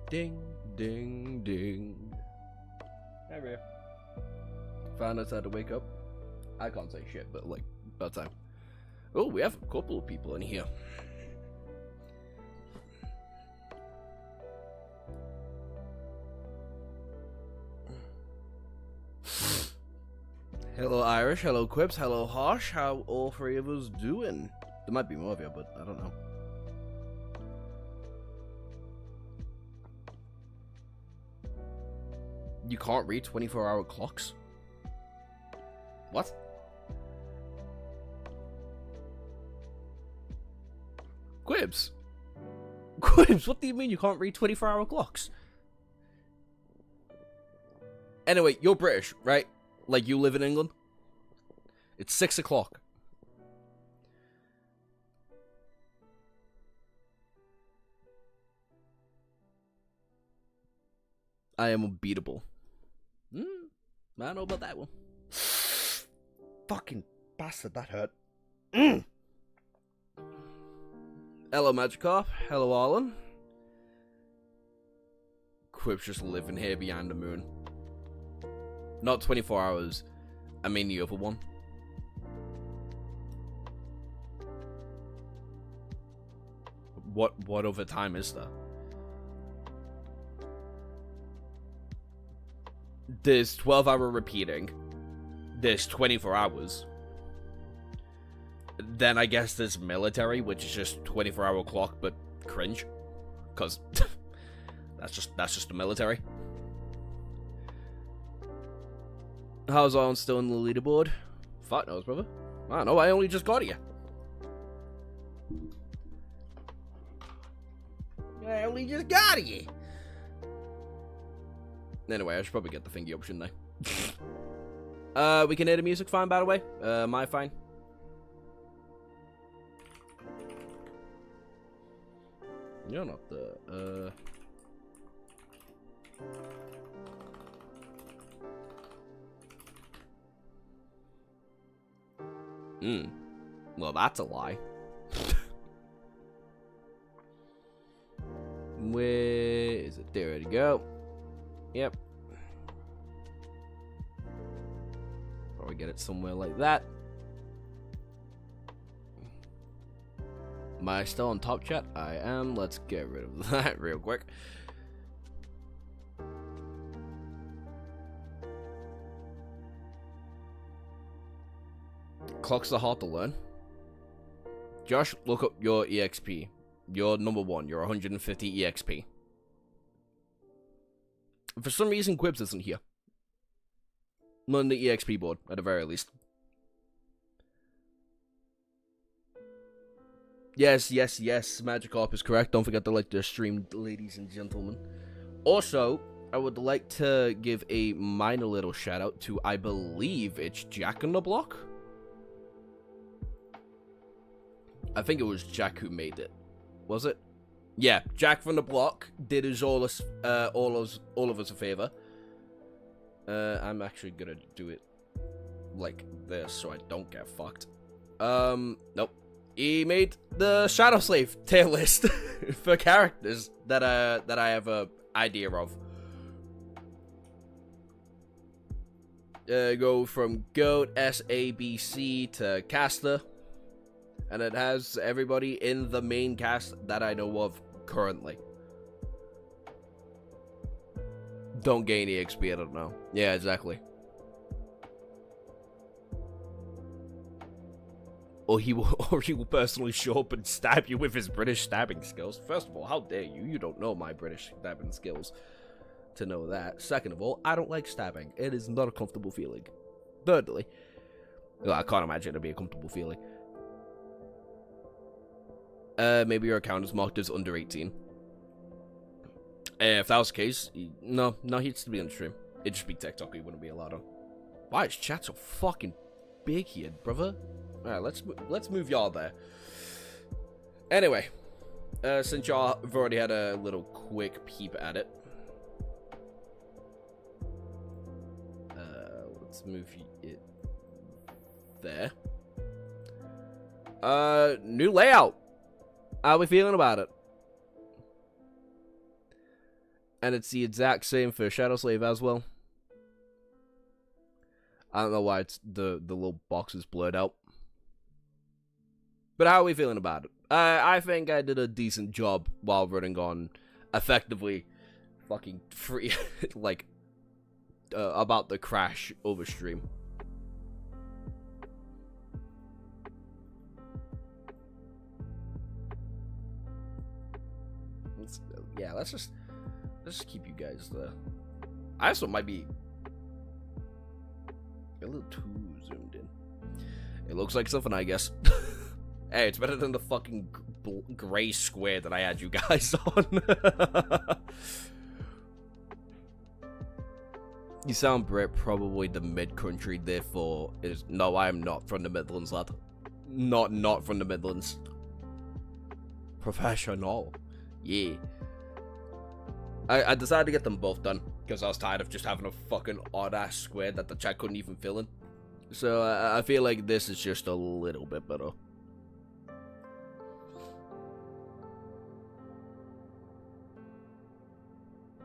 Ding, ding, ding. Hey, Rhea. Found out how to wake up. I can't say shit, but like, about time. Oh, we have a couple of people in here. Hello, Irish. Hello, Quips. Hello, Harsh. How all three of us doing? There might be more of you, but I don't know. You can't read 24-hour clocks? What? Quibs? Quibs, what do you mean you can't read 24-hour clocks? Anyway, you're British, right? Like, you live in England? It's 6 o'clock. I am unbeatable. I don't know about that one. Fucking bastard, that hurt. Hello, Magikarp. Hello, Arlen. Quip's just living here behind the moon. Not 24 hours. I mean the other one. What other time is there? There's 12-hour repeating. There's 24 hours. Then I guess there's military, which is just 24-hour clock, but cringe. Cause that's just the military. How's on still in the leaderboard? Fuck knows, brother. I don't know, I only just got here. I only just got here. Anyway, I should probably get the thingy up, shouldn't I? We can hear the music fine, by the way. Am I fine? You're not the, Well, that's a lie. Where is it? There we go. Yep. Probably get it somewhere like that. Am I still on top chat? I am. Let's get rid of that real quick. Clocks are hard to learn. Josh, look up your EXP. You're number 1. You're 150 EXP. For some reason, Quibs isn't here. Not on the EXP board, at the very least. Yes, Magikarp is correct. Don't forget to like the stream, ladies and gentlemen. Also, I would like to give a minor little shout out to, I believe it's Jack on the Block. I think it was Jack who made it. Was it? Yeah, Jack from the Block did us all of us a favor. I'm actually gonna do it like this so I don't get fucked. Nope. He made the Shadow Slave tier list for characters that I have a idea of. Go from Goat, SABC to Caster. And it has everybody in the main cast that I know of currently. Don't gain EXP, I don't know. Yeah, exactly. Or he will personally show up and stab you with his British stabbing skills. First of all, how dare you? You don't know my British stabbing skills to know that. Second of all, I don't like stabbing. It is not a comfortable feeling. Thirdly, well, I can't imagine it'd be a comfortable feeling. Maybe your account is marked as under 18. If that was the case, no, he'd still be on the stream. It'd just be TikTok, he wouldn't be allowed on. Why is chat so fucking big here, brother? Alright, let's move y'all there. Anyway, since y'all have already had a little quick peep at it, let's move it there. New layout. How are we feeling about it? And it's the exact same for Shadow Slave as well. I don't know why it's the little box is blurred out. But how are we feeling about it? I think I did a decent job while running on effectively fucking free, like, about the crash over stream. Yeah, let's just keep you guys there. I also might be a little too zoomed in. It looks like something, I guess. Hey, it's better than the fucking gray square that I had you guys on. You sound Brit, probably the mid-country, therefore is... No, I am not from the Midlands, lad. Not from the Midlands. Professional. Yeah. I decided to get them both done, because I was tired of just having a fucking odd-ass square that the chat couldn't even fill in. So, I feel like this is just a little bit better.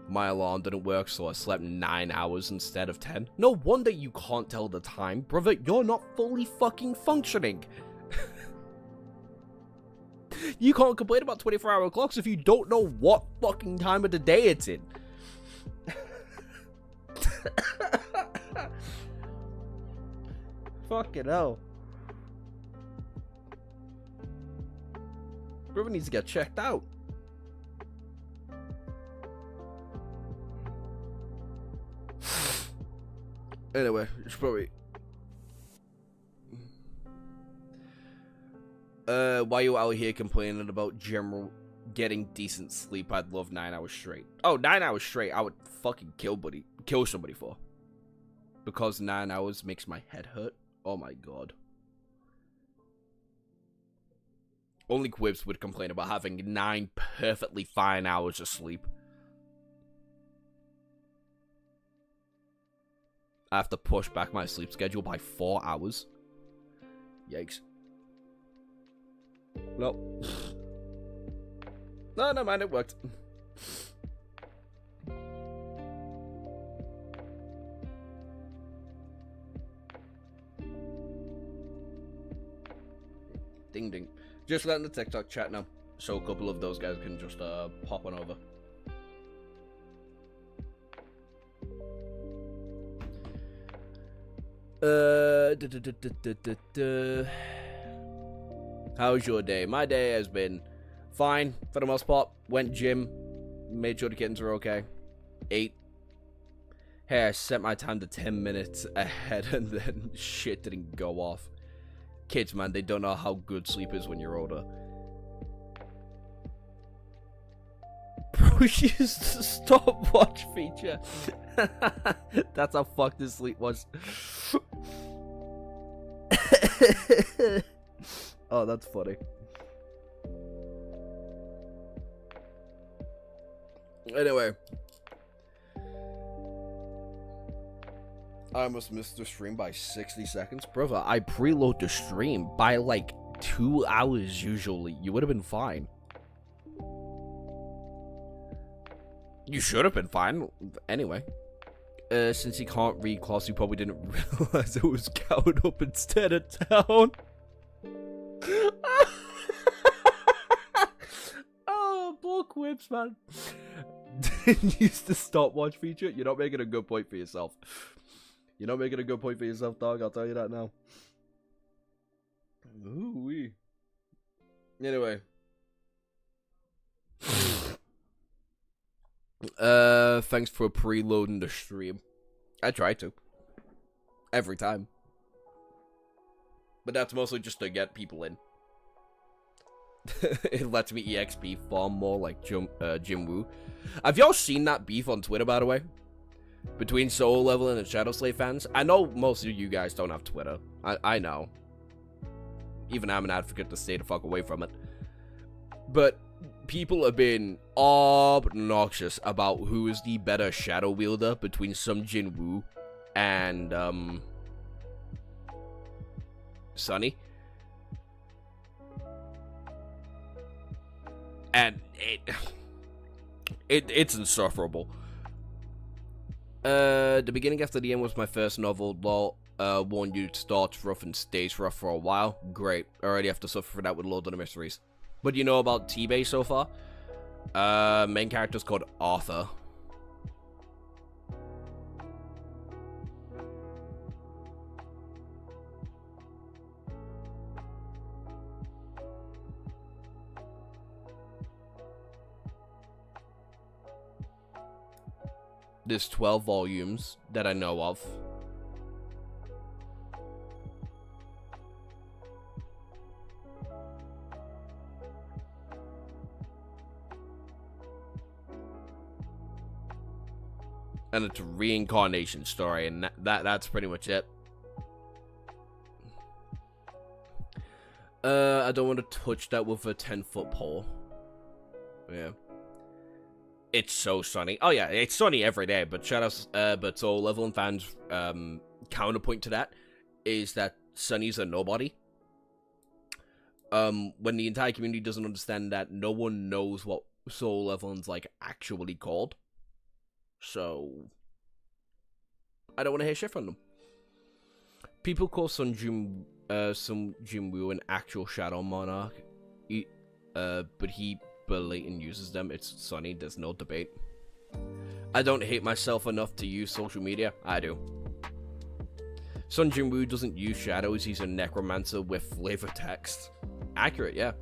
My alarm didn't work, so I slept 9 hours instead of 10. No wonder you can't tell the time. Brother, you're not fully fucking functioning. You can't complain about 24-hour clocks if you don't know what fucking time of the day it's in. Fucking hell. Brother needs to get checked out. Anyway, it's probably... why you out here complaining about general getting decent sleep? I'd love 9 hours straight. Oh, 9 hours straight, I would fucking kill somebody for. Because 9 hours makes my head hurt. Oh my god. Only Quibs would complain about having 9 perfectly fine hours of sleep. I have to push back my sleep schedule by 4 hours. Yikes. No. No, never mind, it worked. Ding ding. Just letting the TikTok chat now, so a couple of those guys can just pop on over. How's your day? My day has been fine for the most part. Went gym, made sure the kittens were okay. Ate. Hey, I set my time to 10 minutes ahead and then shit didn't go off. Kids, man, they don't know how good sleep is when you're older. Bro, use the stopwatch feature. That's how fucked his sleep was. Oh, that's funny. Anyway. I almost missed the stream by 60 seconds. Brother, I preload the stream by like 2 hours usually. You would have been fine. You should have been fine. Anyway. Since he can't read class, he probably didn't realize it was counting up instead of down. Oh, poor Quips, man. Didn't use the stopwatch feature. You're not making a good point for yourself. You're not making a good point for yourself, dog. I'll tell you that now. Ooh-wee. Anyway. Thanks for preloading the stream. I try to. Every time. But that's mostly just to get people in. It lets me EXP farm more like Jim Woo. Have y'all seen that beef on Twitter, by the way? Between Solo Level and the Shadow Slave fans? I know most of you guys don't have Twitter. I know. Even I'm an advocate to stay the fuck away from it. But people have been obnoxious about who is the better Shadow Wielder between some Jin Woo and Sunny. And It's insufferable. The beginning after the end was my first novel. Lol. Warned you, starts rough and stays rough for a while. Great. Already have to suffer for that with Lord of the Mysteries. What do you know about TBAtE so far? Main character's called Arthur. There's 12 volumes that I know of. And it's a reincarnation story, and that's pretty much it. I don't want to touch that with a 10-foot pole. Yeah. It's so sunny. Oh yeah, it's sunny every day, but but so Level and fans counterpoint to that is that sunnies are nobody. When the entire community doesn't understand that, no one knows what Soul Leveling's like actually called. So I don't want to hear shit from them. People call Sun Jinwoo an actual Shadow Monarch, but he blatant uses them. It's Sunny, there's no debate. I don't hate myself enough to use social media. I do. Sun Jinwoo doesn't use shadows, he's a necromancer with flavor text. Accurate, yeah.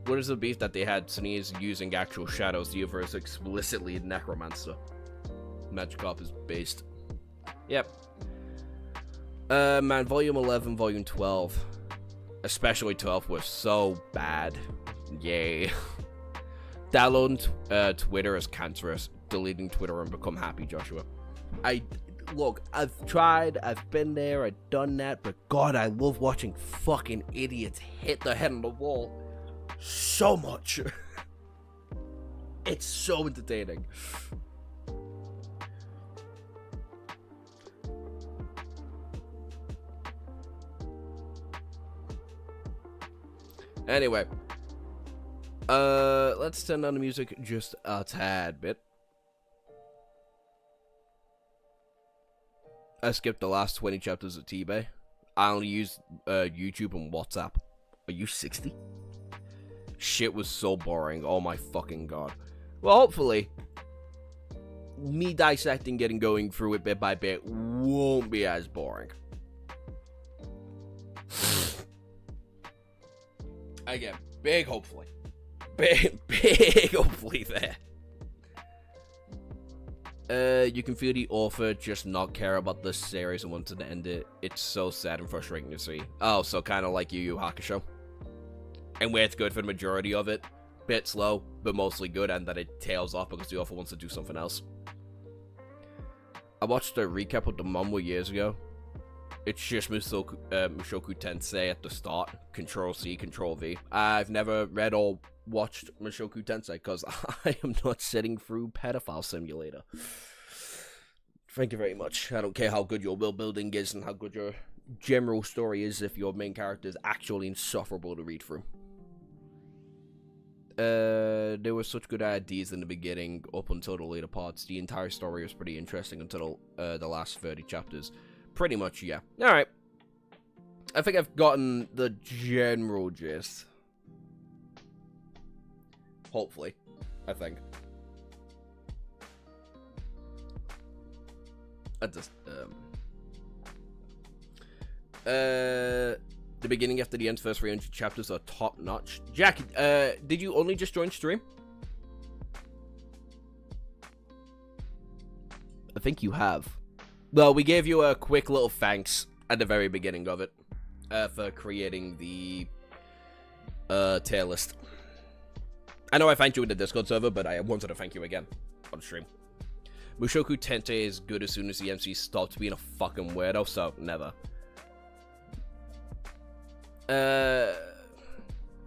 What is the beef that they had? Sunny is using actual shadows, the other is explicitly a necromancer. Magikarp is based. Yep. Man, volume 11, volume 12. Especially 12 was so bad. Yay. Download Twitter is cancerous. Deleting Twitter and become happy, Joshua. Look, I've tried, I've been there, I've done that, but God, I love watching fucking idiots hit their head on the wall so much. It's so entertaining. Anyway, let's turn down the music just a tad bit. I skipped the last 20 chapters of TBAtE. I only use YouTube and WhatsApp. Are you 60? Shit was so boring. Oh my fucking god. Well, hopefully, me dissecting it and going through it bit by bit won't be as boring. Again, big hopefully. Big hopefully there. You can feel the author just not care about this series and wanted to end it. It's so sad and frustrating to see. Oh, so kind of like Yu Yu Hakusho. And where it's good for the majority of it. Bit slow, but mostly good, and then it tails off because the author wants to do something else. I watched a recap of the manga years ago. It's just Mushoku Tensei at the start. Control-C, Control-V. I've never read or watched Mushoku Tensei because I am not sitting through Pedophile Simulator. Thank you very much. I don't care how good your world building is and how good your general story is if your main character is actually insufferable to read through. There were such good ideas in the beginning up until the later parts. The entire story was pretty interesting until the last 30 chapters. Pretty much, yeah. Alright. I think I've gotten the general gist. Hopefully. I think. I just, the beginning after the end's first 300 chapters are top notch. Jack, did you only just join stream? I think you have. Well, we gave you a quick little thanks at the very beginning of it for creating the tier list. I know I thanked you in the Discord server, but I wanted to thank you again on stream. Mushoku Tensei is good as soon as the MC stopped being a fucking weirdo, so never.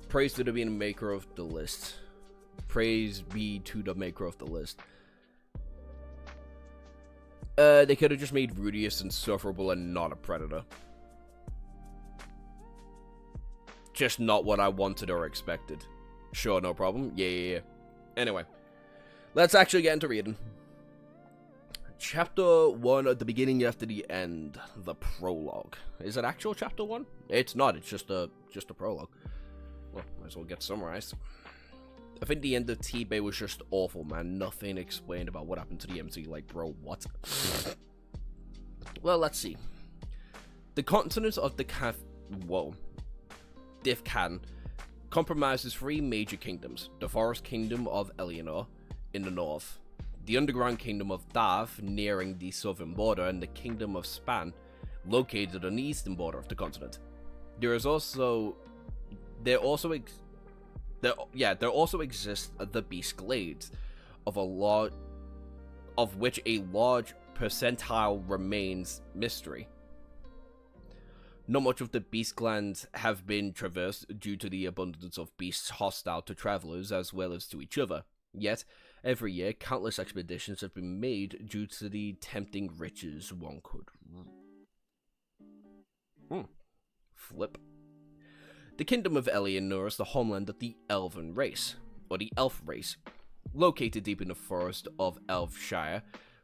Praise to the being maker of the list. Praise be to the maker of the list. They could have just made Rudius insufferable and not a predator. Just not what I wanted or expected. Sure, no problem. Yeah. Anyway, let's actually get into reading. Chapter 1 at the beginning after the end, the prologue. Is it actual chapter 1? It's not, it's just a prologue. Well, might as well get summarized. I think the end of TBAtE was just awful, man. Nothing explained about what happened to the MC. Like, bro, what? Well, let's see. The continent of the Difcan comprises 3 major kingdoms. The Forest Kingdom of Eleanor in the north, the Underground Kingdom of Dav nearing the southern border, and the Kingdom of Span located on the eastern border of the continent. There also exists the Beast Glades, of which a large percentile remains mystery. Not much of the Beast Lands have been traversed due to the abundance of beasts hostile to travelers as well as to each other. Yet, every year, countless expeditions have been made due to the tempting riches one could flip. The Kingdom of Eleanor is the homeland of the Elven race, or the Elf race, located deep in the forest of Elfshire,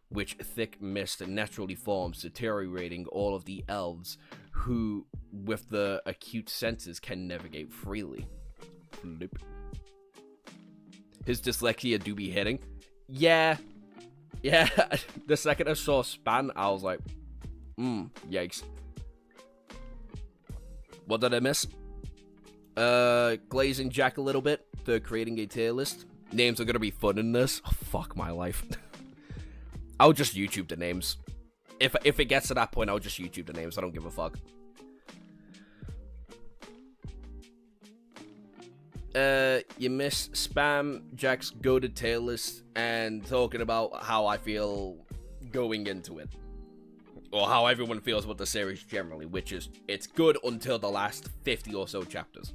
which thick mist naturally forms, deteriorating all of the elves who, with the acute senses, can navigate freely. Flip. His dyslexia do be hitting. Yeah. The second I saw Span, I was like, yikes. What did I miss? Glazing Jack a little bit for creating a tier list. Names are gonna be fun in this. Oh, fuck my life. I'll just YouTube the names. If it gets to that point, I'll just YouTube the names. I don't give a fuck. You miss Spam, Jack's go-to tier list, and talking about how I feel going into it. Or how everyone feels about the series generally, which is, it's good until the last 50 or so chapters.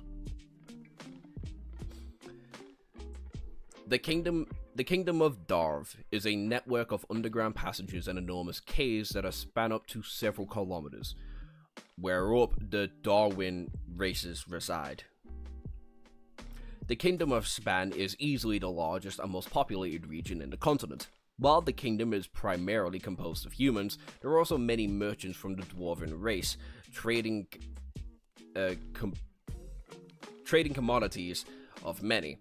The Kingdom of Darv is a network of underground passages and enormous caves that are span up to several kilometers, whereup the Darwin races reside. The Kingdom of Span is easily the largest and most populated region in the continent. While the kingdom is primarily composed of humans, there are also many merchants from the Dwarven race, trading commodities of many.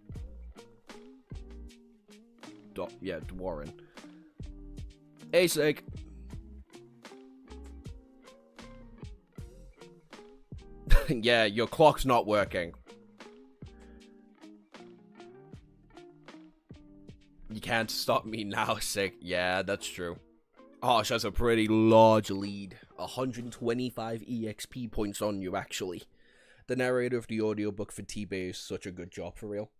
Dwarven. Asig. Yeah, your clock's not working. You can't stop me now, Sig. Yeah, that's true. Harsh has a pretty large lead. 125 EXP points on you, actually. The narrator of the audiobook for TBAtE is such a good job, for real.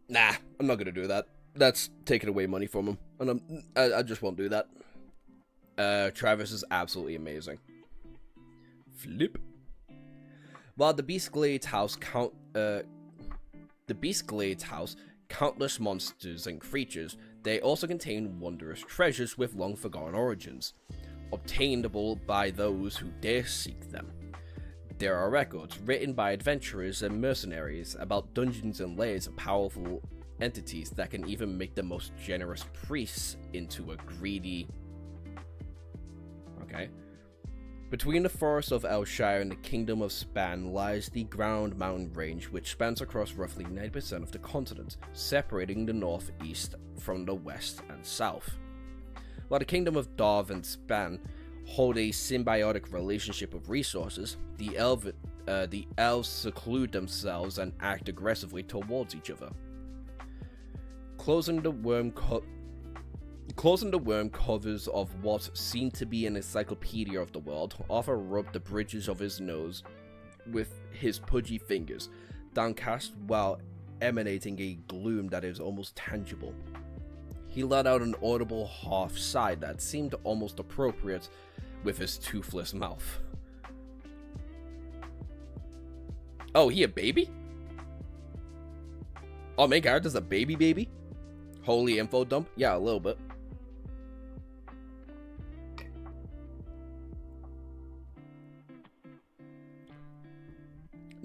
Nah, I'm not gonna do that. That's taking away money from him, and I just won't do that. Travis is absolutely amazing. Flip. While the Beast Glades house countless monsters and creatures, they also contain wondrous treasures with long forgotten origins, obtainable by those who dare seek them. There are records written by adventurers and mercenaries about dungeons and lairs of powerful entities that can even make the most generous priests into a greedy... Okay. Between the forest of Elshire and the Kingdom of Span lies the Ground Mountain Range, which spans across roughly 90% of the continent, separating the northeast from the west and south. While the Kingdom of Darv and Span hold a symbiotic relationship of resources, the elves seclude themselves and act aggressively towards each other. Closing the worm covers of what seemed to be an encyclopedia of the world, Arthur rubbed the bridges of his nose with his pudgy fingers, downcast while emanating a gloom that is almost tangible. He let out an audible half sigh that seemed almost appropriate with his toothless mouth. Oh, he a baby? Oh, main character's a baby? Holy info dump? Yeah, a little bit.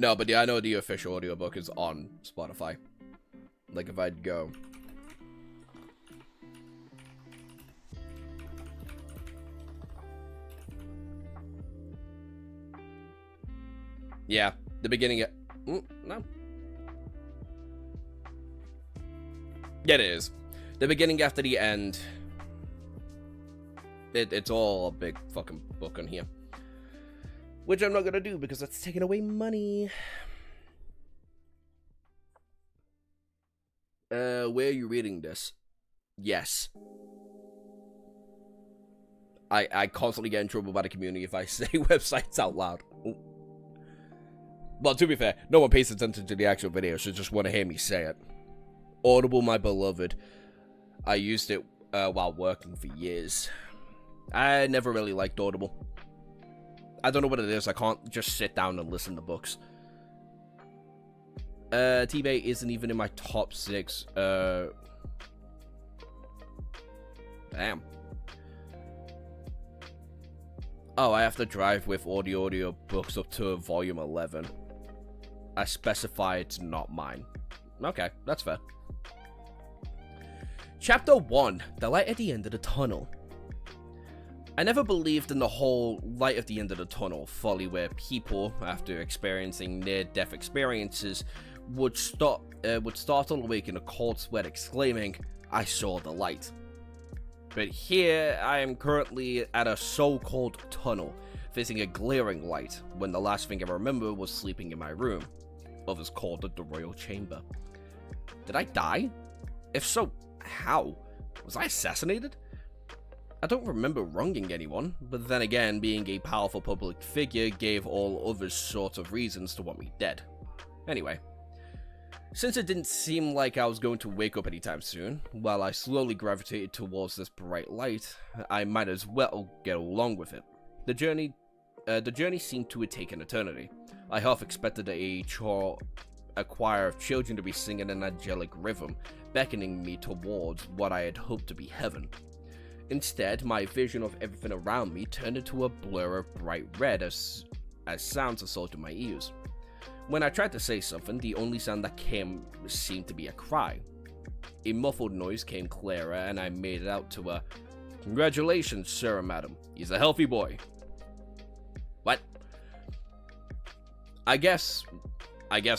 No, but yeah, I know the official audiobook is on Spotify. Like, if I'd go... Yeah, the beginning... no. Yeah, it is. The beginning after the end. It's all a big fucking book on here. Which I'm not gonna do because that's taking away money. Where are you reading this? Yes. I constantly get in trouble by the community if I say websites out loud. Ooh. Well, to be fair, no one pays attention to the actual video, so just want to hear me say it. Audible, my beloved. I used it while working for years. I never really liked Audible. I don't know what it is. I can't just sit down and listen to books. TBAtE isn't even in my top 6. Damn. Oh, I have to drive with audio books up to volume 11. I specify it's not mine. Okay, that's fair. Chapter 1, The Light at the End of the Tunnel. I never believed in the whole light at the end of the tunnel folly where people, after experiencing near-death experiences, would startle awake in a cold sweat exclaiming, "I saw the light." But here, I am currently at a so-called tunnel, facing a glaring light, when the last thing I remember was sleeping in my room. Others called it the Royal Chamber. Did I die? If so, how? Was I assassinated? I don't remember wronging anyone, but then again, being a powerful public figure gave all others sorts of reasons to want me dead. Anyway, since it didn't seem like I was going to wake up anytime soon, while I slowly gravitated towards this bright light, I might as well get along with it. The journey seemed to have taken eternity. I half expected a choir of children to be singing an angelic rhythm, beckoning me towards what I had hoped to be heaven. Instead, my vision of everything around me turned into a blur of bright red as sounds assaulted my ears. When I tried to say something, the only sound that came seemed to be a cry. A muffled noise came clearer, and I made it out to a, "Congratulations, sir and madam. He's a healthy boy." What? I guess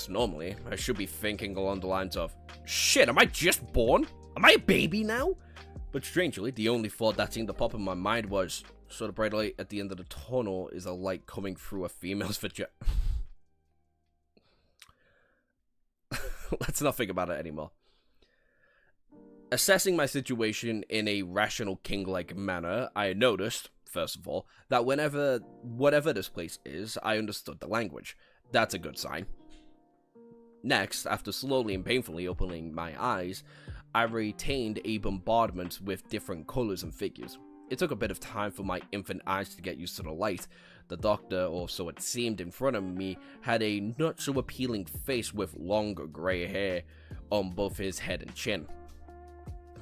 normally I should be thinking along the lines of, "Shit, am I just born? Am I a baby now?" But strangely, the only thought that seemed to pop in my mind was, "So the bright light at the end of the tunnel is a light coming through a female's vagina." Let's not think about it anymore. Assessing my situation in a rational king-like manner, I noticed, first of all, that whatever this place is, I understood the language. That's a good sign. Next, after slowly and painfully opening my eyes, I retained a bombardment with different colors and figures. It took a bit of time for my infant eyes to get used to the light. The doctor, or so it seemed in front of me, had a not so appealing face with longer grey hair on both his head and chin.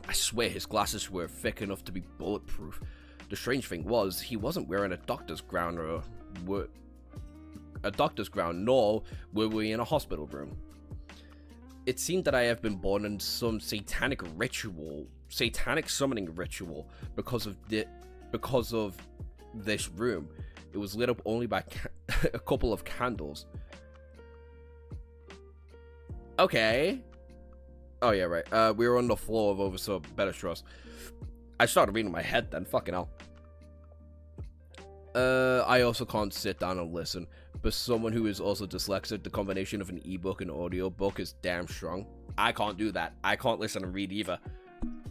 I swear his glasses were thick enough to be bulletproof. The strange thing was, he wasn't wearing a doctor's gown, nor were we in a hospital room. It seemed that I have been born in some satanic summoning ritual because of this room. It was lit up only by a couple of candles. Okay. Oh yeah, right. We were on the floor of Oversaw Betterstraws. I started reading my head then, fucking hell. I also can't sit down and listen, but someone who is also dyslexic, the combination of an ebook and audiobook is damn strong. I can't do that. I can't listen and read either.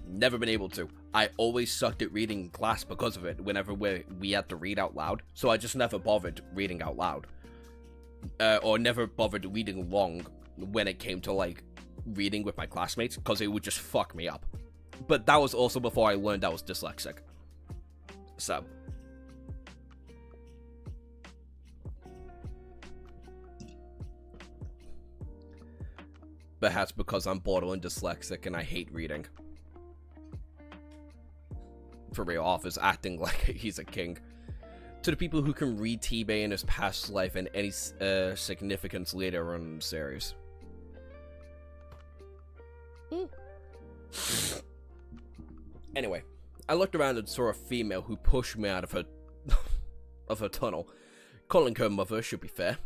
Never been able to. I always sucked at reading in class because of it whenever we had to read out loud, so I just never bothered reading out loud. Or never bothered reading long when it came to, like, reading with my classmates, because it would just fuck me up. But that was also before I learned I was dyslexic. So. Perhaps because I'm borderline dyslexic and I hate reading. For real, Arthur's acting like he's a king. To the people who can read TBAtE in his past life and any significance later on in the series. Anyway, I looked around and saw a female who pushed me out of her tunnel. Calling her mother should be fair.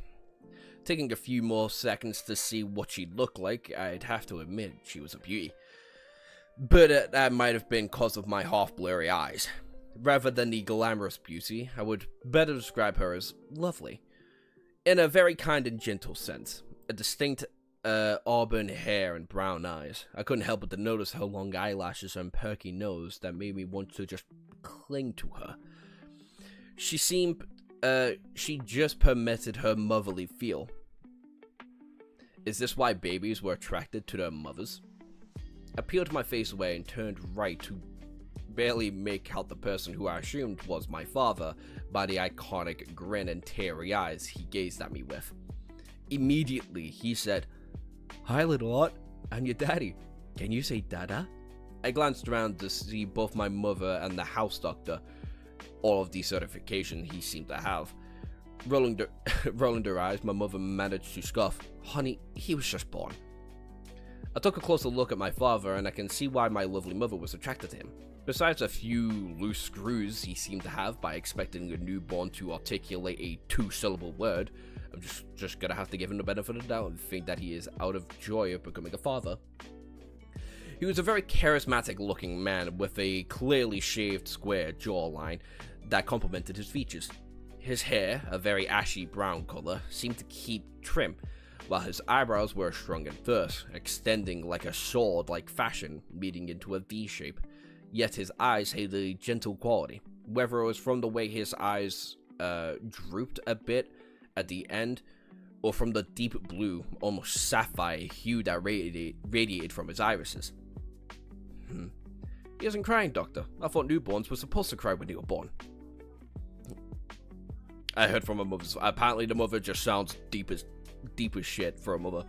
Taking a few more seconds to see what she looked like, I'd have to admit she was a beauty. But that might have been cause of my half-blurry eyes. Rather than the glamorous beauty, I would better describe her as lovely. In a very kind and gentle sense. A distinct auburn hair and brown eyes. I couldn't help but to notice her long eyelashes and perky nose that made me want to just cling to her. She just permitted her motherly feel. Is this why babies were attracted to their mothers? I peeled my face away and turned right to barely make out the person who I assumed was my father by the iconic grin and teary eyes he gazed at me with. Immediately, he said, "Hi, little Art. I'm your daddy. Can you say Dada?" I glanced around to see both my mother and the house doctor, all of the certification he seemed to have. Rolling their eyes, my mother managed to scoff, "Honey, he was just born." I took a closer look at my father, and I can see why my lovely mother was attracted to him. Besides a few loose screws he seemed to have by expecting a newborn to articulate a two-syllable word, I'm just gonna have to give him the benefit of the doubt and think that he is out of joy of becoming a father. He was a very charismatic-looking man with a clearly shaved square jawline that complemented his features. His hair, a very ashy brown color, seemed to keep trim, while his eyebrows were strong and first, extending like a sword-like fashion, meeting into a V shape. Yet his eyes had a gentle quality, whether it was from the way his eyes drooped a bit at the end, or from the deep blue, almost sapphire hue that radiated from his irises. He isn't crying, Doctor. I thought newborns were supposed to cry when they were born. I heard from a mother's. Apparently, the mother just sounds deep as shit for a mother.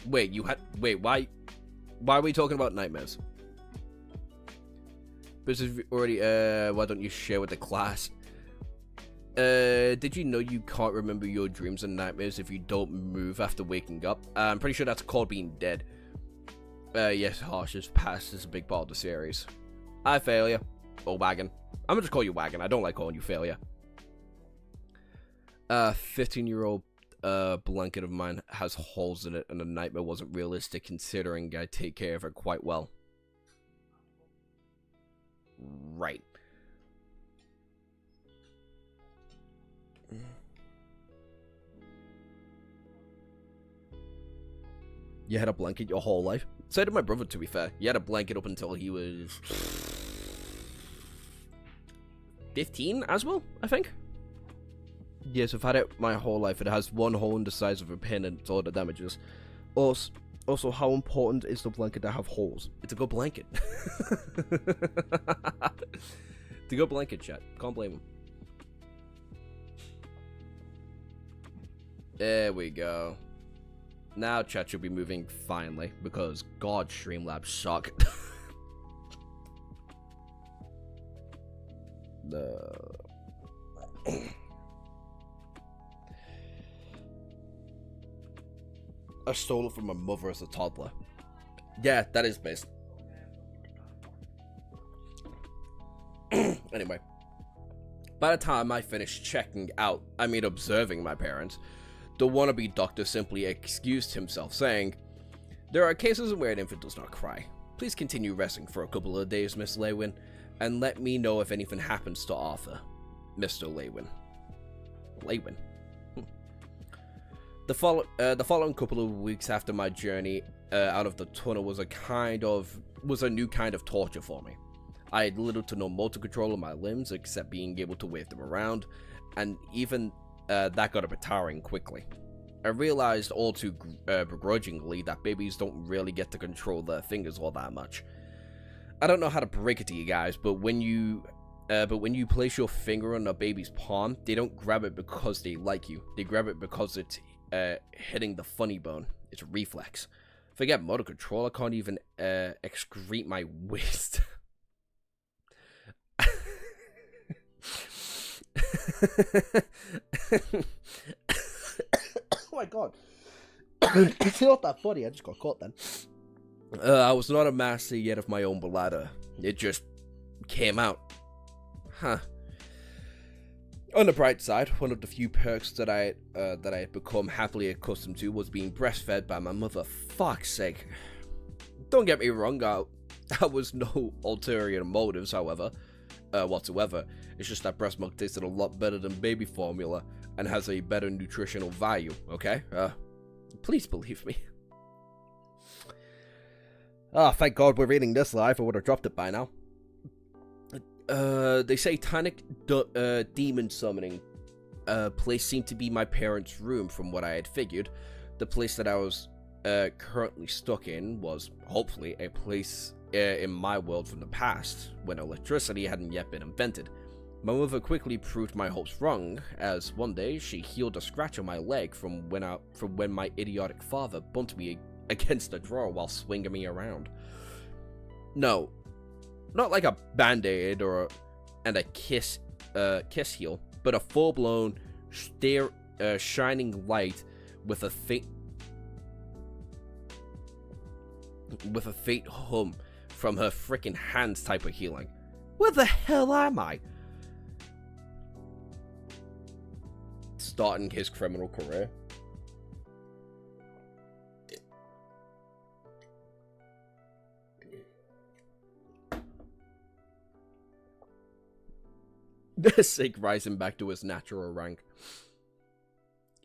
Wait, why are we talking about nightmares? This is already, why don't you share with the class? Did you know you can't remember your dreams and nightmares if you don't move after waking up? I'm pretty sure that's called being dead. Yes, Harsh's past is a big part of the series. Hi, Failure. Or Wagon. I'm gonna just call you Wagon. I don't like calling you Failure. 15-year-old blanket of mine has holes in it, and the nightmare wasn't realistic considering I take care of it quite well. Right. You had a blanket your whole life? So did my brother, to be fair. He had a blanket up until he was 15 as well, I think. Yes, I've had it my whole life. It has one hole in the size of a pin and it's all the damages. Also, how important is the blanket to have holes? It's a good blanket. It's a good blanket, chat. Can't blame him. There we go. Now chat should be moving finally, because God, Streamlabs suck. I stole it from my mother as a toddler. Yeah, that is based. Anyway. By the time I finished observing my parents, the wannabe doctor simply excused himself, saying, "There are cases where an infant does not cry. Please continue resting for a couple of days, Miss Lewin, and let me know if anything happens to Arthur." Mr. Lewin. Lewin. The following couple of weeks after my journey out of the tunnel was a new kind of torture for me. I had little to no motor control of my limbs except being able to wave them around, and even that got a bit tiring quickly. I realized all too begrudgingly that babies don't really get to control their fingers all that much. I don't know how to break it to you guys, but when you place your finger on a baby's palm, they don't grab it because they like you. They grab it because hitting the funny bone. It's a reflex. Forget motor control, I can't even excrete my waste. Oh my god. It's not that funny, I just got caught then. I was not a master yet of my own bladder. It just came out. Huh. On the bright side, one of the few perks that I had become happily accustomed to was being breastfed by my mother. Fuck's sake. Don't get me wrong, I was no ulterior motives, however, whatsoever. It's just that breast milk tasted a lot better than baby formula and has a better nutritional value, okay? Please believe me. Ah, thank God we're reading this live. I would have dropped it by now. The satanic demon summoning place seemed to be my parents' room from what I had figured. The place that I was currently stuck in was, hopefully, a place in my world from the past, when electricity hadn't yet been invented. My mother quickly proved my hopes wrong, as one day she healed a scratch on my leg from when my idiotic father bumped me against a drawer while swinging me around. No, not like a band-aid and a kiss heal, but a full-blown shining light with a faint hum from her freaking hands type of healing. Where the hell am I? Starting his criminal career. Sig rising back to his natural rank.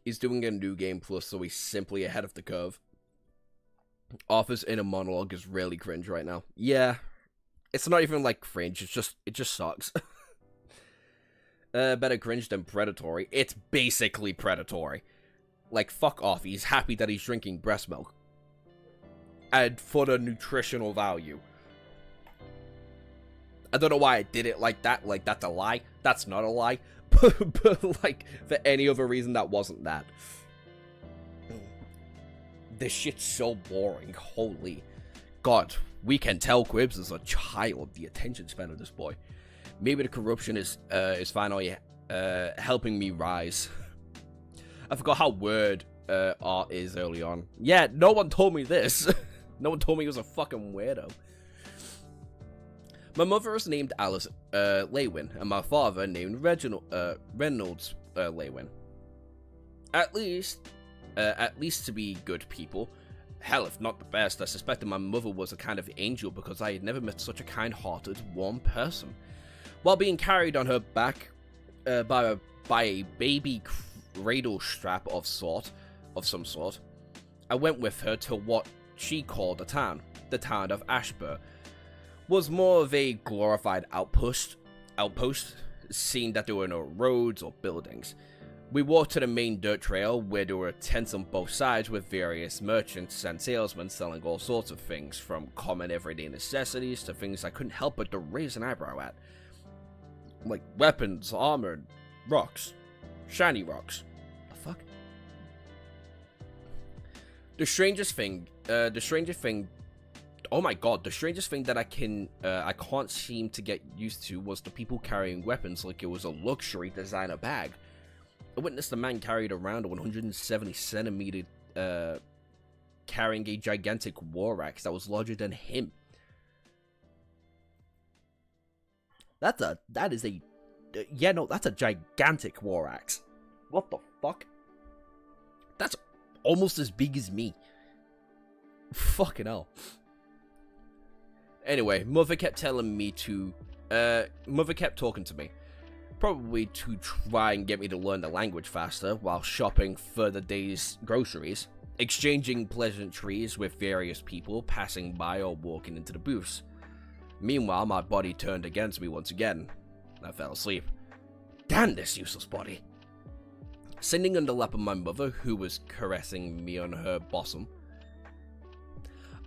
He's doing a new game plus, so he's simply ahead of the curve. Arthur's inner monologue is really cringe right now. Yeah, it's not even like cringe, it just sucks. Better cringe than predatory. It's basically predatory. Like, fuck off, he's happy that he's drinking breast milk. And for the nutritional value. I don't know why I did it like that's a lie. That's not a lie. But like, for any other reason that wasn't that. This shit's so boring, holy. God, we can tell Kirbs is a child, the attention span of this boy. Maybe the corruption is finally helping me rise. I forgot how weird art is early on. Yeah, no one told me this. No one told me he was a fucking weirdo. My mother was named Alice Lewin, and my father named Reynolds Lewin. At least to be good people. Hell, if not the best, I suspected my mother was a kind of angel because I had never met such a kind-hearted, warm person. While being carried on her back by a baby cradle strap of some sort, I went with her to what she called the town of Ashburn. Was more of a glorified outpost, seeing that there were no roads or buildings. We walked to the main dirt trail where there were tents on both sides with various merchants and salesmen selling all sorts of things, from common everyday necessities to things I couldn't help but to raise an eyebrow at. Like weapons, armor, rocks. Shiny rocks. The fuck? The strangest thing oh my god, the strangest thing that I can't seem to get used to was the people carrying weapons like it was a luxury designer bag. I witnessed a man carried around a 170 centimeter, carrying a gigantic war axe that was larger than him. That's a gigantic war axe. What the fuck? That's almost as big as me. Fucking hell. Anyway, mother kept talking to me. Probably to try and get me to learn the language faster while shopping for the day's groceries, exchanging pleasantries with various people passing by or walking into the booths. Meanwhile, my body turned against me once again. I fell asleep. Damn this useless body. Sitting on the lap of my mother, who was caressing me on her bosom,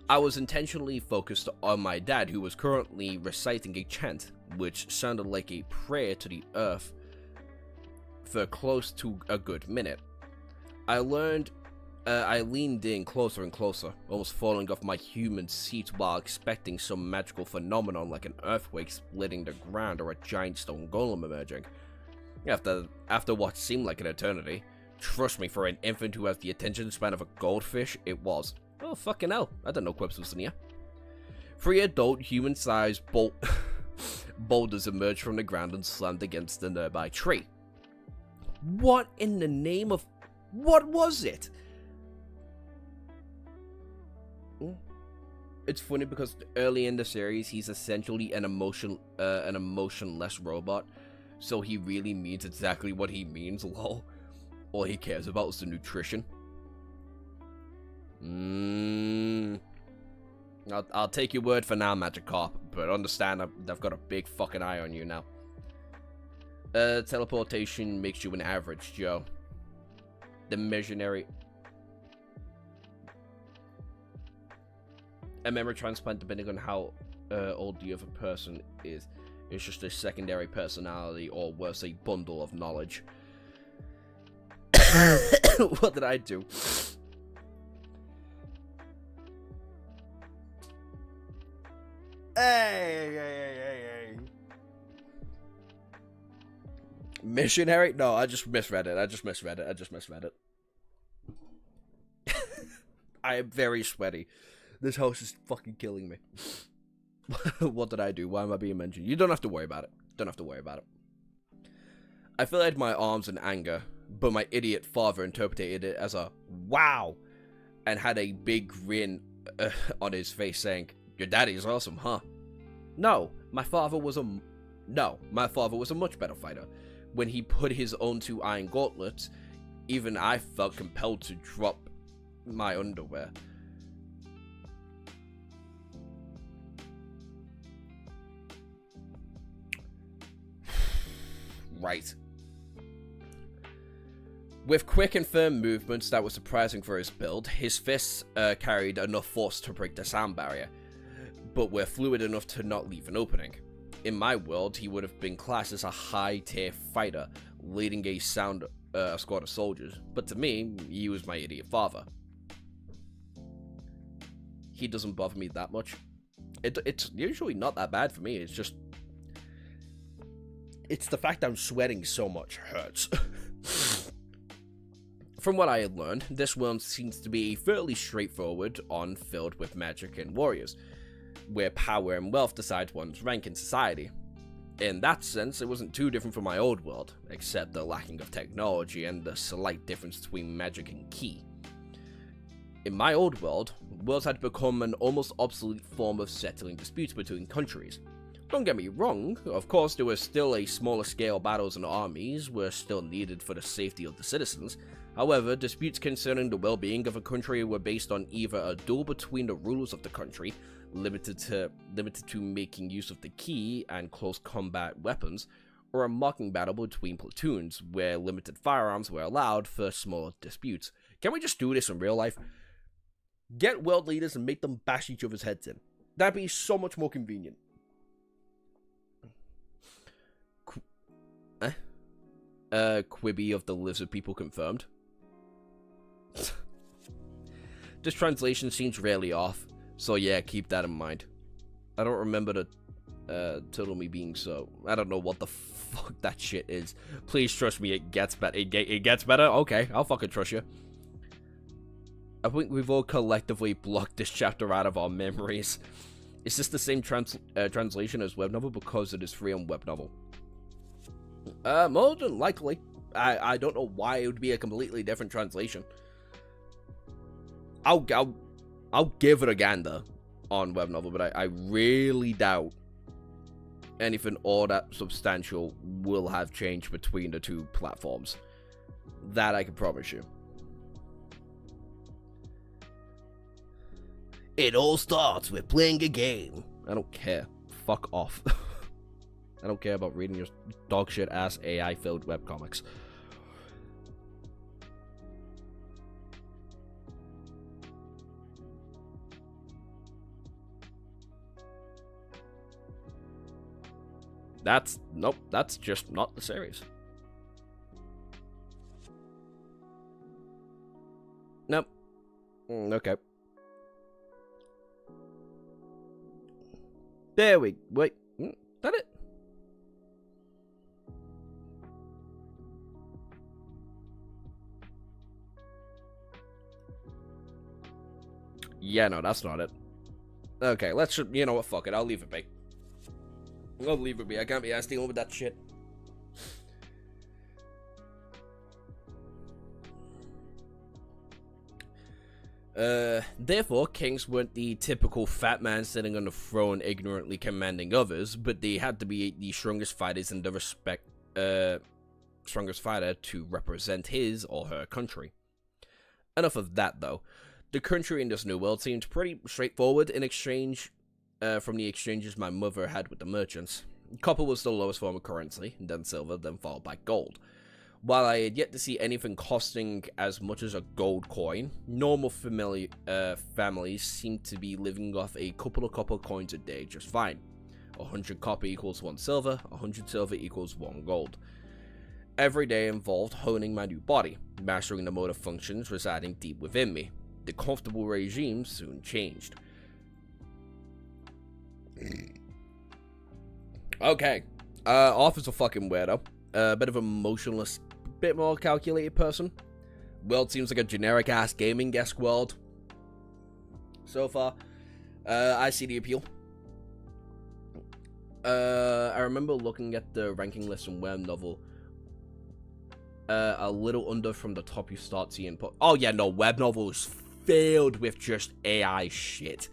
I was intentionally focused on my dad, who was currently reciting a chant, which sounded like a prayer to the earth for close to a good minute. I leaned in closer and closer, almost falling off my human seat while expecting some magical phenomenon like an earthquake splitting the ground or a giant stone golem emerging. After what seemed like an eternity, trust me, for an infant who has the attention span of a goldfish, it was. Oh, fucking hell, I didn't know Kirbs was near. 3 adult, human-sized boulders emerged from the ground and slammed against a nearby tree. What in the name of... what was it? It's funny because early in the series, he's essentially an emotionless robot, so he really means exactly what he means, lol. All he cares about is the nutrition. I'll take your word for now, Magikarp, but understand I've got a big fucking eye on you now. Teleportation makes you an average Joe. The missionary... a memory transplant, depending on how old the other person is just a secondary personality, or worse, a bundle of knowledge. What did I do? Hey. Missionary? No, I just misread it. I just misread it. I am very sweaty. This house is fucking killing me. What did I do? Why am I being mentioned? You don't have to worry about it. I filled my arms in anger, but my idiot father interpreted it as a wow and had a big grin on his face saying, "Your daddy's awesome, huh?" No, my father was a much better fighter. When he put his own 2 iron gauntlets, even I felt compelled to drop my underwear. Right. With quick and firm movements that were surprising for his build, his fists carried enough force to break the sound barrier, but were fluid enough to not leave an opening. In my world, he would have been classed as a high-tier fighter, leading a squad of soldiers, but to me, he was my idiot father. He doesn't bother me that much. It's usually not that bad for me, it's just... it's the fact I'm sweating so much hurts. From what I had learned, this world seems to be fairly straightforward on filled with magic and warriors, where power and wealth decide one's rank in society. In that sense, it wasn't too different from my old world, except the lacking of technology and the slight difference between magic and ki. In my old world, worlds had become an almost obsolete form of settling disputes between countries. Don't get me wrong, of course there were still a smaller scale battles and armies were still needed for the safety of the citizens. However, disputes concerning the well-being of a country were based on either a duel between the rulers of the country, limited to making use of the ki and close combat weapons, or a mocking battle between platoons, where limited firearms were allowed for smaller disputes. Can we just do this in real life? Get world leaders and make them bash each other's heads in. That'd be so much more convenient. Quibi of the lizard people confirmed. This translation seems really off, so yeah, keep that in mind. I don't remember the total me being so. I don't know what the fuck that shit is. Please trust me, it gets better. It gets better? Okay, I'll fucking trust you. I think we've all collectively blocked this chapter out of our memories. Is this the same translation as web novel because it is free on web novel? More than likely. I don't know why it would be a completely different translation. I'll give it a gander on web novel, but I really doubt anything all that substantial will have changed between the 2 platforms. That I can promise you. It all starts with playing a game. I don't care. Fuck off. I don't care about reading your dogshit ass AI filled webcomics. Nope, that's just not the series. Nope. Okay. There we... Wait. That it? Yeah, no, that's not it. Okay, let's... You know what? Fuck it. I'll leave it be. I'll leave it be. I can't be asked dealing with that shit. Therefore, kings weren't the typical fat man sitting on the throne ignorantly commanding others, but they had to be the strongest fighters in the strongest fighter to represent his or her country. Enough of that, though. The country in this new world seemed pretty straightforward in exchange from the exchanges my mother had with the merchants. Copper was the lowest form of currency, then silver, then followed by gold. While I had yet to see anything costing as much as a gold coin, normal families seemed to be living off a couple of copper coins a day just fine. 100 copper equals 1 silver, 100 silver equals 1 gold. Every day involved honing my new body, mastering the motor functions residing deep within me. The comfortable regime soon changed. Okay, Arthur's a fucking weirdo. A bit of an emotionless, bit more calculated person. World seems like a generic-ass gaming-esque world. So far, I see the appeal. I remember looking at the ranking list in web novel. A little under from the top you start seeing. Oh yeah, no, web novel is filled with just AI shit.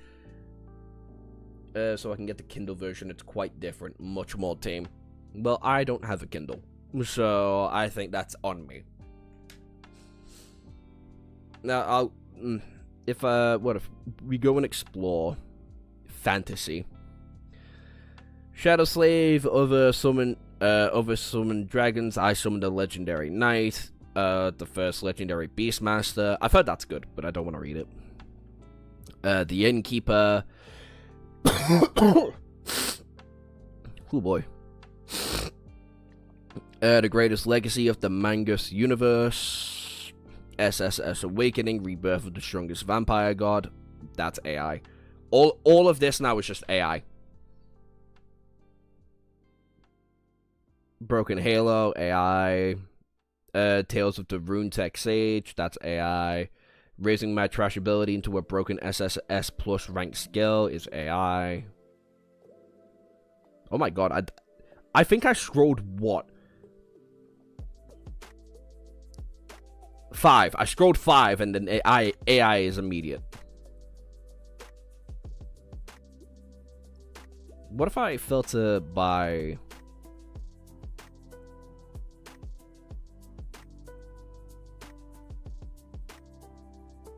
So I can get the Kindle version. It's quite different, much more tame. Well, I don't have a Kindle, so I think that's on me. Now, if we go and explore fantasy? Shadow Slave, other summon dragons. I summoned a legendary knight, the first legendary beastmaster. I've heard that's good, but I don't want to read it. The innkeeper. Oh boy. The greatest legacy of the Mangus universe. SSS Awakening, rebirth of the strongest vampire god. That's AI. All of this now is just AI. Broken Halo, AI. Tales of the Runetech Sage, that's AI. Raising my trash ability into a broken SSS plus rank skill is AI. Oh my god, I think I scrolled what? 5. I scrolled 5 and then AI is immediate. What if I filter by...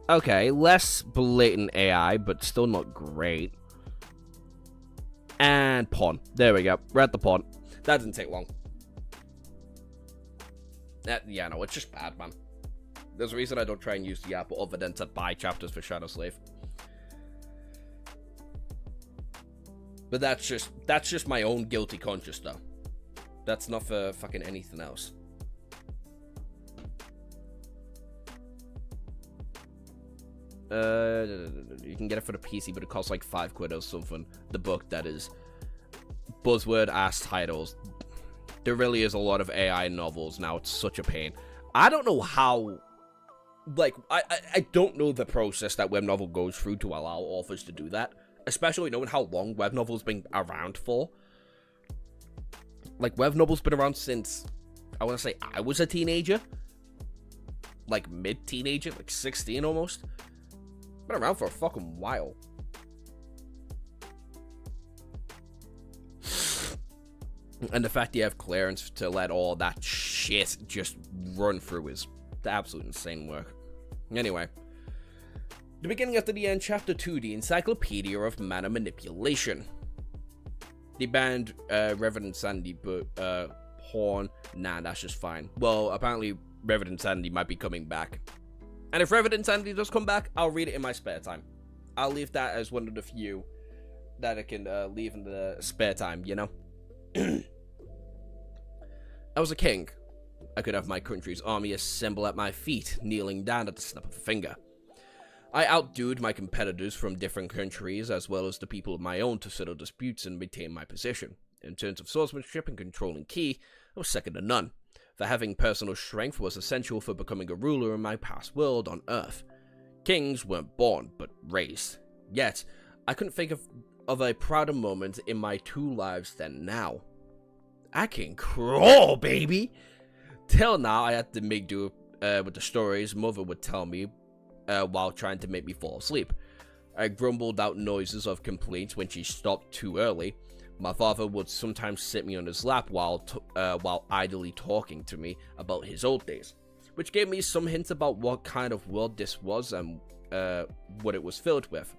Okay, less blatant AI, but still not great. And pawn. There we go. We're at the pawn. That didn't take long. Yeah, no, it's just bad, man. There's a reason I don't try and use the app other than to buy chapters for Shadow Slave. But that's just my own guilty conscience, though. That's not for fucking anything else. You can get it for the PC, but it costs like £5 or something. The book, that is. Buzzword-ass titles. There really is a lot of AI novels now. It's such a pain. I don't know how... Like, I don't know the process that web novel goes through to allow authors to do that. Especially knowing how long web novels been around for. Like, web novels been around since... I want to say I was a teenager. Like, mid-teenager. Like, 16 almost. Been around for a fucking while. And the fact you have clearance to let all that shit just run through is absolute insane work. Anyway. The beginning after the end, Chapter 2, the Encyclopedia of Mana Manipulation. They banned Reverend Sandy, but Horn, nah, that's just fine. Well, apparently Reverend Sandy might be coming back. And if Reverend Sandy does come back, I'll read it in my spare time. I'll leave that as one of the few that I can leave in the spare time, you know? I was a king. I could have my country's army assemble at my feet, kneeling down at the snap of a finger. I outdoed my competitors from different countries, as well as the people of my own, to settle disputes and maintain my position. In terms of swordsmanship and controlling ki, I was second to none, for having personal strength was essential for becoming a ruler in my past world on Earth. Kings weren't born, but raised. Yet, I couldn't think of a prouder moment in my 2 lives than now. I can crawl, baby! Till now, I had to make do with the stories Mother would tell me while trying to make me fall asleep. I grumbled out noises of complaints when she stopped too early. My father would sometimes sit me on his lap while idly talking to me about his old days, which gave me some hints about what kind of world this was and what it was filled with.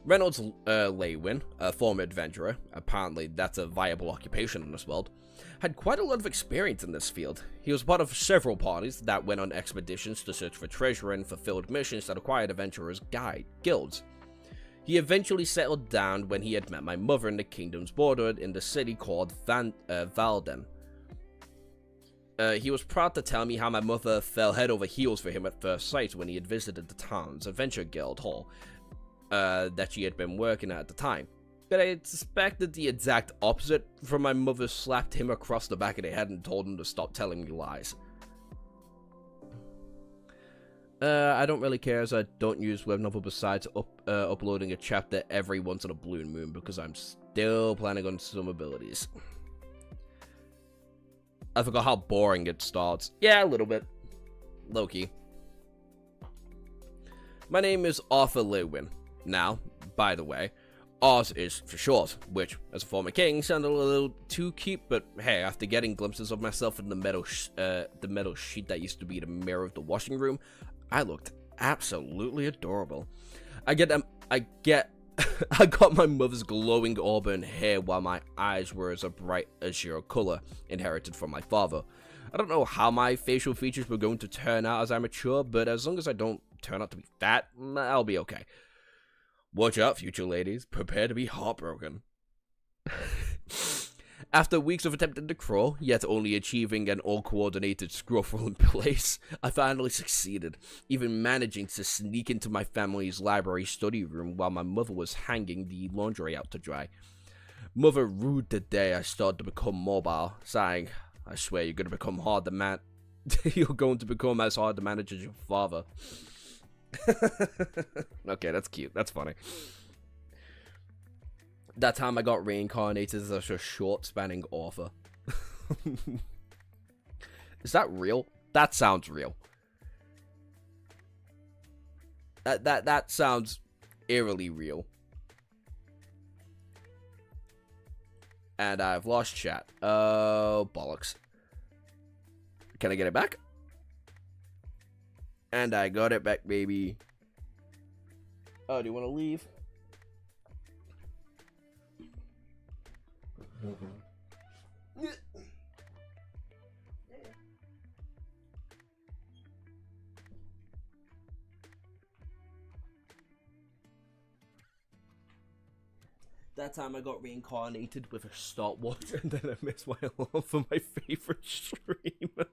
Reynolds Lewin, a former adventurer, apparently that's a viable occupation in this world, had quite a lot of experience in this field. He was part of several parties that went on expeditions to search for treasure and fulfilled missions that required adventurers' guilds. He eventually settled down when he had met my mother in the kingdom's border in the city called Valden. He was proud to tell me how my mother fell head over heels for him at first sight when he had visited the town's adventure guild hall that she had been working at the time. But I suspected the exact opposite, from my mother slapped him across the back of the head and told him to stop telling me lies. I don't really care, as I don't use web novel besides uploading a chapter every once in a blue moon, because I'm still planning on some abilities. I forgot how boring it starts. Yeah, a little bit. Low-key. My name is Arthur Lewin. Now, by the way, Oz is for short, which, as a former king, sounded a little too cute, but hey, after getting glimpses of myself in the metal sheet that used to be the mirror of the washing room, I looked absolutely adorable. I got my mother's glowing auburn hair while my eyes were as a bright azure color, inherited from my father. I don't know how my facial features were going to turn out as I mature, but as long as I don't turn out to be fat, I'll be okay. Watch out, future ladies. Prepare to be heartbroken. After weeks of attempting to crawl, yet only achieving an all-coordinated scruffle in place, I finally succeeded, even managing to sneak into my family's library study room while my mother was hanging the laundry out to dry. Mother rued the day I started to become mobile, sighing, I swear you're going to become you're going to become as hard to manage as your father. Okay, that's cute. That's funny. That time I got reincarnated as a short-spanning author. Is that real? That sounds real. That sounds eerily real. And I've lost chat. Oh, bollocks. Can I get it back? And I got it back, baby. Oh, do you want to leave? That time I got reincarnated with a stopwatch and then I missed my alarm for my favorite streamer.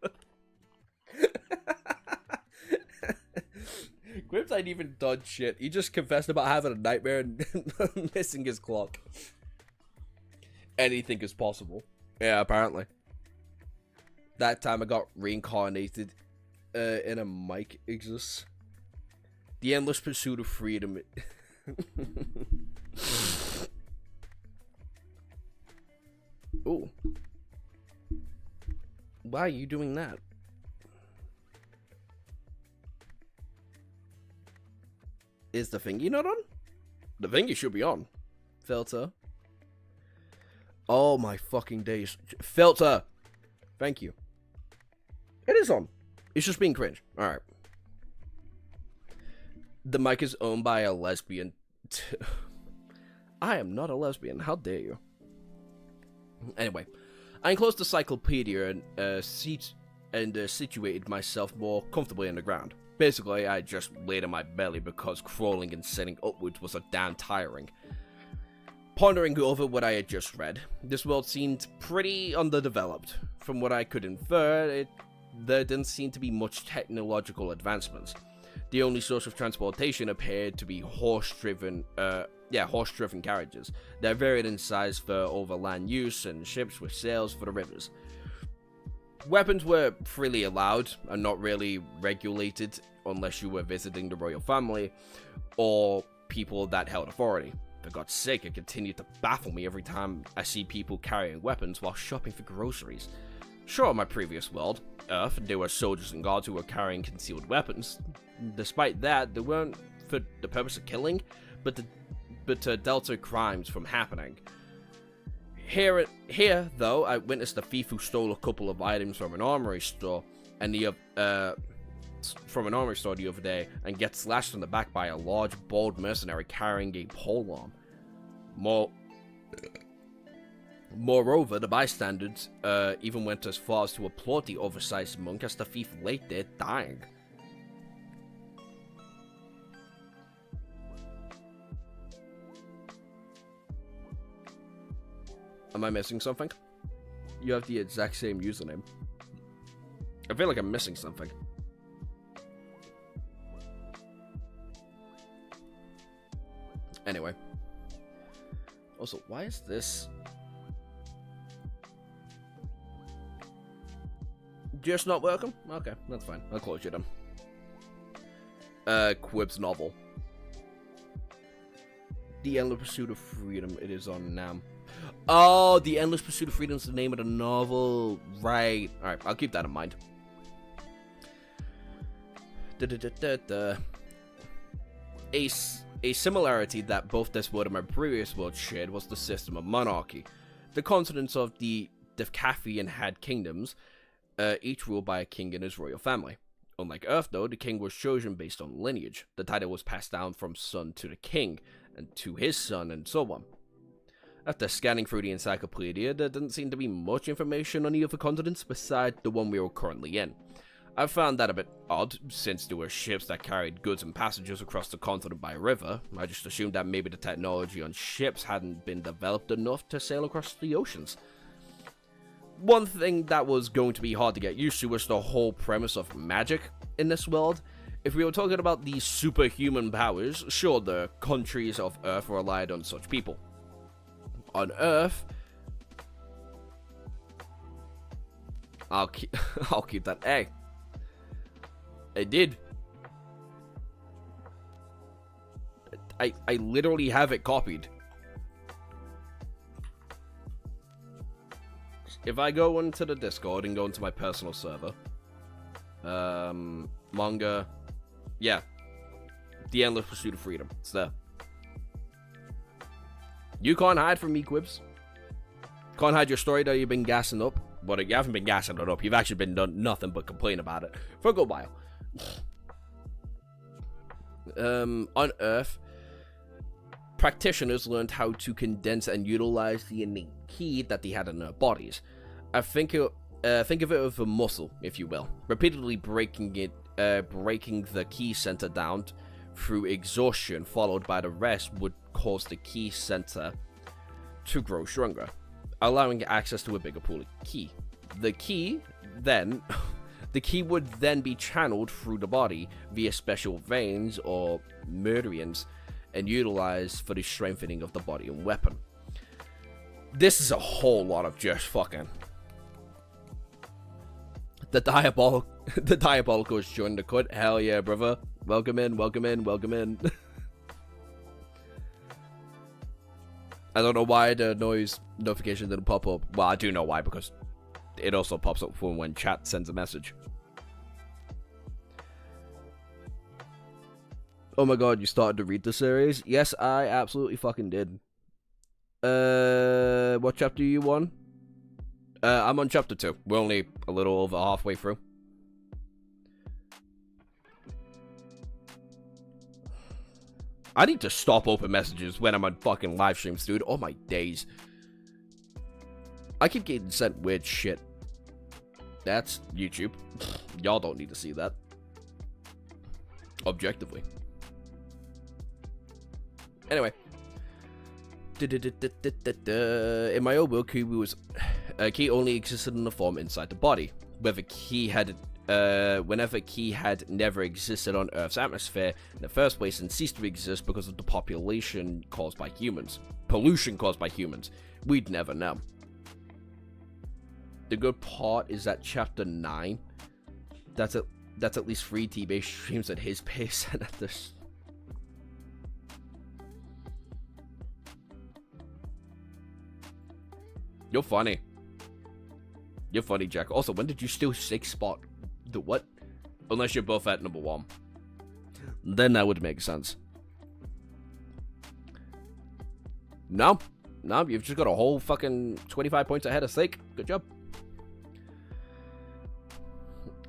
Kirbs ain't even done shit. He just confessed about having a nightmare and missing his clock. Anything is possible. Yeah, apparently. That time I got reincarnated in a mic exists. The endless pursuit of freedom. Ooh. Why are you doing that? Is the thingy not on? The thingy should be on. Filter. Oh my fucking days. Filter! Thank you. It is on. It's just being cringe. Alright. The mic is owned by a lesbian. I am not a lesbian. How dare you? Anyway, I enclosed the cyclopedia and situated myself more comfortably on the ground. Basically, I just laid on my belly because crawling and sitting upwards was a damn tiring. Pondering over what I had just read, this world seemed pretty underdeveloped. From what I could infer, there didn't seem to be much technological advancements. The only source of transportation appeared to be horse-driven carriages that varied in size for overland use and ships with sails for the rivers. Weapons were freely allowed and not really regulated unless you were visiting the royal family or people that held authority. For God's sake, it continued to baffle me every time I see people carrying weapons while shopping for groceries. Sure, in my previous world, Earth, there were soldiers and guards who were carrying concealed weapons. Despite that, they weren't for the purpose of killing, but to deter crimes from happening. Here, though, I witnessed a thief who stole a couple of items from an armory store, and the other day, and gets slashed in the back by a large, bald mercenary carrying a polearm. Moreover, the bystanders even went as far as to applaud the oversized monk as the thief lay there dying. Am I missing something? You have the exact same username. I feel like I'm missing something. Anyway. Also, why is this just not working? Okay, that's fine. I'll close you then. Kirbs novel. The Endless Pursuit of Freedom. It is on NAM. Oh, The Endless Pursuit of Freedom is the name of the novel. Right. Alright, I'll keep that in mind. A similarity that both this world and my previous world shared was the system of monarchy. The continents of the Decafian had kingdoms, each ruled by a king and his royal family. Unlike Earth, though, the king was chosen based on lineage. The title was passed down from son to the king, and to his son, and so on. After scanning through the encyclopedia, there didn't seem to be much information on the other continents besides the one we were currently in. I found that a bit odd, since there were ships that carried goods and passengers across the continent by river. I just assumed that maybe the technology on ships hadn't been developed enough to sail across the oceans. One thing that was going to be hard to get used to was the whole premise of magic in this world. If we were talking about these superhuman powers, sure, the countries of Earth relied on such people. On Earth, I'll keep that. Hey, I did. I literally have it copied. If I go into the Discord and go into my personal server, manga, yeah, The Endless Pursuit of Freedom. It's there. You can't hide from me, Kirbs. Can't hide your story that you've been gassing up. But you haven't been gassing it up. You've actually been done nothing but complain about it for a good while. On Earth, practitioners learned how to condense and utilize the innate ki that they had in their bodies. I think of it as a muscle, if you will. Repeatedly breaking the ki center down through exhaustion, followed by the rest, would cause the ki center to grow stronger, allowing access to a bigger pool of ki. The ki would then be channeled through the body via special veins or meridians and utilized for the strengthening of the body and weapon. This is a whole lot of just fucking. The diabolical is joining the cut. Hell yeah, brother. Welcome in, welcome in, welcome in. I don't know why the noise notification didn't pop up. Well, I do know why, because it also pops up when chat sends a message. Oh my god, you started to read the series? Yes, I absolutely fucking did. What chapter are you on? I'm on chapter 2. We're only a little over halfway through. I need to stop open messages when I'm on fucking live streams, dude. Oh my days. I keep getting sent weird shit. That's YouTube. Y'all don't need to see that. Objectively. Anyway. In my old world, Ki only existed in the form inside the body. Whenever Ki had never existed on Earth's atmosphere in the first place and ceased to exist because of the pollution caused by humans. We'd never know. The good part is that chapter 9, that's at least 3 TBAtE streams at his pace and at this. You're funny. You're funny, Jack. Also, when did you steal 6th spot? The what? Unless you're both at number 1. Then that would make sense. No, you've just got a whole fucking 25 points ahead of Sake. Good job.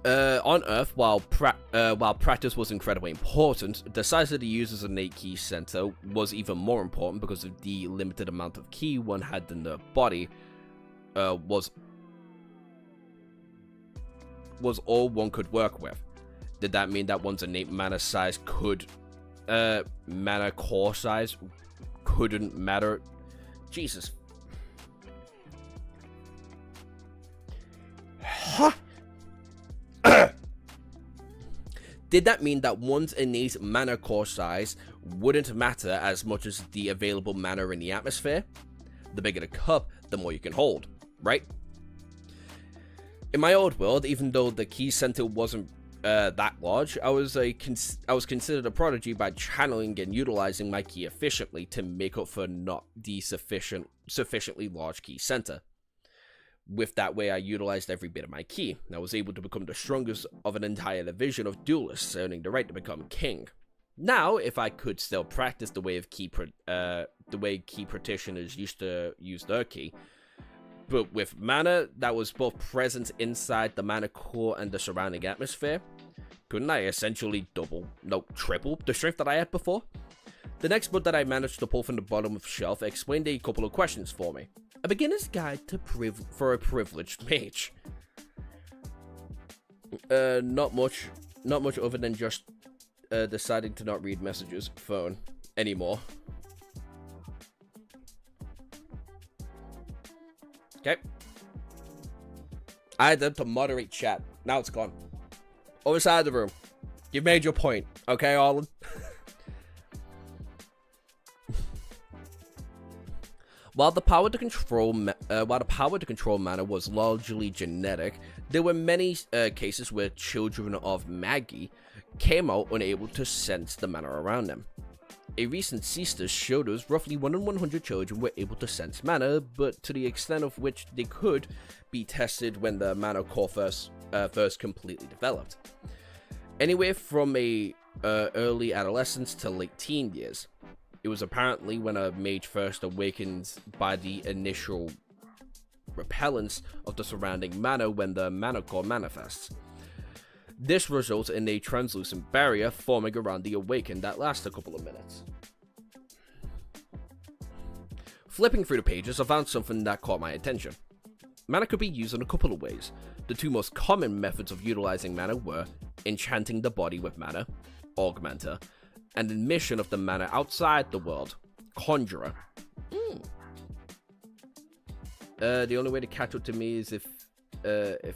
On Earth, while practice was incredibly important, the size of the user's innate ki center was even more important because of the limited amount of ki one had in the body. Was all one could work with. Did that mean that one's innate mana size mana core size couldn't matter? Jesus. Huh? Did that mean that one's innate mana core size wouldn't matter as much as the available mana in the atmosphere? The bigger the cup, the more you can hold, right? In my old world, even though the ki center wasn't that large, I was considered a prodigy by channeling and utilizing my ki efficiently to make up for not the sufficiently large ki center. With that way, I utilized every bit of my ki. I was able to become the strongest of an entire division of duelists, earning the right to become king. Now, if I could still practice the way ki practitioners used to use their ki, but with mana that was both present inside the mana core and the surrounding atmosphere, couldn't I essentially triple the strength that I had before? The next book that I managed to pull from the bottom of the shelf explained a couple of questions for me. A beginner's guide for a privileged mage. Not much other than just deciding to not read messages phone anymore. Okay. I had them to moderate chat. Now it's gone. Other side of the room. You've made your point. Okay, Arlen? While the power to control mana was largely genetic, there were many cases where children of Magi came out unable to sense the mana around them. A recent CSTER showed us roughly 1 in 100 children were able to sense mana, but to the extent of which they could be tested when the mana core first completely developed. Anywhere from early adolescence to late teen years. It was apparently when a mage first awakens by the initial repellence of the surrounding mana when the mana core manifests. This results in a translucent barrier forming around the awakened that lasts a couple of minutes. Flipping through the pages, I found something that caught my attention. Mana could be used in a couple of ways. The two most common methods of utilizing mana were enchanting the body with mana, augmenter, and emission of the mana outside the world, conjurer. The only way to catch up to me is if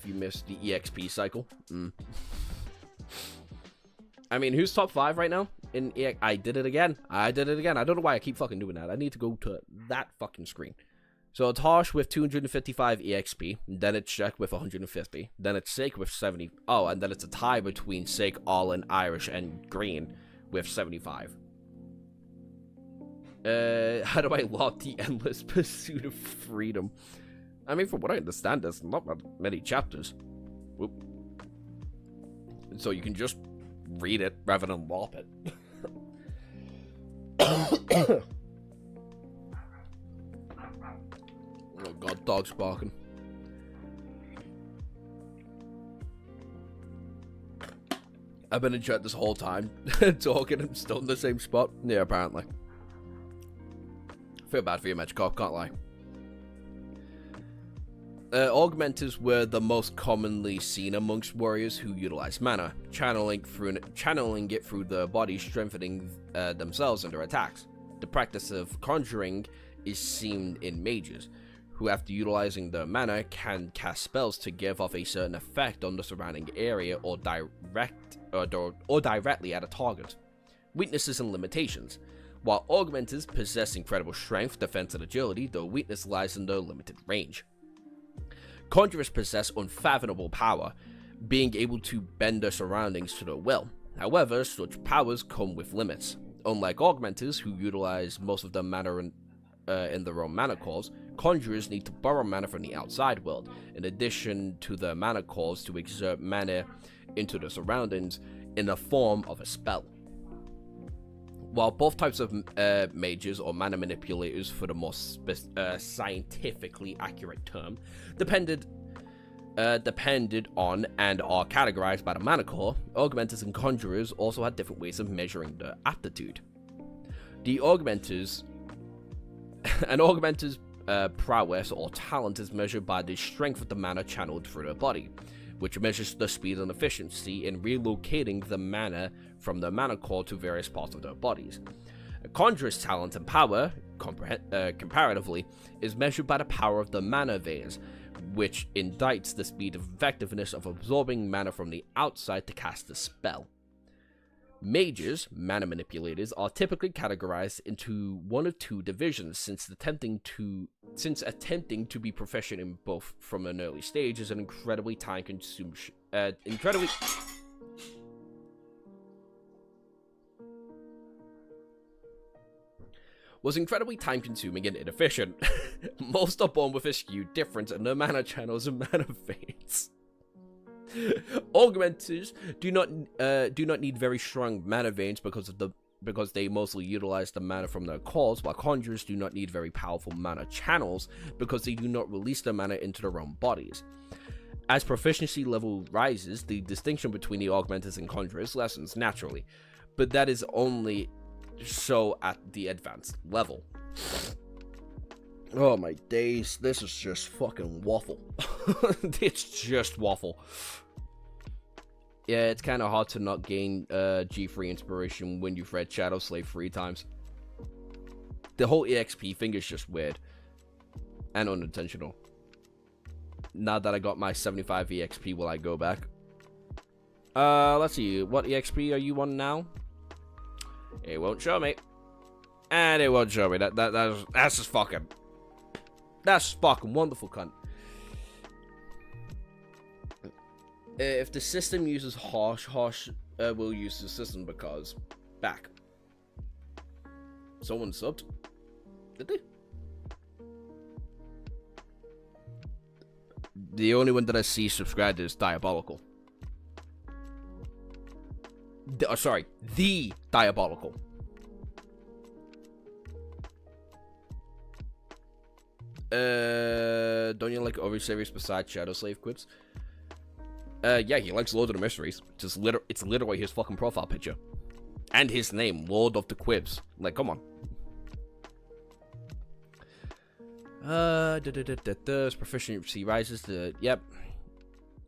you miss the EXP cycle. I mean, who's top 5 right now? I did it again. I don't know why I keep fucking doing that. I need to go to that fucking screen. So it's Harsh with 255 EXP, then it's Jack with 150, then it's Sake with 70. Oh, and then it's a tie between Sake, Arlen, Irish, and Green with 75. How do I lock the endless pursuit of freedom? I mean, from what I understand, there's not many chapters. Whoop. So you can just read it rather than lop it. Oh god, dog's barking. I've been in chat this whole time, talking and still in the same spot. Yeah, apparently. Feel bad for you, Magikarp, can't lie. Augmenters were the most commonly seen amongst warriors who utilize mana, channeling it through the body, strengthening themselves under attacks. The practice of conjuring is seen in mages, who after utilizing their mana can cast spells to give off a certain effect on the surrounding area or directly at a target. Weaknesses and limitations. While augmenters possess incredible strength, defense, and agility, their weakness lies in their limited range. Conjurers possess unfathomable power, being able to bend their surroundings to their will. However, such powers come with limits. Unlike augmenters, who utilize most of their mana in their own mana cores, conjurers need to borrow mana from the outside world, in addition to their mana cores to exert mana into their surroundings in the form of a spell. While both types of mages or mana manipulators, for the more scientifically accurate term, depended on and are categorized by the mana core, augmenters and conjurers also had different ways of measuring their aptitude. The augmenters' prowess or talent is measured by the strength of the mana channeled through their body, which measures the speed and efficiency in relocating the mana from their mana core to various parts of their bodies. A conjurer's talent and power, comparatively, is measured by the power of the mana veins, which indicates the speed and effectiveness of absorbing mana from the outside to cast a spell. Mages, mana manipulators, are typically categorized into one of two divisions, since attempting to be proficient in both from an early stage is an incredibly time-consuming and inefficient. Most are born with a skewed difference in their mana channels and mana veins. Augmenters do not need very strong mana veins because they mostly utilize the mana from their cores, while conjurers do not need very powerful mana channels because they do not release their mana into their own bodies. As proficiency level rises, the distinction between the augmenters and conjurers lessens naturally, but that is only so at the advanced level. Oh my days, this is just fucking waffle. It's just waffle. Yeah, it's kind of hard to not gain G3 inspiration when you've read Shadow Slave 3 times. The whole EXP thing is just weird. And unintentional. Now that I got my 75 EXP, will I go back? Let's see, what EXP are you on now? It won't show me. And it won't show me. That's just fucking... That's fucking wonderful, cunt. If the system uses Harsh will use the system because... Back. Someone subbed? Did they? The only one that I see subscribed is Diabolical. Sorry, the Diabolical. Don't you like other series besides Shadow Slave quips? Yeah, he likes Lord of the Mysteries. It's literally his fucking profile picture. And his name, Lord of the Quibs. Like, come on. Proficiency rises to... Yep.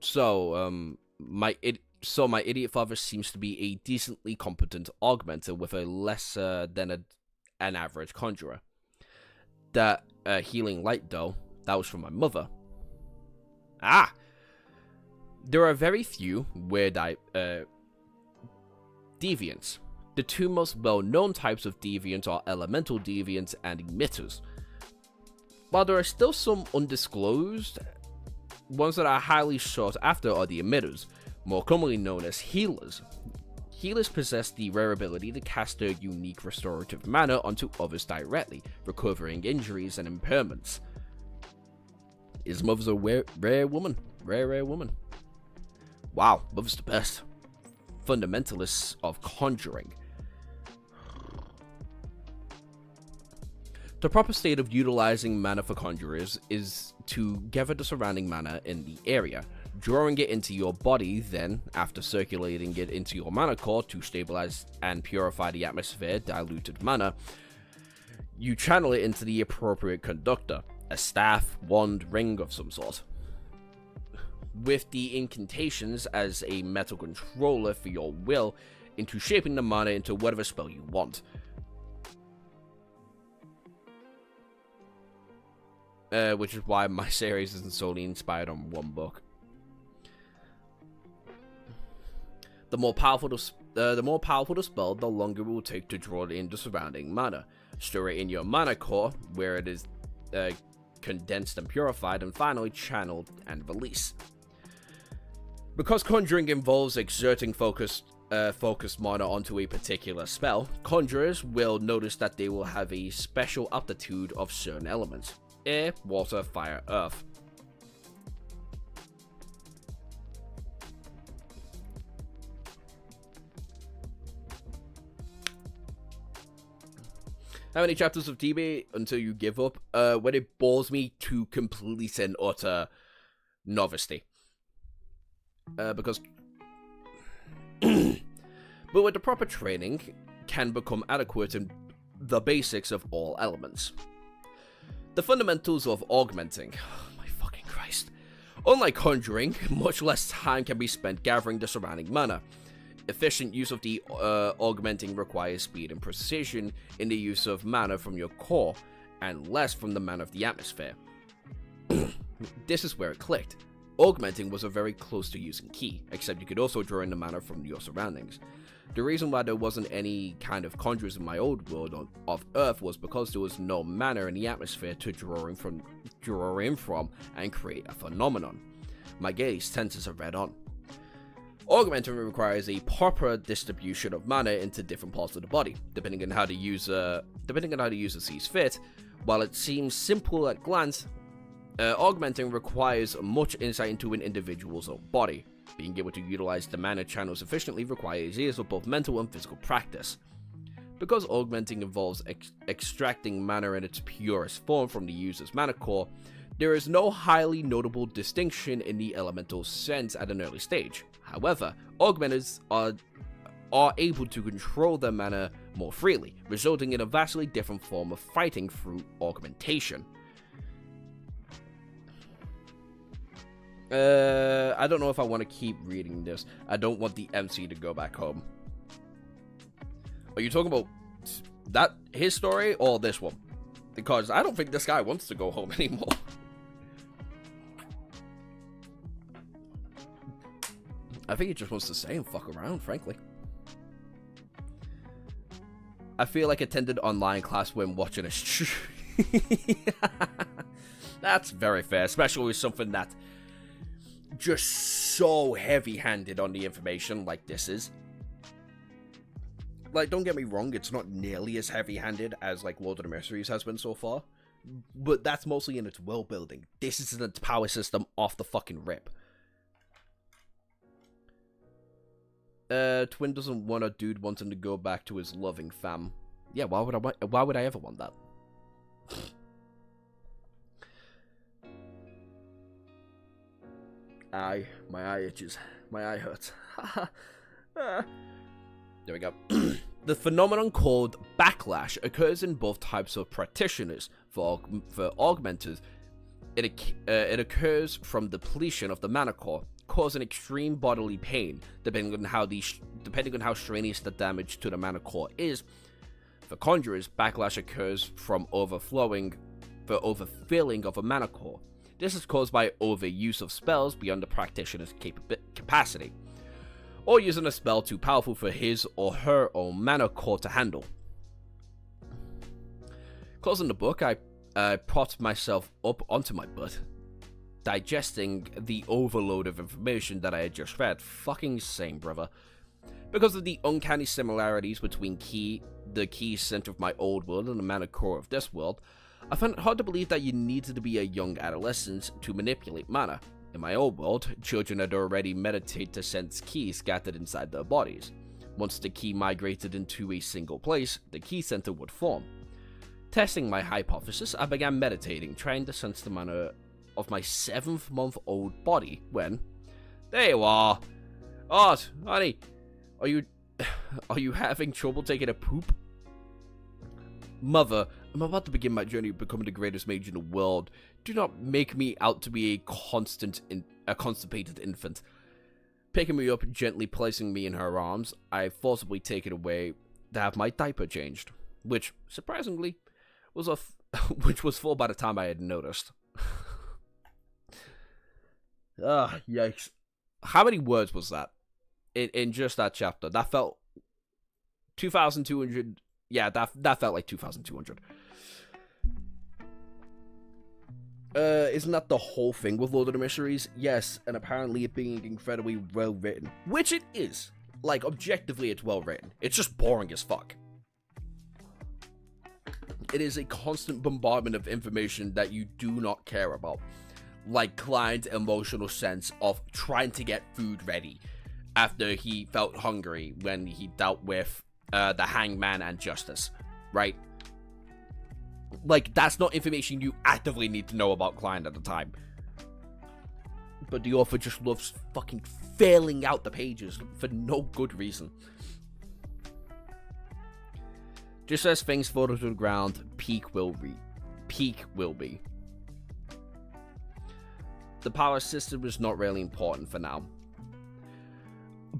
So, my idiot father seems to be a decently competent augmenter with a lesser than an average conjurer. That healing light, though, that was from my mother. Ah! There are very few weird deviants. The two most well-known types of deviants are elemental deviants and emitters. While there are still some undisclosed, ones that are highly sought after are the emitters, more commonly known as healers. Healers possess the rare ability to cast their unique restorative mana onto others directly, recovering injuries and impairments. His mother's a rare woman. Rare woman. Wow, mother's the best. Fundamentalists of conjuring. The proper state of utilizing mana for conjurers is to gather the surrounding mana in the area, drawing it into your body, then, after circulating it into your mana core to stabilize and purify the atmosphere, diluted mana, you channel it into the appropriate conductor, a staff, wand, ring of some sort. With the incantations as a metal controller for your will, into shaping the mana into whatever spell you want. which is why my series isn't solely inspired on one book. The more powerful the spell, the longer it will take to draw in the surrounding mana. Store it in your mana core, where it is condensed and purified, and finally channeled and released. Because conjuring involves exerting focused mana onto a particular spell, conjurers will notice that they will have a special aptitude of certain elements: air, water, fire, earth. How many chapters of TBAtE until you give up? When it bores me to complete and utter novelty. Because but with the proper training, can become adequate in the basics of all elements. The fundamentals of augmenting. Oh my fucking Christ. Unlike conjuring, much less time can be spent gathering the surrounding mana. Efficient use of the augmenting requires speed and precision in the use of mana from your core, and less from the mana of the atmosphere. This is where it clicked. Augmenting was a very close to using ki, except you could also draw in the mana from your surroundings. The reason why there wasn't any kind of conjurers in my old world of Earth was because there was no mana in the atmosphere to draw in from and create a phenomenon. My gaze senses are read on. Augmenting requires a proper distribution of mana into different parts of the body, depending on how the user sees fit. While it seems simple at glance, augmenting requires much insight into an individual's own body. Being able to utilize the mana channels efficiently requires years of both mental and physical practice. Because augmenting involves extracting mana in its purest form from the user's mana core, there is no highly notable distinction in the elemental sense at an early stage. However, augmenters are able to control their mana more freely, resulting in a vastly different form of fighting through augmentation. I don't know if I want to keep reading this. I don't want the MC to go back home. Are you talking about his story or this one? Because I don't think this guy wants to go home anymore. I think he just wants to stay and fuck around, frankly. I feel like I attended online class when watching a stream. That's very fair, especially with something that just so heavy-handed on the information like this is. Like, don't get me wrong, it's not nearly as heavy-handed as, like, World of the Mysteries has been so far. But that's mostly in its world building. This is in its power system off the fucking rip. Twin doesn't want a dude wanting to go back to his loving fam. Yeah, why would I ever want that? My eye itches. My eye hurts. There we go. The phenomenon called backlash occurs in both types of practitioners. For augmenters, it occurs from depletion of the mana core, causing extreme bodily pain, depending on how strenuous the damage to the mana core is. For conjurers, backlash occurs from overfilling of a mana core. This is caused by overuse of spells beyond the practitioner's capacity, or using a spell too powerful for his or her own mana core to handle. Closing the book, I propped myself up onto my butt, digesting the overload of information that I had just read. Fucking same, brother. Because of the uncanny similarities between the key center of my old world and the mana core of this world, I found it hard to believe that you needed to be a young adolescent to manipulate mana. In my old world, children had already meditated to sense ki scattered inside their bodies. Once the ki migrated into a single place, the ki center would form. Testing my hypothesis, I began meditating, trying to sense the mana of my 7-month-old body when... There you are! Art, honey, are you having trouble taking a poop? Mother, I'm about to begin my journey of becoming the greatest mage in the world. Do not make me out to be a constipated infant. Picking me up, gently placing me in her arms, I forcibly take it away to have my diaper changed, which, surprisingly, was full by the time I had noticed. Ah, yikes. How many words was that in just that chapter? That felt 2,200. Yeah, that felt like 2,200. Isn't that the whole thing with Lord of the Mysteries? Yes, and apparently it being incredibly well written, which it is. Like, objectively, it's well written. It's just boring as fuck. It is a constant bombardment of information that you do not care about. Like Klein's emotional sense of trying to get food ready after he felt hungry when he dealt with the hangman and justice, right? Like, that's not information you actively need to know about Klein at the time. But the author just loves fucking failing out the pages for no good reason. Just as things fall to the ground, peak will be. The power system is not really important for now.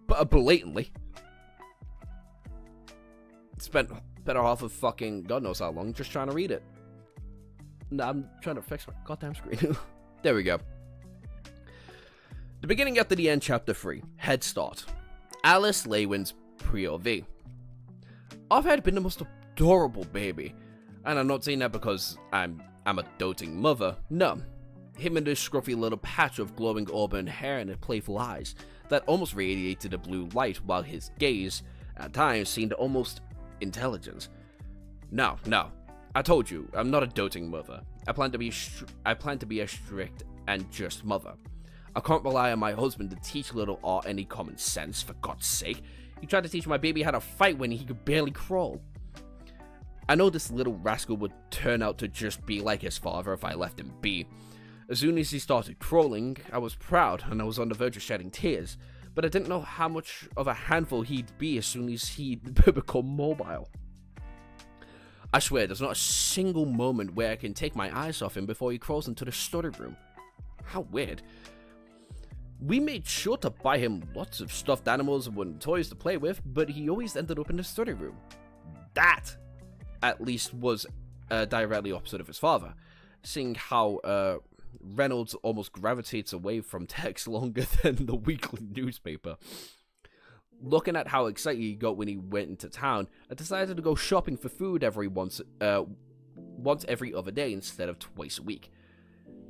But blatantly. Spent better half of fucking God knows how long just trying to read it. No, I'm trying to fix my goddamn screen. There we go. The beginning after the end, chapter 3. Head Start. Alice Lewin's POV. I've had been the most adorable baby. And I'm not saying that because I'm a doting mother. No. Him and his scruffy little patch of glowing auburn hair and his playful eyes that almost radiated a blue light, while his gaze, at times, seemed almost intelligent. No. I told you, I'm not a doting mother. I plan to be a strict and just mother. I can't rely on my husband to teach little Art any common sense, for God's sake. He tried to teach my baby how to fight when he could barely crawl. I know this little rascal would turn out to just be like his father if I left him be. As soon as he started crawling, I was proud and I was on the verge of shedding tears, but I didn't know how much of a handful he'd be as soon as he'd become mobile. I swear, there's not a single moment where I can take my eyes off him before he crawls into the study room. How weird. We made sure to buy him lots of stuffed animals and wooden toys to play with, but he always ended up in the study room. That, at least, was directly opposite of his father, seeing how Reynolds almost gravitates away from text longer than the weekly newspaper. Looking at how excited he got when he went into town, I decided to go shopping for food once every other day instead of twice a week.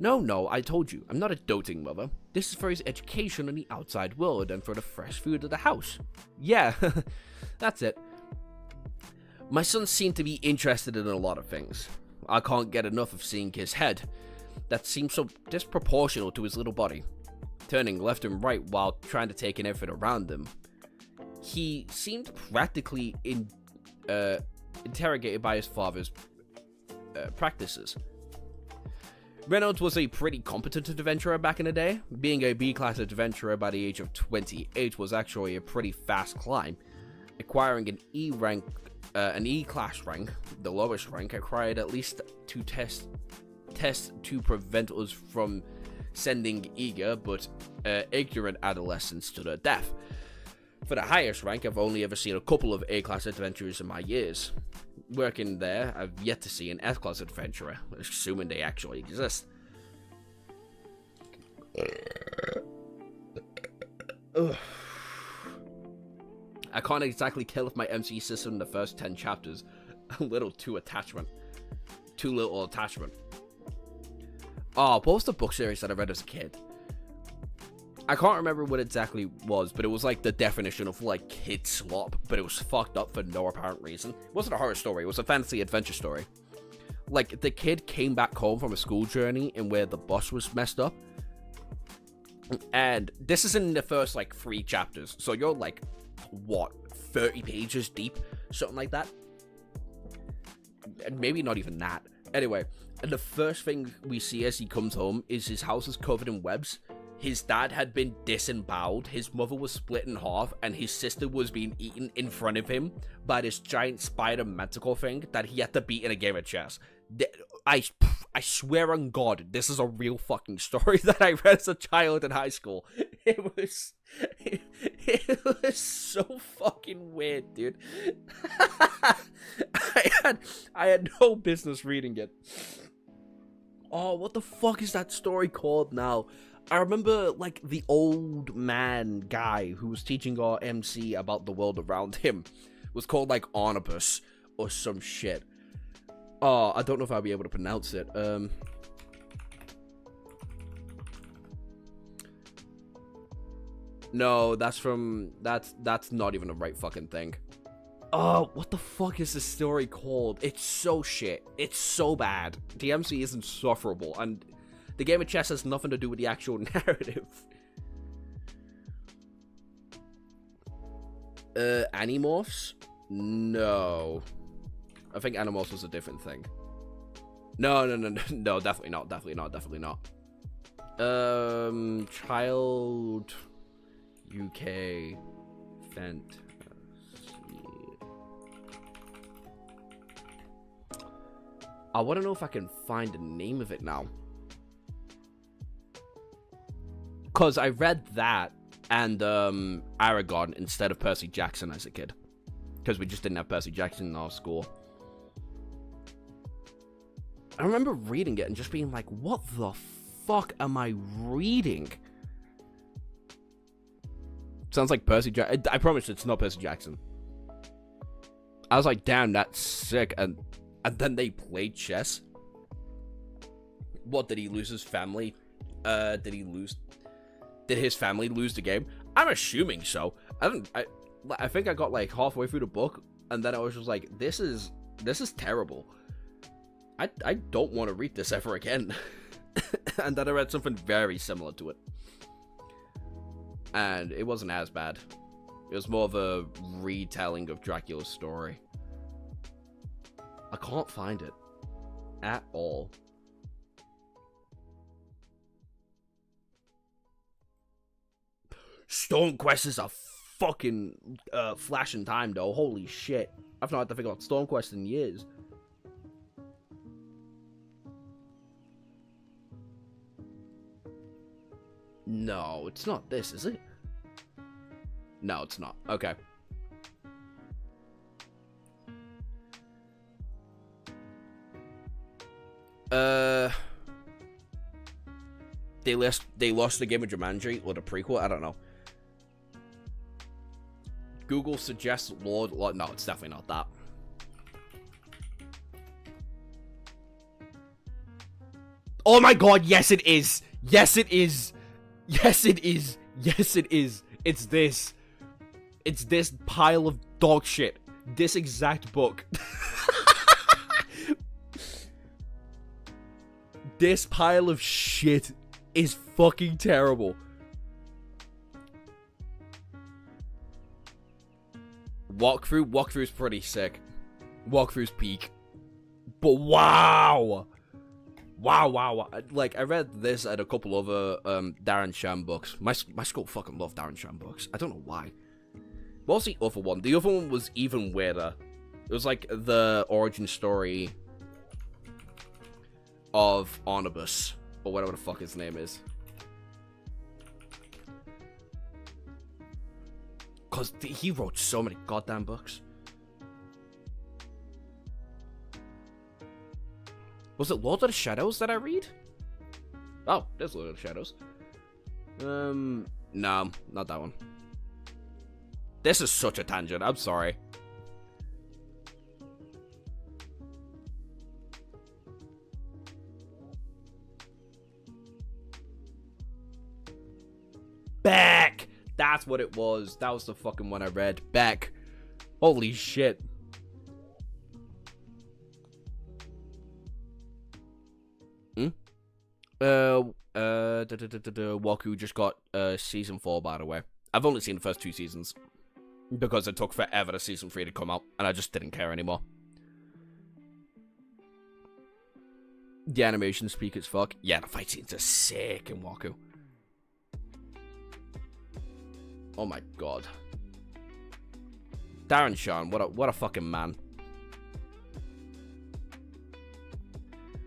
No, I told you, I'm not a doting mother. This is for his education in the outside world and for the fresh food of the house. Yeah, that's it. My son seemed to be interested in a lot of things. I can't get enough of seeing his head. That seems so disproportional to his little body, turning left and right while trying to take in everything around him. He seemed practically interrogated by his father's practices. Reynolds was a pretty competent adventurer back in the day. Being a B-class adventurer by the age of 28 was actually a pretty fast climb. Acquiring an E-class rank, the lowest rank, required at least 2 tests to prevent us from sending eager but ignorant adolescents to their death. For the highest rank, I've only ever seen a couple of A-class adventurers in my years. Working there, I've yet to see an F-class adventurer, assuming they actually exist. I can't exactly kill if my MC system in the first 10 chapters a little too little attachment. Oh, what was the book series that I read as a kid? I can't remember what exactly was, but it was like the definition of like kid slop, but it was fucked up for no apparent reason. It wasn't a horror story, it was a fantasy adventure story. Like, the kid came back home from a school journey and where the bus was messed up. And this is in the first like 3 chapters, so you're like, what, 30 pages deep? Something like that? And maybe not even that. Anyway, and the first thing we see as he comes home is his house is covered in webs. His dad had been disemboweled, his mother was split in half, and his sister was being eaten in front of him by this giant spider manticore thing that he had to beat in a game of chess. I swear on God, this is a real fucking story that I read as a child in high school. It was so fucking weird, dude. I had no business reading it. Oh, what the fuck is that story called now? I remember, like, the old man guy who was teaching our MC about the world around him was called, like, Onibus or some shit. Oh, I don't know if I'll be able to pronounce it. No, that's not even the right fucking thing. Oh, what the fuck is this story called? It's so shit. It's so bad. The MC is insufferable, and the game of chess has nothing to do with the actual narrative. Animorphs? No. I think Animorphs was a different thing. No, definitely not. Child UK Fantasy. I want to know if I can find the name of it now. Because I read that and Aragon instead of Percy Jackson as a kid. Because we just didn't have Percy Jackson in our school. I remember reading it and just being like, what the fuck am I reading? Sounds like Percy Jackson. I promise it's not Percy Jackson. I was like, damn, that's sick. And then they played chess. What, did he lose his family? Did his family lose the game? I'm assuming so. I think I got like halfway through the book, and then I was just like, this is terrible. I don't want to read this ever again. And then I read something very similar to it. And it wasn't as bad. It was more of a retelling of Dracula's story. I can't find it at all. Stone Quest is a fucking flash in time, though. Holy shit. I've not had to think about Stone Quest in years. No, it's not this, is it? No, it's not. Okay. They lost the game of Jumanji or the prequel. I don't know. Google suggests Lord. No, it's definitely not that. Oh my god! Yes, it is. Yes, it is. Yes, it is. Yes, it is. It's this. It's this pile of dog shit. This exact book. This pile of shit is fucking terrible. Walkthrough's pretty sick. Walkthrough's peak. But wow. Wow. Like, I read this and a couple other Darren Shan books. My school fucking loved Darren Shan books. I don't know why. What was the other one? The other one was even weirder. It was like the origin story of Onibus, or whatever the fuck his name is. Because he wrote so many goddamn books. Was it Lord of the Shadows that I read? Oh, there's Lord of the Shadows. No, not that one. This is such a tangent, I'm sorry. Beck! That's what it was. That was the fucking one I read. Beck. Holy shit. Waku just got season 4, by the way. I've only seen the first 2 seasons because it took forever for season 3 to come out, and I just didn't care anymore. The animation's peak as fuck. Yeah, the fight scenes are sick in Waku. Oh my god. Darren Shan, what a fucking man.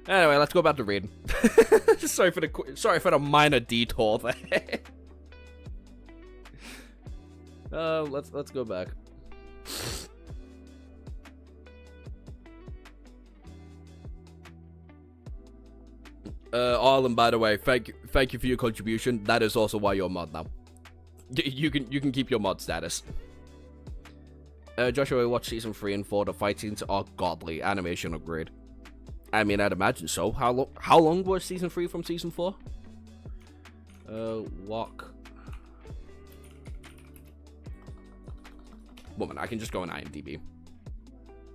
Anyway, let's go back to reading. sorry for the minor detour there. Let's go back. Arlen, by the way, thank you for your contribution. That is also why you're a mod now. You can keep your mod status. Joshua, watch season 3 and 4. The fight scenes are godly. Animation upgrade. I mean, I'd imagine so. How long was season 3 from season 4? Walk. Woman, I can just go on IMDb.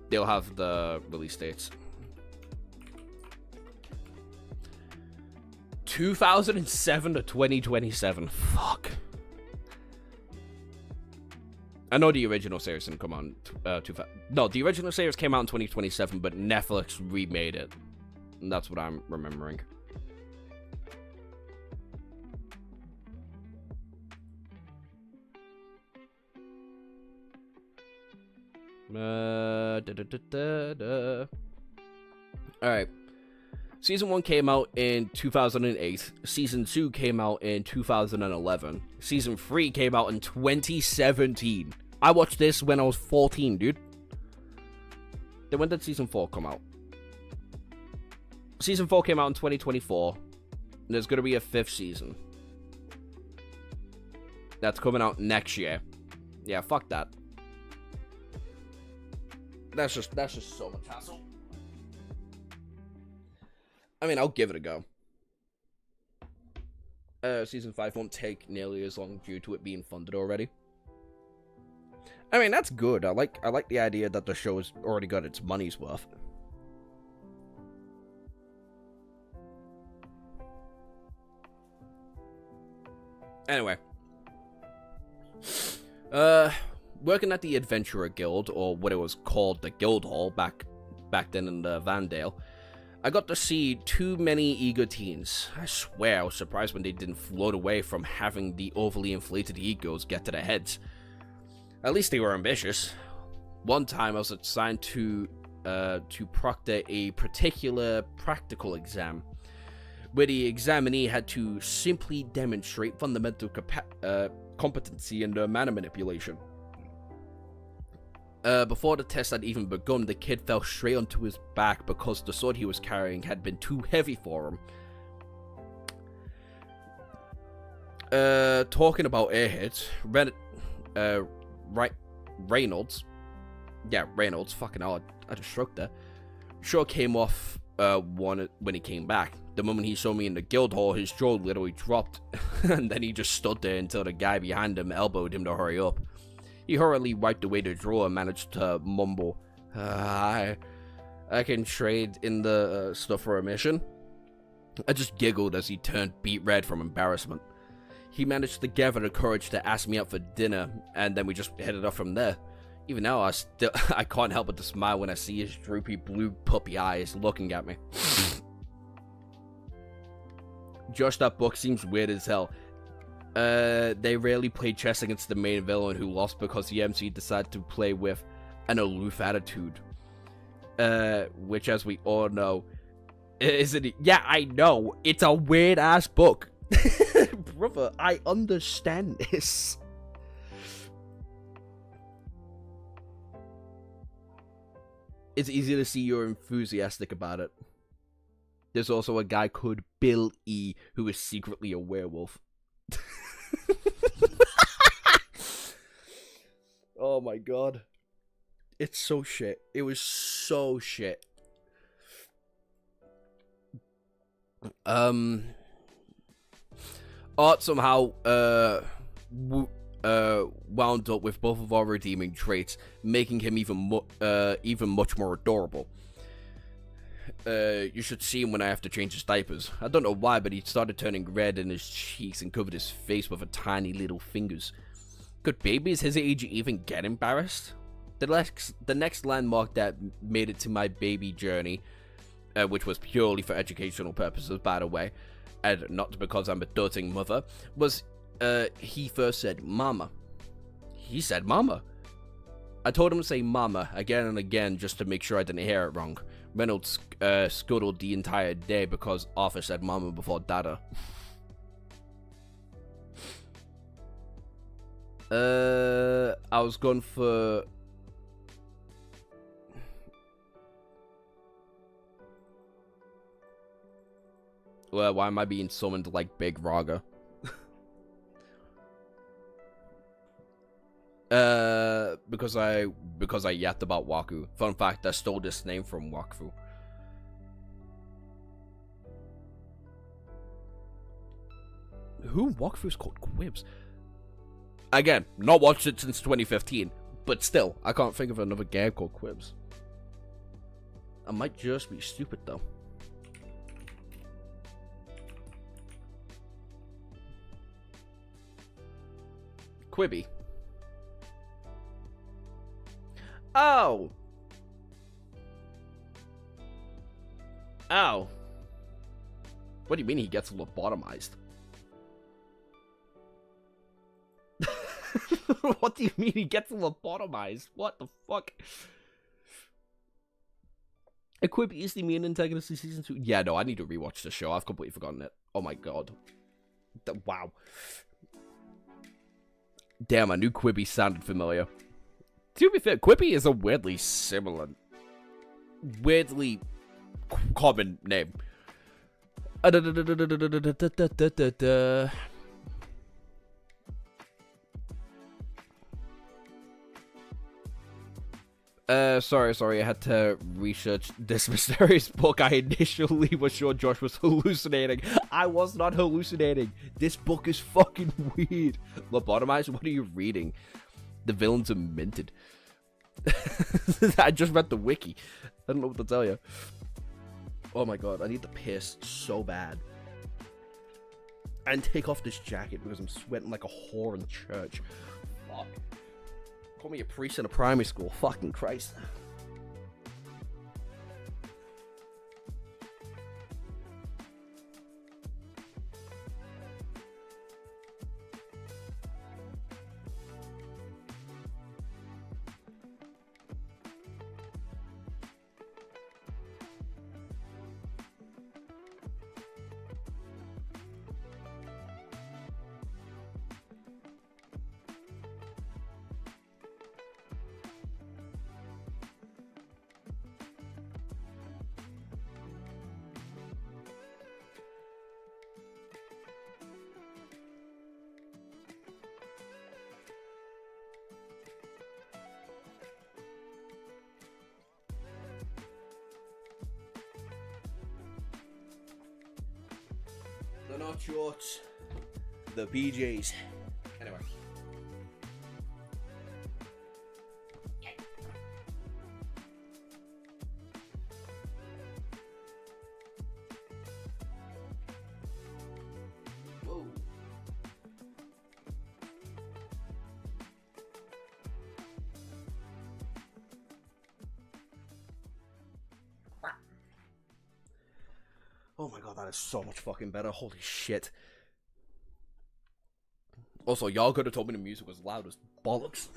They'll have the release dates. 2007 to 2027. Fuck. I know the original series didn't come on. No, the original series came out in 2027, but Netflix remade it. And that's what I'm remembering. Alright. Season 1 came out in 2008. Season 2 came out in 2011. Season 3 came out in 2017. I watched this when I was 14, dude. Then when did Season 4 come out? Season 4 came out in 2024. And there's going to be a 5th season. That's coming out next year. Yeah, fuck that. That's just so much hassle. I mean, I'll give it a go. Season 5 won't take nearly as long due to it being funded already. I mean, that's good. I like the idea that the show has already got its money's worth. Anyway. Working at the Adventurer Guild, or what it was called, the Guild Hall, back then in the Vandale, I got to see too many eager teens. I swear I was surprised when they didn't float away from having the overly inflated egos get to their heads. At least they were ambitious. One time I was assigned to proctor a particular practical exam, where the examinee had to simply demonstrate fundamental competency in mana manipulation. Before the test had even begun, the kid fell straight onto his back because the sword he was carrying had been too heavy for him. Talking about airheads, Reynolds, fucking hell, I just shrugged there, sure came off one when he came back. The moment he saw me in the guild hall, his jaw literally dropped, and then he just stood there until the guy behind him elbowed him to hurry up. He hurriedly wiped away the drawer and managed to mumble, I can trade in the stuff for a mission. I just giggled as he turned beet red from embarrassment. He managed to gather the courage to ask me out for dinner, and then we just headed off from there. Even now, I can't help but to smile when I see his droopy blue puppy eyes looking at me. Josh, that book seems weird as hell. They rarely play chess against the main villain who lost because the MC decided to play with an aloof attitude. Which, as we all know, isn't it? Yeah, I know. It's a weird-ass book. Brother, I understand this. It's easy to see you're enthusiastic about it. There's also a guy called Bill E. who is secretly a werewolf. Oh my god. It's so shit. It was so shit. Art somehow wound up with both of our redeeming traits, making him even much more adorable. You should see him when I have to change his diapers. I don't know why, but he started turning red in his cheeks and covered his face with tiny little fingers. Could babies his age even get embarrassed? The next landmark that made it to my baby journey, which was purely for educational purposes, by the way, and not because I'm a doting mother, was he first said mama. He said mama. I told him to say mama again and again just to make sure I didn't hear it wrong. Reynolds scuttled the entire day because Arthur said mama before dada. I was going for... Well, why am I being summoned like Big Raga? Because I yapped about Waku. Fun fact, I stole this name from Wakfu. Who Wakfu's called Quibs? Again, not watched it since 2015, but still, I can't think of another game called Quibs. I might just be stupid though. Quibby. Oh! Oh. What do you mean he gets lobotomized? What do you mean he gets lobotomized? What the fuck? A Quibby is the main antagonist in season 2. Yeah, no, I need to rewatch the show. I've completely forgotten it. Oh my god. Wow. Damn, I knew Quibby sounded familiar. To be fair, Quibby is a weirdly similar, weirdly common name. Sorry, I had to research this mysterious book. I initially was sure Josh was hallucinating. I was not hallucinating. This book is fucking weird. Lobotomized? What are you reading? The villains are minted. I just read the wiki. I don't know what to tell you. Oh my god, I need to piss so bad. And take off this jacket because I'm sweating like a whore in church. Fuck. Call me a priest in a primary school. Fucking Christ. They're not shorts. The PJs. Anyway. Whoa. Oh my god, that is so much fucking better. Holy shit. Also, y'all could have told me the music was loud as bollocks.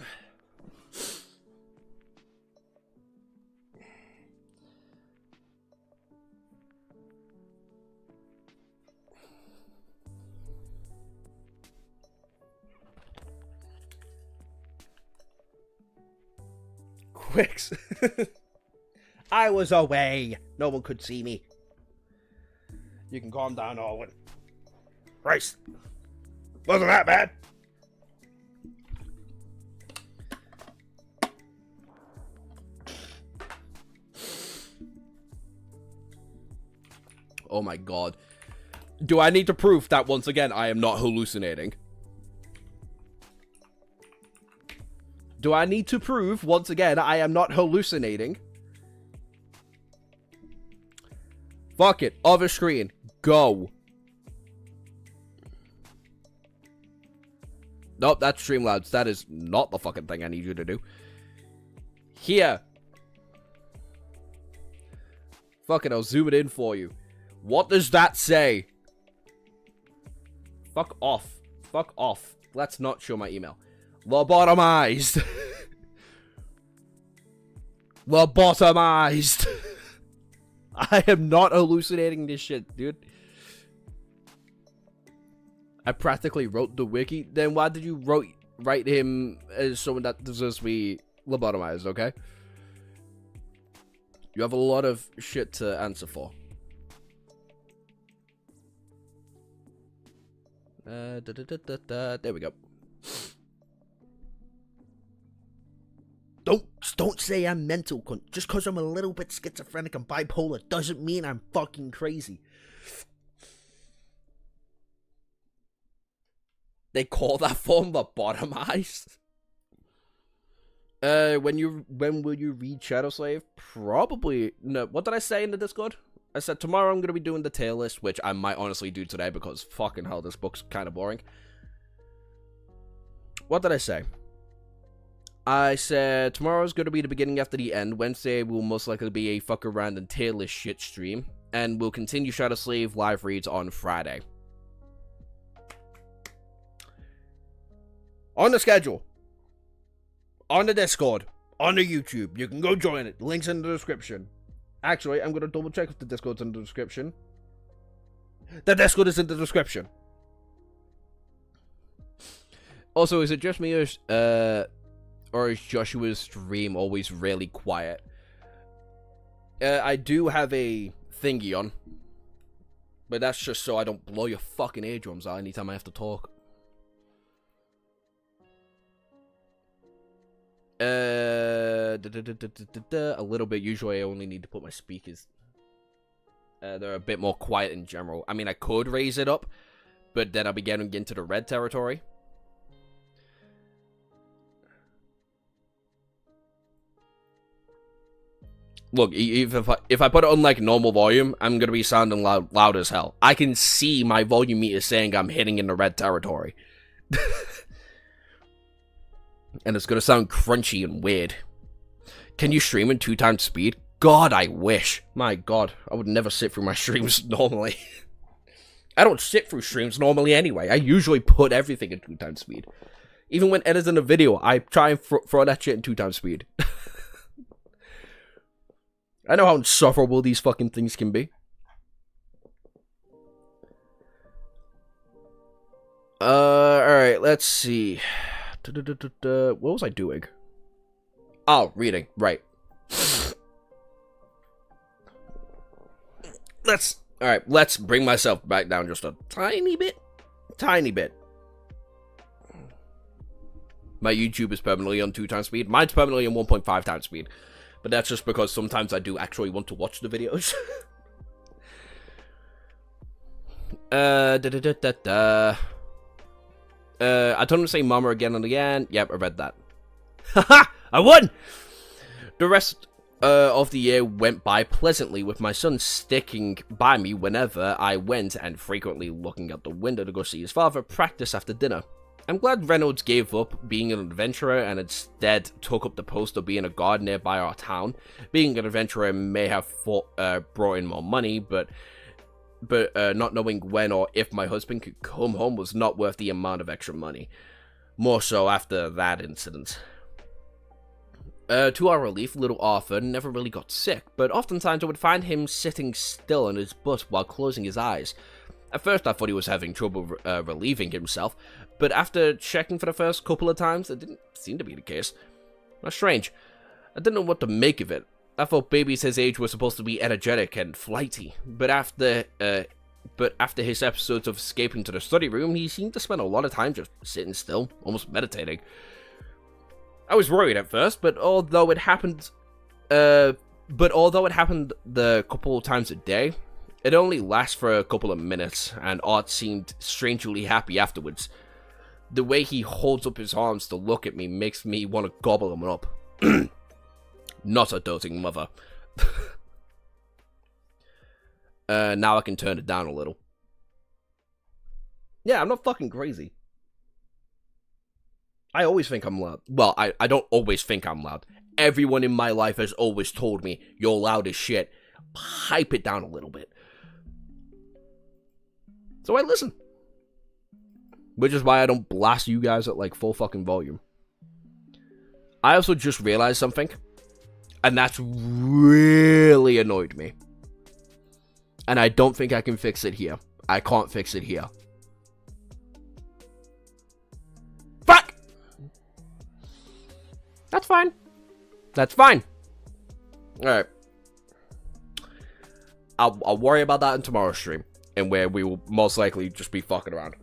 Quicks. I was away. No one could see me. You can calm down, Owen. Christ. Wasn't that bad? Oh my god. Do I need to prove that once again I am not hallucinating? Do I need to prove once again I am not hallucinating? Fuck it. Other screen. Go. Nope, that's Streamlabs. That is not the fucking thing I need you to do. Here. Fuck it, I'll zoom it in for you. What does that say? Fuck off. Fuck off. Let's not show my email. Lobotomized. Lobotomized. I am not hallucinating this shit, dude. I practically wrote the wiki. Then why did you write him as someone that deserves to be lobotomized, okay? You have a lot of shit to answer for. There we go. Don't say I'm mental. Just because I'm a little bit schizophrenic and bipolar doesn't mean I'm fucking crazy. They call that form lobotomized. When will you read Shadow Slave? Probably. No. What did I say in the Discord? I said tomorrow I'm gonna be doing the tier list, which I might honestly do today because fucking hell, this book's kind of boring. What did I say? I said tomorrow's gonna be the beginning after the end. Wednesday will most likely be a fuck around and tier list shit stream, and we'll continue Shadow Slave live reads on Friday. On the schedule. On the Discord. On the YouTube. You can go join it. Links in the description. Actually, I'm going to double check if the Discord's in the description. The Discord is in the description. Also, is it just me or is Joshua's stream always really quiet? I do have a thingy on. But that's just so I don't blow your fucking eardrums out anytime I have to talk. A little bit. Usually I only need to put my speakers. They're a bit more quiet in general. I mean, I could raise it up, but then I'll be getting into the red territory. Look, if I put it on like normal volume, I'm gonna be sounding loud as hell. I can see my volume meter saying I'm hitting in the red territory. And it's gonna sound crunchy and weird. Can you stream in 2 times speed? God, I wish. My God, I would never sit through my streams normally. I don't sit through streams normally anyway. I usually put everything in 2 times speed. Even when editing a video, I try and throw that shit in 2 times speed. I know how insufferable these fucking things can be. Alright, let's see. What was I doing? Oh, reading. Right. Let's bring myself back down just a tiny bit. Tiny bit. My YouTube is permanently on 2 times speed. Mine's permanently on 1.5 times speed. But that's just because sometimes I do actually want to watch the videos. I told him to say mama again and again. Yep, I read that. Haha! I won! The rest of the year went by pleasantly, with my son sticking by me whenever I went and frequently looking out the window to go see his father practice after dinner. I'm glad Reynolds gave up being an adventurer and instead took up the post of being a guard nearby our town. Being an adventurer may have brought in more money, but not knowing when or if my husband could come home was not worth the amount of extra money. More so after that incident. To our relief, little Arthur never really got sick, but oftentimes I would find him sitting still on his butt while closing his eyes. At first I thought he was having trouble relieving himself, but after checking for the first couple of times, it didn't seem to be the case. That's strange. I didn't know what to make of it. I thought babies his age were supposed to be energetic and flighty, but after his episodes of escaping to the study room, he seemed to spend a lot of time just sitting still, almost meditating. I was worried at first, but although it happened the couple of times a day, it only lasts for a couple of minutes, and Art seemed strangely happy afterwards. The way he holds up his arms to look at me makes me want to gobble him up. Not a doting mother. Now I can turn it down a little. Yeah, I'm not fucking crazy. I always think I'm loud. Well, I don't always think I'm loud. Everyone in my life has always told me, you're loud as shit. Pipe it down a little bit. So I listen. Which is why I don't blast you guys at like full fucking volume. I also just realized something. And that's really annoyed me. And I don't think I can fix it here. I can't fix it here. Fuck! That's fine. That's fine. Alright. I'll worry about that in tomorrow's stream. And where we will most likely just be fucking around.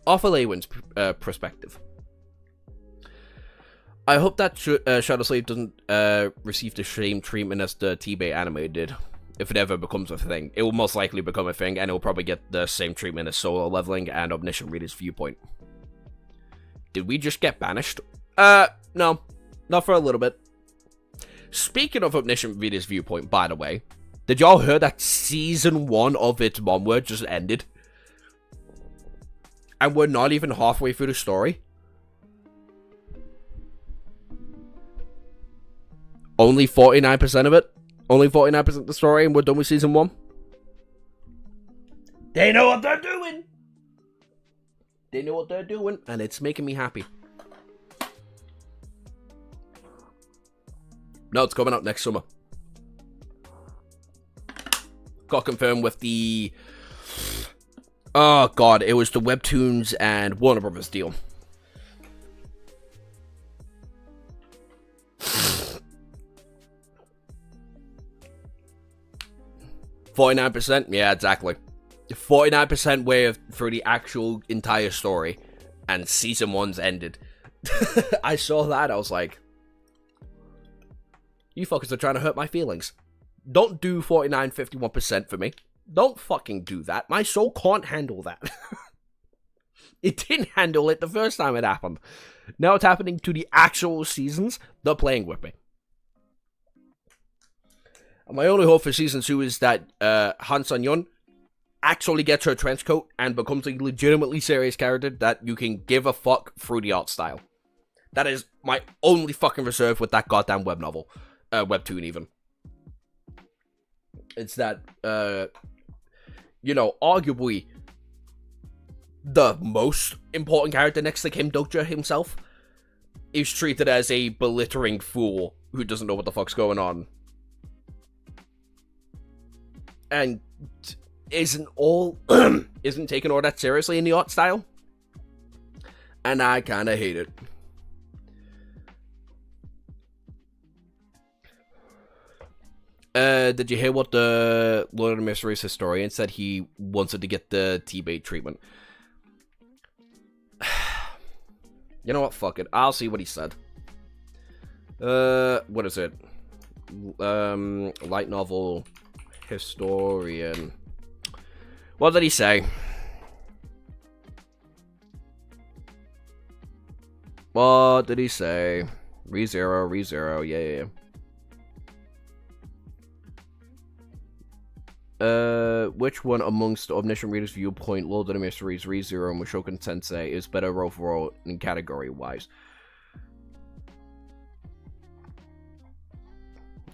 off of Laywin's perspective, I hope that Shadow Slave doesn't receive the same treatment as the TBAtE anime did. If it ever becomes a thing, it will most likely become a thing, and it will probably get the same treatment as Solo Leveling and Omniscient Reader's Viewpoint. Did we just get banished? No. Not for a little bit. Speaking of Omniscient Reader's Viewpoint, by the way, did y'all hear that Season 1 of its Monword just ended? And we're not even halfway through the story? Only 49% of it? Only 49% of the story, and we're done with Season 1? They know what they're doing! They know what they're doing, and it's making me happy. No, it's coming out next summer. Got confirmed with the... Oh, God, it was the Webtoons and Warner Brothers deal. $49%? Yeah, exactly. 49% way through the actual entire story, and Season 1's ended. I saw that, I was like... You fuckers are trying to hurt my feelings. Don't do 49, 51% for me. Don't fucking do that. My soul can't handle that. It didn't handle it the first time it happened. Now it's happening to the actual seasons. They're playing with me. And my only hope for Season 2 is that Han Sun-yeon actually gets her trench coat and becomes a legitimately serious character that you can give a fuck through the art style. That is my only fucking reserve with that goddamn web novel. Webtoon, even. It's that, you know, arguably the most important character next to Kim Dokja himself is treated as a belittling fool who doesn't know what the fuck's going on. And isn't taken all that seriously in the art style. And I kinda hate it. Did you hear what the Lord of the Mysteries historian said? He wanted to get the TBAtE treatment. You know what? Fuck it. I'll see what he said. What is it? Light novel historian. What did he say? What did he say? ReZero, yeah. Which one amongst Omniscient Reader's Viewpoint, Lord of the Mysteries, ReZero, and Mushoku Tensei is better overall in category-wise?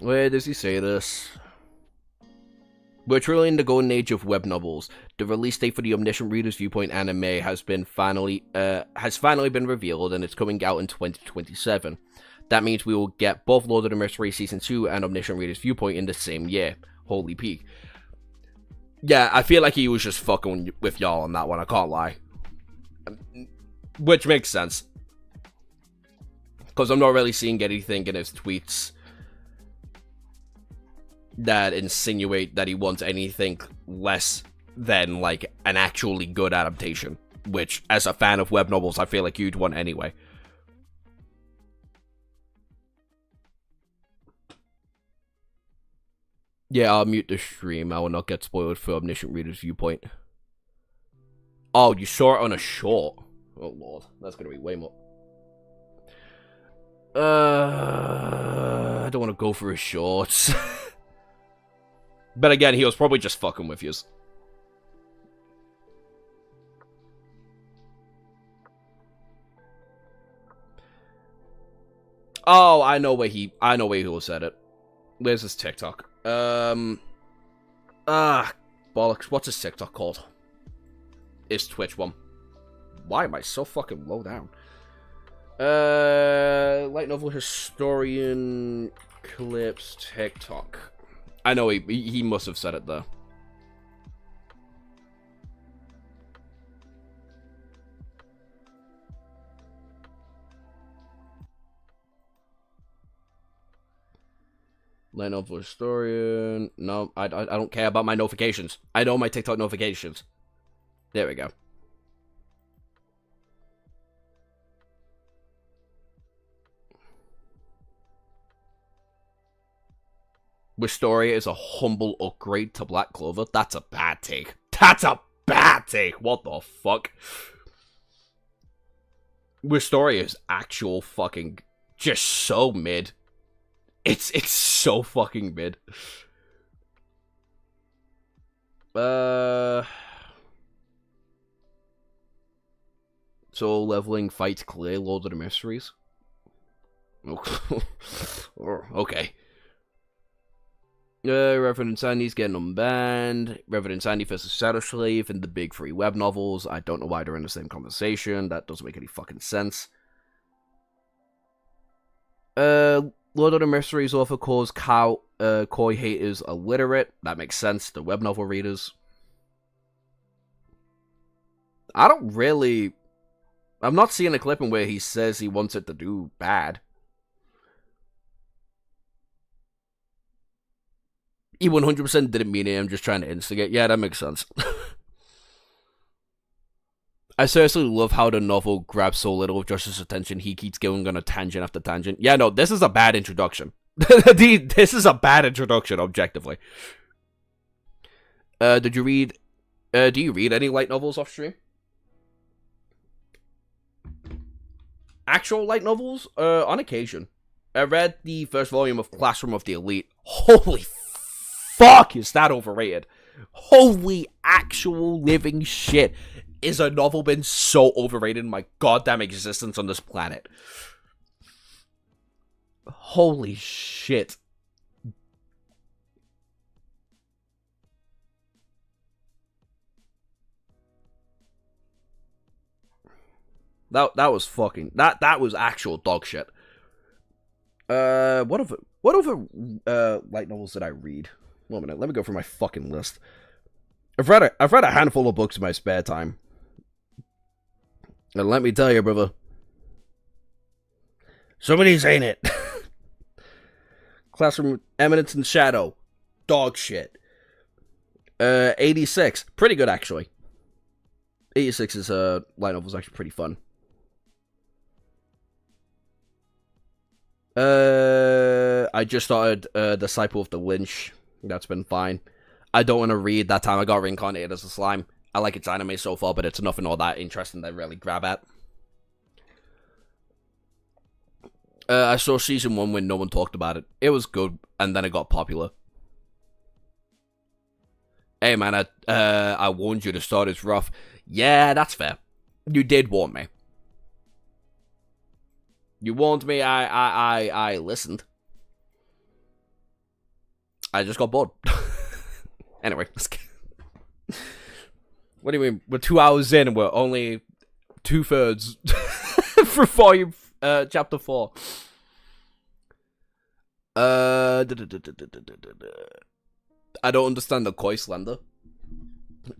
Where does he say this? We're truly in the golden age of web novels. The release date for the Omniscient Reader's Viewpoint anime has finally been revealed, and it's coming out in 2027. That means we will get both Lord of the Mysteries Season 2 and Omniscient Reader's Viewpoint in the same year. Holy peak. Yeah, I feel like he was just fucking with y'all on that one, I can't lie. Which makes sense. Because I'm not really seeing anything in his tweets that insinuate that he wants anything less than, like, an actually good adaptation. Which, as a fan of web novels, I feel like you'd want anyway. Yeah, I'll mute the stream. I will not get spoiled for Omniscient Reader's Viewpoint. Oh, you saw it on a short? Oh, Lord. That's gonna be way more. I don't want to go for his shorts. But again, he was probably just fucking with yous. Oh, I know where he will said it. Where's his TikTok? Bollocks. What's his TikTok called? It's Twitch one. Why am I so fucking low down? Light novel historian clips TikTok. I know he must have said it though. Light novel historian. No, I don't care about my notifications. I know my TikTok notifications. There we go. Wisteria is a humble upgrade to Black Clover. That's a bad take. That's a bad take. What the fuck? Wisteria is actual fucking just so mid. It's so fucking mid. So leveling fights clear Lord of the Mysteries. Okay. Reverend Sandy's getting unbanned. Reverend Sandy versus Shadow Slave and the big three web novels. I don't know why they're in the same conversation. That doesn't make any fucking sense. Lord of the Mysteries author calls Koi haters illiterate. That makes sense. The web novel readers. I'm not seeing a clip in where he says he wants it to do bad. He 100% didn't mean it. I'm just trying to instigate. Yeah, that makes sense. I seriously love how the novel grabs so little of Josh's attention. He keeps going on a tangent after tangent. Yeah, no, this is a bad introduction. This is a bad introduction, objectively. Do you read any light novels off stream? Actual light novels? On occasion. I read the first volume of Classroom of the Elite. Holy fuck, is that overrated? Holy actual living shit. Is a novel been so overrated in my goddamn existence on this planet? Holy shit. That was fucking that was actual dog shit. What other light novels did I read? 1 minute, let me go through my fucking list. I've read a handful of books in my spare time. And let me tell you, brother, some of these ain't it. Classroom, Eminence and Shadow, dog shit. 86, pretty good actually. 86's light novel was actually pretty fun. I just started Disciple of the Lynch. That's been fine. I don't want to read That Time I Got Reincarnated as a Slime. I like its anime so far, but it's nothing all that interesting to really grab at. I saw season 1 when no one talked about it. It was good, and then it got popular. Hey man, I warned you the start is rough. Yeah, that's fair. You did warn me. You warned me, I listened. I just got bored. Anyway, let's get... What do you mean? We're 2 hours in and we're only 2/3 for volume chapter 4. I don't understand the koi slander.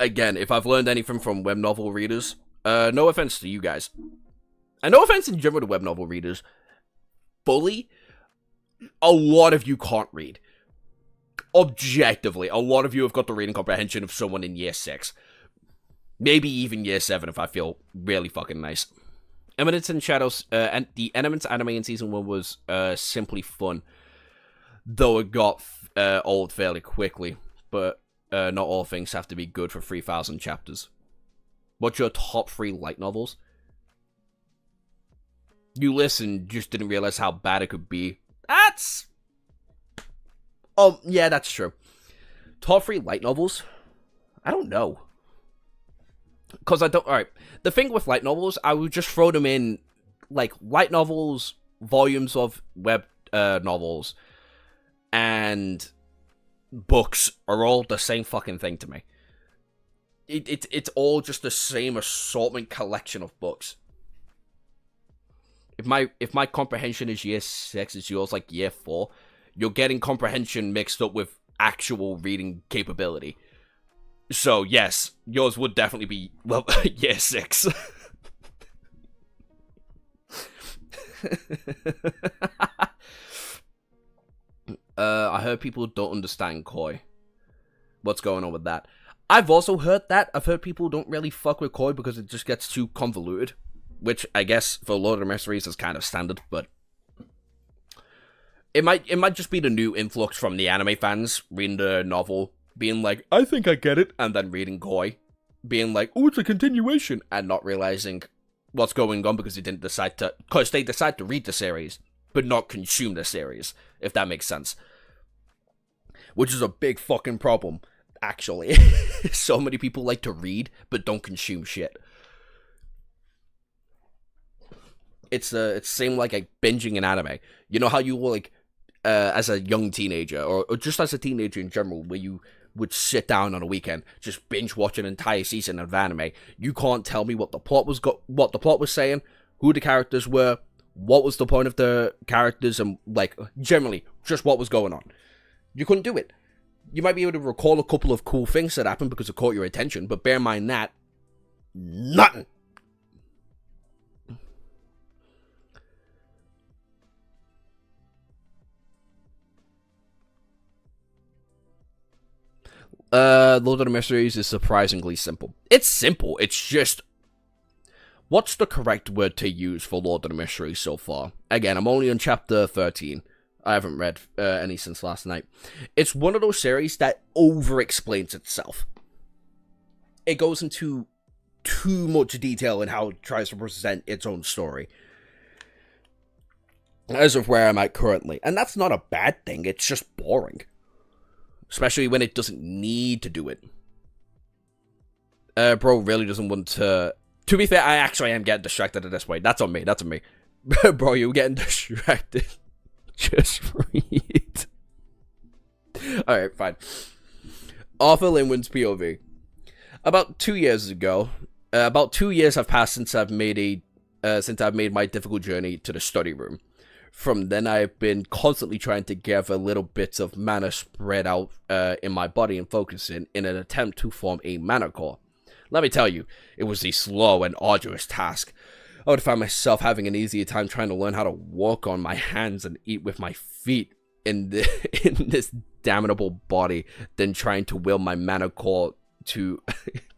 Again, if I've learned anything from web novel readers, no offense to you guys, and no offense in general to web novel readers, fully, a lot of you can't read. Objectively, a lot of you have got the reading comprehension of someone in year 6. Maybe even year 7 if I feel really fucking nice. Eminence and Shadows, and the Eminence anime in season 1 was simply fun. Though it got old fairly quickly. But not all things have to be good for 3,000 chapters. What's your top 3 light novels? You listened, just didn't realize how bad it could be. That's... Oh, yeah, that's true. Top 3 light novels? I don't know. Because I don't... Alright, the thing with light novels, I would just throw them in, like, light novels, volumes of web novels, and books are all the same fucking thing to me. It's all just the same assortment collection of books. If my comprehension is year 6, it's yours like year 4, you're getting comprehension mixed up with actual reading capability. So, yes, yours would definitely be, well, year 6. I heard people don't understand koi. What's going on with that? I've also heard that. I've heard people don't really fuck with koi because it just gets too convoluted. Which, I guess, for Lord of the Mysteries is kind of standard, but... It might just be the new influx from the anime fans reading the novel, being like, I think I get it, and then reading Koi, being like, oh, it's a continuation, and not realizing what's going on because they decide to read the series, but not consume the series, if that makes sense. Which is a big fucking problem, actually. So many people like to read, but don't consume shit. It's same like binging an anime. You know how you like, as a young teenager, or just as a teenager in general, where you would sit down on a weekend, just binge watch an entire season of anime. You can't tell me what the plot was saying, who the characters were, what was the point of the characters, and like generally just what was going on. You couldn't do it. You might be able to recall a couple of cool things that happened because it caught your attention, but bear in mind that nothing. Lord of the Mysteries is surprisingly simple. It's simple, it's just... What's the correct word to use for Lord of the Mysteries so far? Again, I'm only on chapter 13. I haven't read any since last night. It's one of those series that over-explains itself. It goes into too much detail in how it tries to present its own story. As of where I'm at currently. And that's not a bad thing, it's just boring. Especially when it doesn't need to do it. Bro really doesn't want to... To be fair, I actually am getting distracted at this point. That's on me. Bro, you're getting distracted. Just read. Alright, fine. Arthur Linwood's POV. About 2 years ago, about 2 years have passed since I've made my difficult journey to the study room. From then, I've been constantly trying to gather little bits of mana spread out in my body and focus in an attempt to form a mana core. Let me tell you, it was a slow and arduous task. I would find myself having an easier time trying to learn how to walk on my hands and eat with my feet in this damnable body than trying to will my mana core to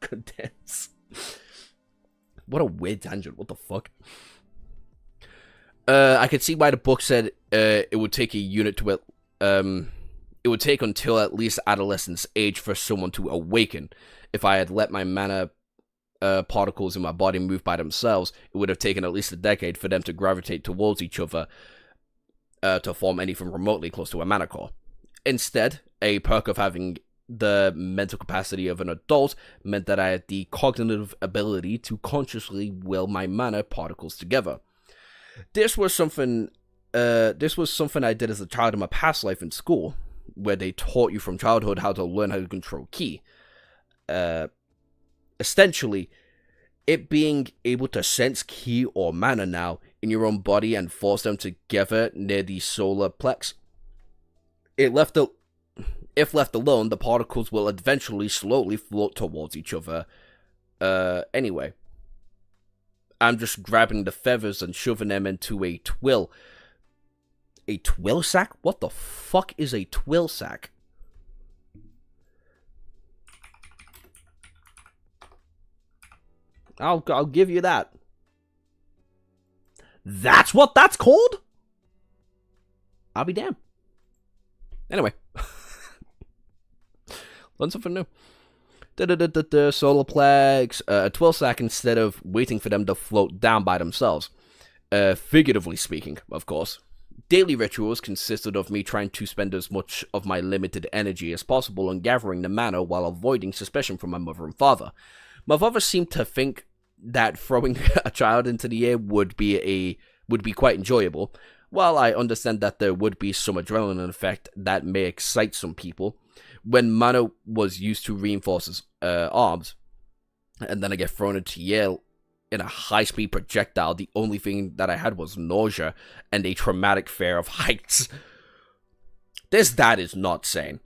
condense. What a weird tangent, what the fuck? I could see why the book said it would take a unit to it. It would take until at least adolescence age for someone to awaken. If I had let my mana particles in my body move by themselves, it would have taken at least a decade for them to gravitate towards each other to form anything remotely close to a mana core. Instead, a perk of having the mental capacity of an adult meant that I had the cognitive ability to consciously will my mana particles together. This was something I did as a child in my past life in school, where they taught you from childhood how to learn how to control ki. Essentially, it being able to sense ki or mana now in your own body and force them together near the solar plex. If left alone, the particles will eventually slowly float towards each other. Anyway. I'm just grabbing the feathers and shoving them into a twill. A twill sack? What the fuck is a twill sack? I'll give you that. That's what that's called? I'll be damned. Anyway. Learn something new. Solar plex, a twill sack instead of waiting for them to float down by themselves. Figuratively speaking, of course. Daily rituals consisted of me trying to spend as much of my limited energy as possible on gathering the mana while avoiding suspicion from my mother and father. My father seemed to think that throwing a child into the air would be quite enjoyable. While I understand that there would be some adrenaline effect that may excite some people, when mana was used to reinforce his arms, and then I get thrown into the air in a high-speed projectile, the only thing that I had was nausea and a traumatic fear of heights. This dad is not sane.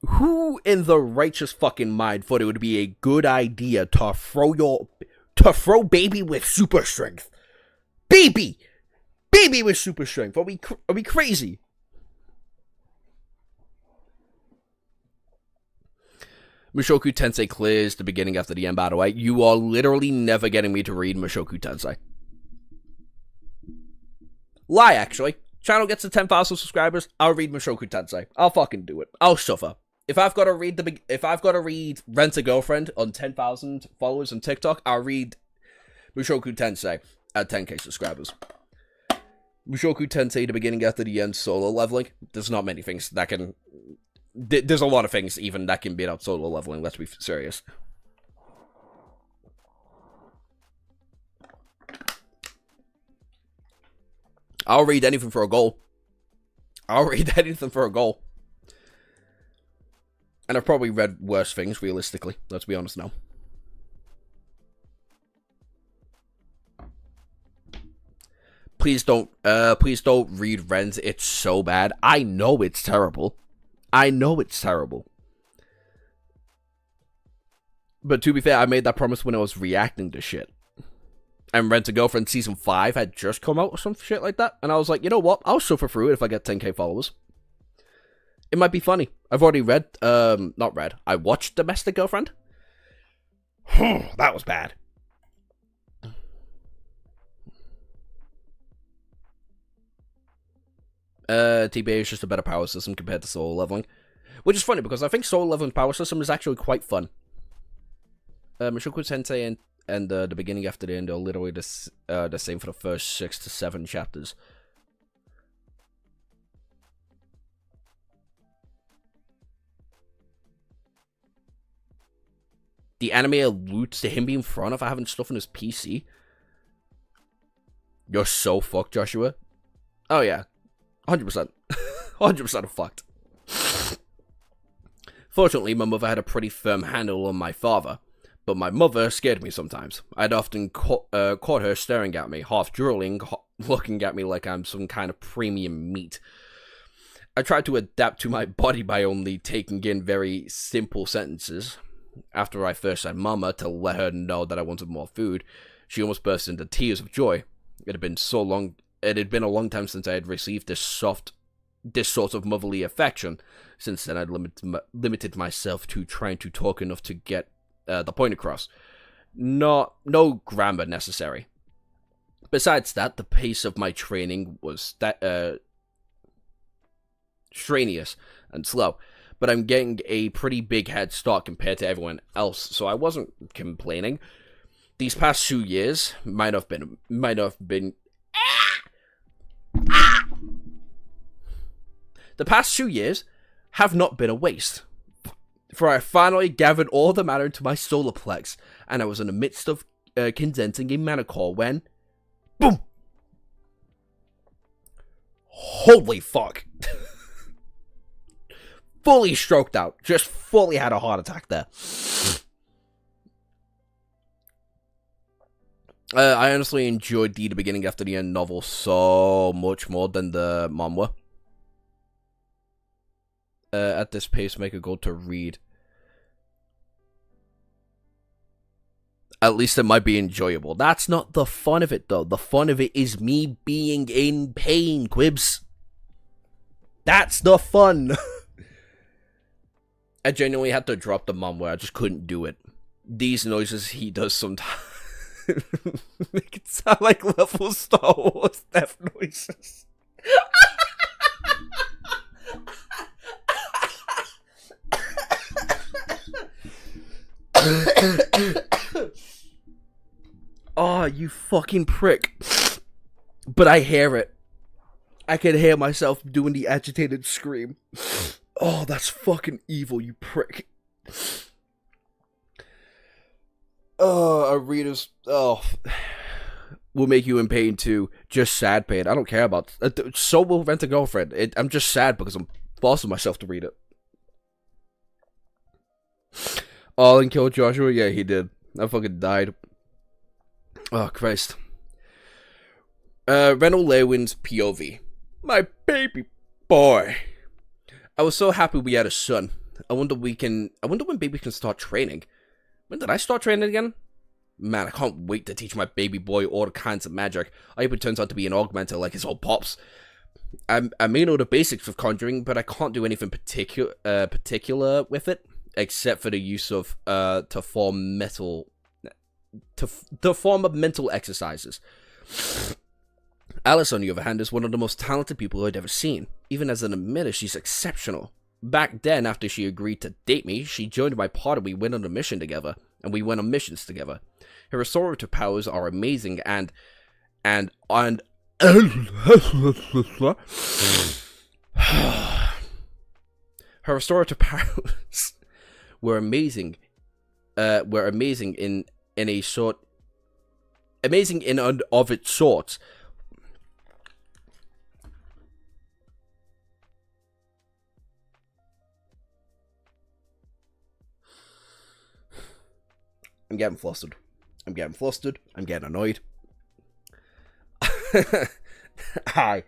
Who in the righteous fucking mind thought it would be a good idea to throw baby with super strength? Baby with super strength. Are we crazy? Mushoku Tensei clears the beginning after the end, by the way. You are literally never getting me to read Mushoku Tensei. Lie, actually. Channel gets to 10,000 subscribers, I'll read Mushoku Tensei. I'll fucking do it. I'll suffer. If I've got to read Rent a Girlfriend on 10,000 followers on TikTok, I'll read Mushoku Tensei at 10k subscribers. Mushoku Tensei, the beginning after the end, solo leveling. There's not many things that can... There's a lot of things even that can beat out solo leveling, let's be serious. I'll read anything for a goal. I'll read anything for a goal. And I've probably read worse things, realistically. Let's be honest now. Please don't read Rent. It's so bad. I know it's terrible. I know it's terrible. But to be fair, I made that promise when I was reacting to shit. And Rent a Girlfriend Season 5 had just come out or some shit like that. And I was like, you know what? I'll suffer through it if I get 10k followers. It might be funny. I've already read, not read. I watched Domestic Girlfriend. That was bad. TBA is just a better power system compared to solo leveling. Which is funny because I think solo leveling power system is actually quite fun. Mushoku Tensei and the beginning after the end are literally the same for the first 6 to 7 chapters. The anime alludes to him being thrown off for having stuff on his PC. You're so fucked, Joshua. Oh yeah. 100%. 100% fucked. Fortunately, my mother had a pretty firm handle on my father, but my mother scared me sometimes. I'd often caught her staring at me, half drooling, looking at me like I'm some kind of premium meat. I tried to adapt to my body by only taking in very simple sentences. After I first said mama to let her know that I wanted more food, she almost burst into tears of joy. It had been a long time since I had received this sort of motherly affection. Since then, I'd limited myself to trying to talk enough to get the point across. No grammar necessary. Besides that, the pace of my training was strenuous and slow, but I'm getting a pretty big head start compared to everyone else, so I wasn't complaining. These past 2 years might have been The past 2 years have not been a waste, for I finally gathered all the matter into my solar plex, and I was in the midst of condensing a mana core when, boom! Holy fuck! Fully stroked out, just fully had a heart attack there. I honestly enjoyed the beginning after the end novel so much more than the manhwa. At this pace, make a goal to read. At least it might be enjoyable. That's not the fun of it, though. The fun of it is me being in pain, Quibs. That's the fun. I genuinely had to drop the manhwa. I just couldn't do it. These noises he does sometimes make it sound like level Star Wars death noises. Oh, you fucking prick. But I hear it. I can hear myself doing the agitated scream. Oh, that's fucking evil, you prick. Oh, Arita's... Oh. Will make you in pain too. Just sad pain. I don't care about... So will Rent a Girlfriend. I'm just sad because I'm forcing myself to read it. Oh, and killed Joshua? Yeah, he did. I fucking died. Oh, Christ. Reynold Lewin's POV. My baby boy. I was so happy we had a son. I wonder when baby can start training. When did I start training again? Man, I can't wait to teach my baby boy all kinds of magic. I hope it turns out to be an augmenter like his old pops. I may know the basics of conjuring, but I can't do anything particular with it, except for the use of to form mental exercises. Alice, on the other hand, is one of the most talented people I'd ever seen. Even as an emitter, she's exceptional. Back then, after she agreed to date me, she joined my party. We went on a mission together, and we went on missions together. Her restorative powers are amazing, and her restorative powers were amazing. Amazing in and of its sort. I'm getting flustered. I'm getting annoyed. Hi.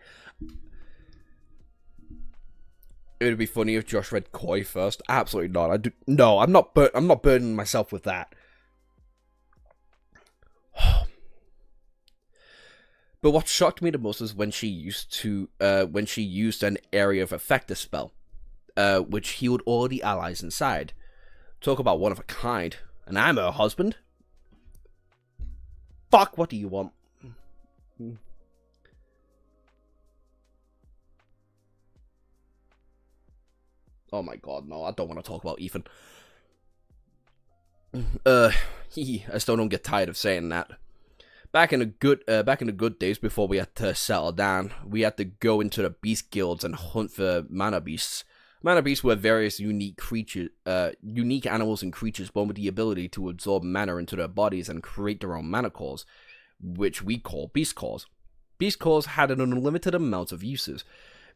It would be funny if Josh read Koi first. Absolutely not. No, I'm not burdening myself with that. But what shocked me the most is when she used an area of effector spell, which healed all the allies inside. Talk about one of a kind. And I'm her husband? Fuck, what do you want? Oh my god, no, I don't want to talk about Ethan. I still don't get tired of saying that. Back in the good days before we had to settle down, we had to go into the beast guilds and hunt for mana beasts. Mana beasts were various unique animals and creatures born with the ability to absorb mana into their bodies and create their own mana cores, which we call beast cores. Beast cores had an unlimited amount of uses,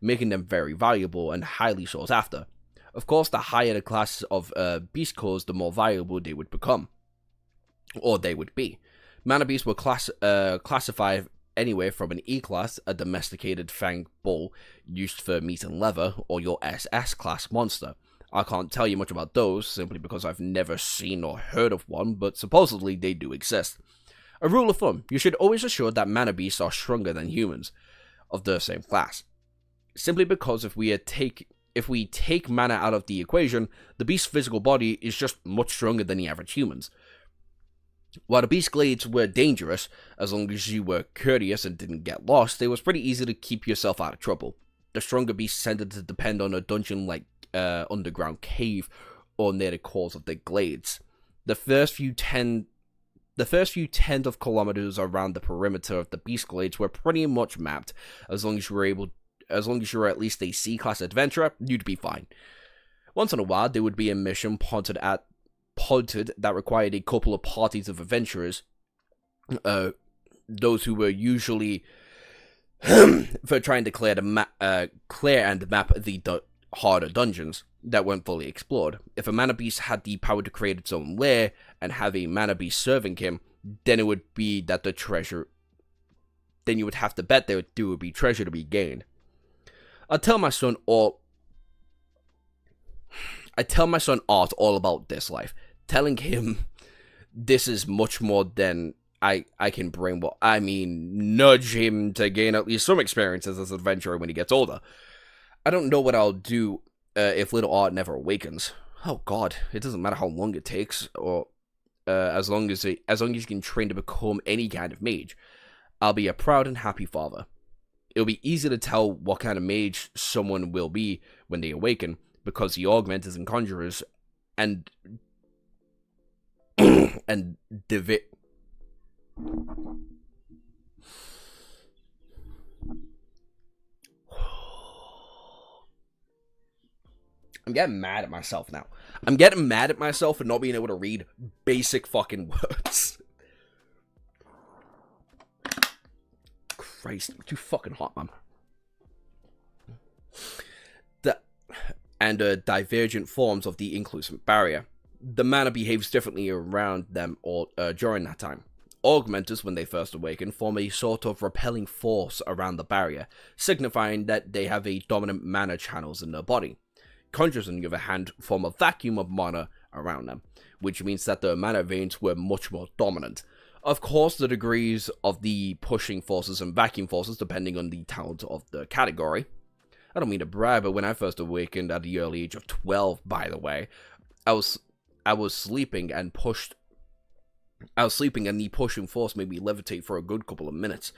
making them very valuable and highly sought after. Of course, the higher the class of beast cores, the more valuable they would become, or they would be. Mana beasts were classified anywhere from an E-class, a domesticated fanged bull used for meat and leather, or your SS class monster. I can't tell you much about those, simply because I've never seen or heard of one, but supposedly they do exist. A rule of thumb, you should always assure that mana beasts are stronger than humans of the same class. Simply because if we take mana out of the equation, the beast's physical body is just much stronger than the average humans. While the beast glades were dangerous, as long as you were courteous and didn't get lost, it was pretty easy to keep yourself out of trouble. The stronger beasts tended to depend on a dungeon-like underground cave or near the cores of the glades. The first few tens of kilometers around the perimeter of the beast glades were pretty much mapped. As long as you were at least a C-class adventurer, you'd be fine. Once in a while, there would be a mission ponted that required a couple of parties of adventurers, those who were usually for trying to clear and map the harder dungeons that weren't fully explored. If a mana beast had the power to create its own lair and have a mana beast serving him, then it would be that the treasure. Then you would have to bet there would be treasure to be gained. I tell my son Art all about this life, telling him this is much more than I can bring. Well, I mean, nudge him to gain at least some experiences as an adventurer when he gets older. I don't know what I'll do if little Art never awakens. Oh God, it doesn't matter how long it takes, or as long as you can train to become any kind of mage. I'll be a proud and happy father. It'll be easy to tell what kind of mage someone will be when they awaken, because the augmenters and conjurers and I'm getting mad at myself now. I'm getting mad at myself for not being able to read basic fucking words. Christ, I'm too fucking hot, man. Divergent forms of the inclusive barrier. The mana behaves differently around them or during that time. Augmenters, when they first awaken, form a sort of repelling force around the barrier, signifying that they have a dominant mana channels in their body. Conjurers, on the other hand, form a vacuum of mana around them, which means that their mana veins were much more dominant. Of course, the degrees of the pushing forces and vacuum forces depending on the talent of the category. I don't mean to brag, but when I first awakened at the early age of 12, by the way, I was sleeping and the pushing force made me levitate for a good couple of minutes.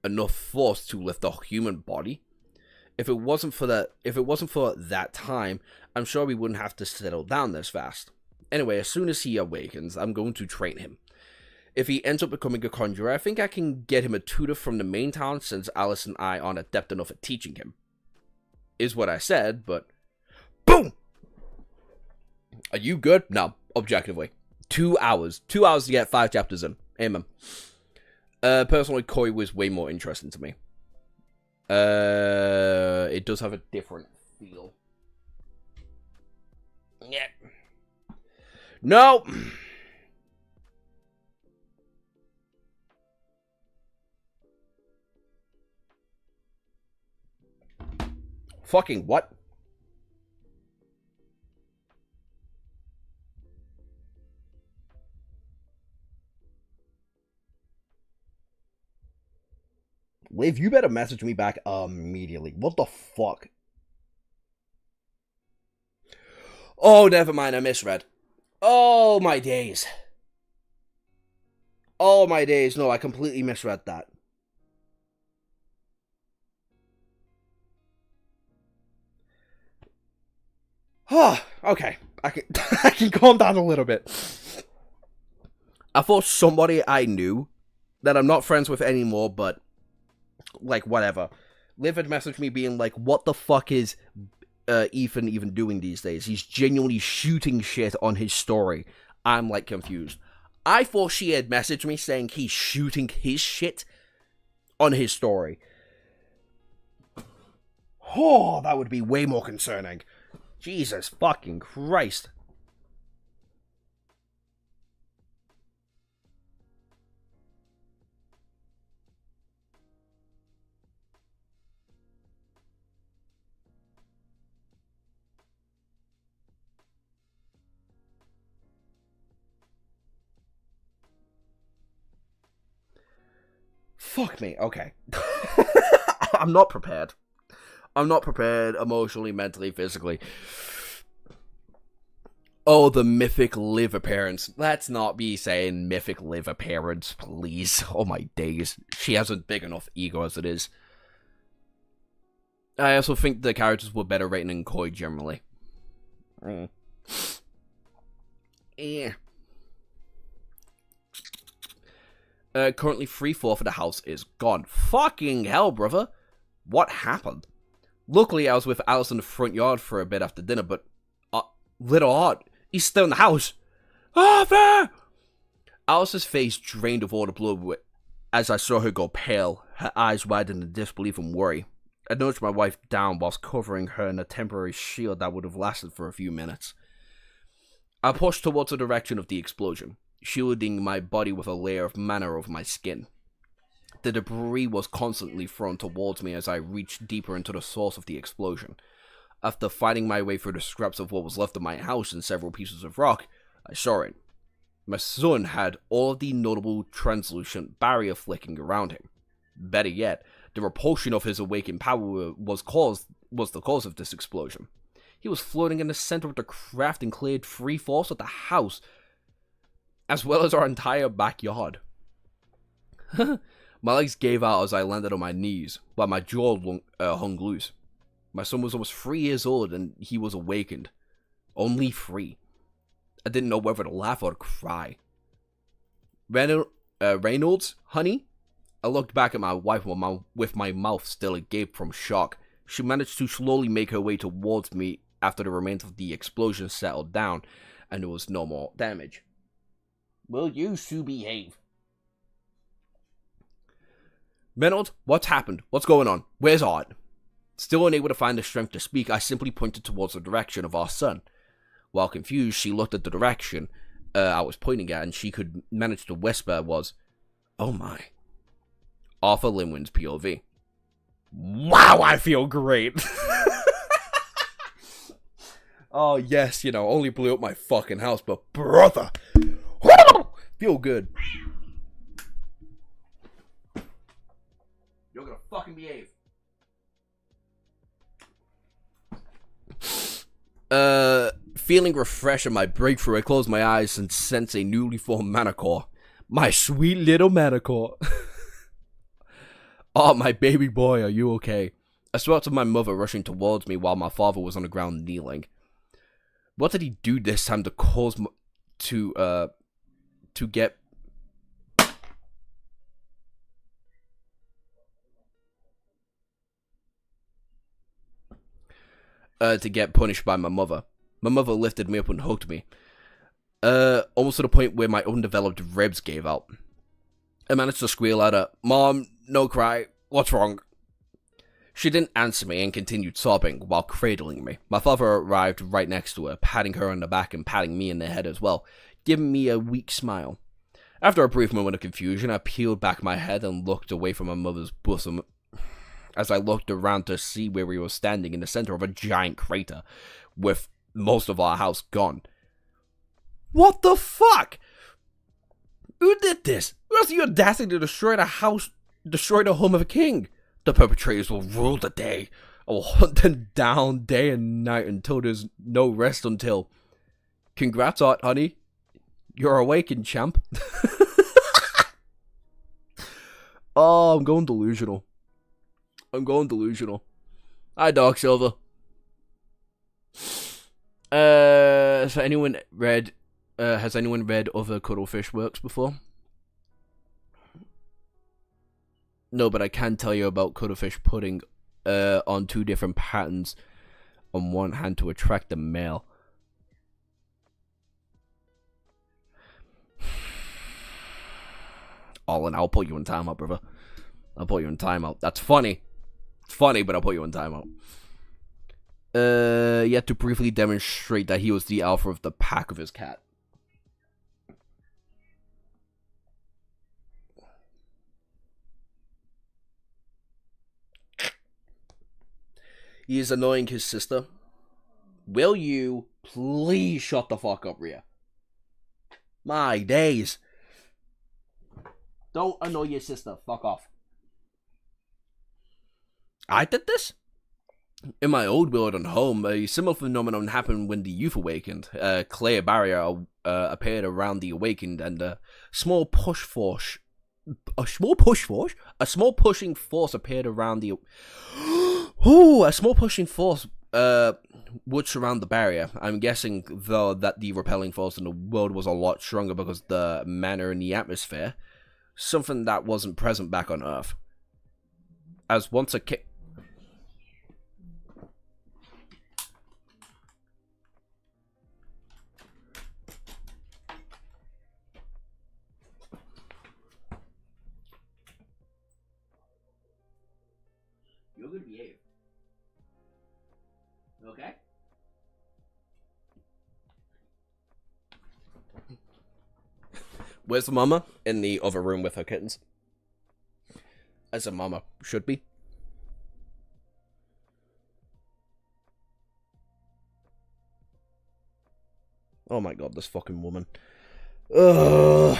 enough force to lift a human body. If it wasn't for that time, I'm sure we wouldn't have to settle down this fast. Anyway, as soon as he awakens, I'm going to train him. If he ends up becoming a conjurer, I think I can get him a tutor from the main town, since Alice and I aren't adept enough at teaching him. Is what I said, but... Boom! Are you good? No, objectively. 2 hours. 2 hours to get 5 chapters in. Amen. Personally, Koi was way more interesting to me. It does have a different feel. Yeah. No! Fucking what? Liv, you better message me back immediately. What the fuck? Oh, never mind. I misread. Oh, my days. Oh, my days. No, I completely misread that. Oh, okay. I can calm down a little bit. I thought somebody I knew that I'm not friends with anymore, but like whatever. Liv had messaged me being like, "What the fuck is Ethan even doing these days? He's genuinely shooting shit on his story." I'm like confused. I thought she had messaged me saying he's shooting his shit on his story. Oh, that would be way more concerning. Jesus fucking Christ. Fuck me, okay. I'm not prepared. I'm not prepared emotionally, mentally, physically. Oh, the mythic Liv appearance. Let's not be saying mythic Liv appearance, please. Oh my days. She has a big enough ego as it is. I also think the characters were better written in Koi generally. Yeah. Currently 3/4 of the house is gone. Fucking hell, brother. What happened? Luckily, I was with Alice in the front yard for a bit after dinner, but... Little Art, he's still in the house. Arthur! Alice's face drained of all the blood as I saw her go pale, her eyes widened in disbelief and worry. I nudged my wife down whilst covering her in a temporary shield that would have lasted for a few minutes. I pushed towards the direction of the explosion, shielding my body with a layer of mana over my skin. The debris was constantly thrown towards me as I reached deeper into the source of the explosion. After fighting my way through the scraps of what was left of my house and several pieces of rock, I saw it. My son had all of the notable translucent barrier flicking around him. Better yet, the repulsion of his awakened power was the cause of this explosion. He was floating in the center of the craft and cleared 3/4 of the house, as well as our entire backyard. My legs gave out as I landed on my knees, while my jaw hung loose. My son was almost 3 years old, and he was awakened. Only 3. I didn't know whether to laugh or to cry. Reynolds, honey? I looked back at my wife with my mouth still agape from shock. She managed to slowly make her way towards me after the remains of the explosion settled down, and there was no more damage. Will you two behave? Reynolds, what's happened? What's going on? Where's Art? Still unable to find the strength to speak, I simply pointed towards the direction of our son. While confused, she looked at the direction I was pointing at, and she could manage to whisper was, "Oh my." Arthur Linwin's POV. Wow, I feel great. Oh yes, only blew up my fucking house, but brother, feel good. You're gonna fucking behave. Feeling refreshed at my breakthrough, I closed my eyes and sensed a newly formed mana core. My sweet little mana core. Oh, my baby boy, are you okay? I spotted my mother rushing towards me while my father was on the ground kneeling. What did he do this time to cause to get punished by my mother? My mother lifted me up and hugged me. Almost to the point where my undeveloped ribs gave out. I managed to squeal at her, "Mom, no cry. What's wrong?" She didn't answer me and continued sobbing while cradling me. My father arrived right next to her, patting her on the back and patting me in the head as well, giving me a weak smile. After a brief moment of confusion, I peeled back my head and looked away from my mother's bosom as I looked around to see where we were standing in the center of a giant crater, with most of our house gone. What the fuck? Who did this? Who has the audacity to destroy the home of a king? The perpetrators will rule the day. I will hunt them down day and night until there's no rest until... Congrats, Art, honey. You're awakened, champ. Oh, I'm going delusional. Hi, Dark Silver. Has anyone read other Cuttlefish works before? No, but I can tell you about Cuttlefish putting on 2 different patterns on one hand to attract the male. And I'll put you in timeout, brother. I'll put you in timeout. That's funny. It's funny, but I'll put you in timeout. He had to briefly demonstrate that he was the alpha of the pack of his cat. He is annoying his sister. Will you please shut the fuck up, Rhea? My days. Don't annoy your sister. Fuck off. I did this? In my old world and home, a similar phenomenon happened when the youth awakened. A clear barrier appeared around the awakened, and a small pushing force appeared around the... a small pushing force would surround the barrier. I'm guessing, though, that the repelling force in the world was a lot stronger because the matter in the atmosphere, something that wasn't present back on Earth. As once a You're gonna behave. Okay? Where's the mama? In the other room with her kittens. As a mama should be. Oh my god, this fucking woman. Ugh.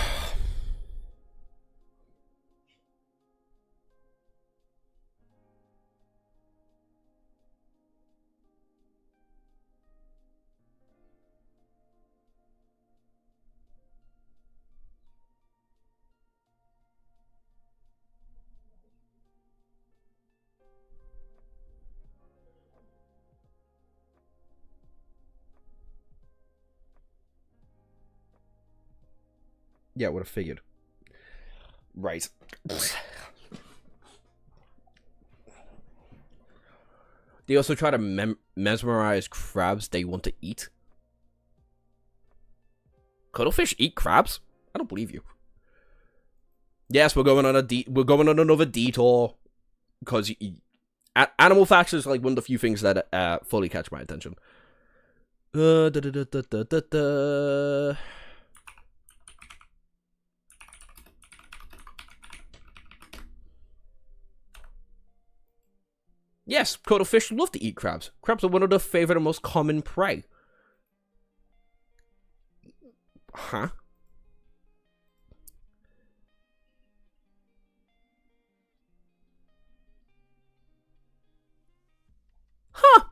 Yeah, I would have figured. Right. They also try to mesmerize crabs they want to eat. Cuttlefish eat crabs? I don't believe you. Yes, we're going on another detour because animal facts is like one of the few things that fully catch my attention. Yes, cuttlefish love to eat crabs. Crabs are one of their favorite and most common prey. Huh? Huh?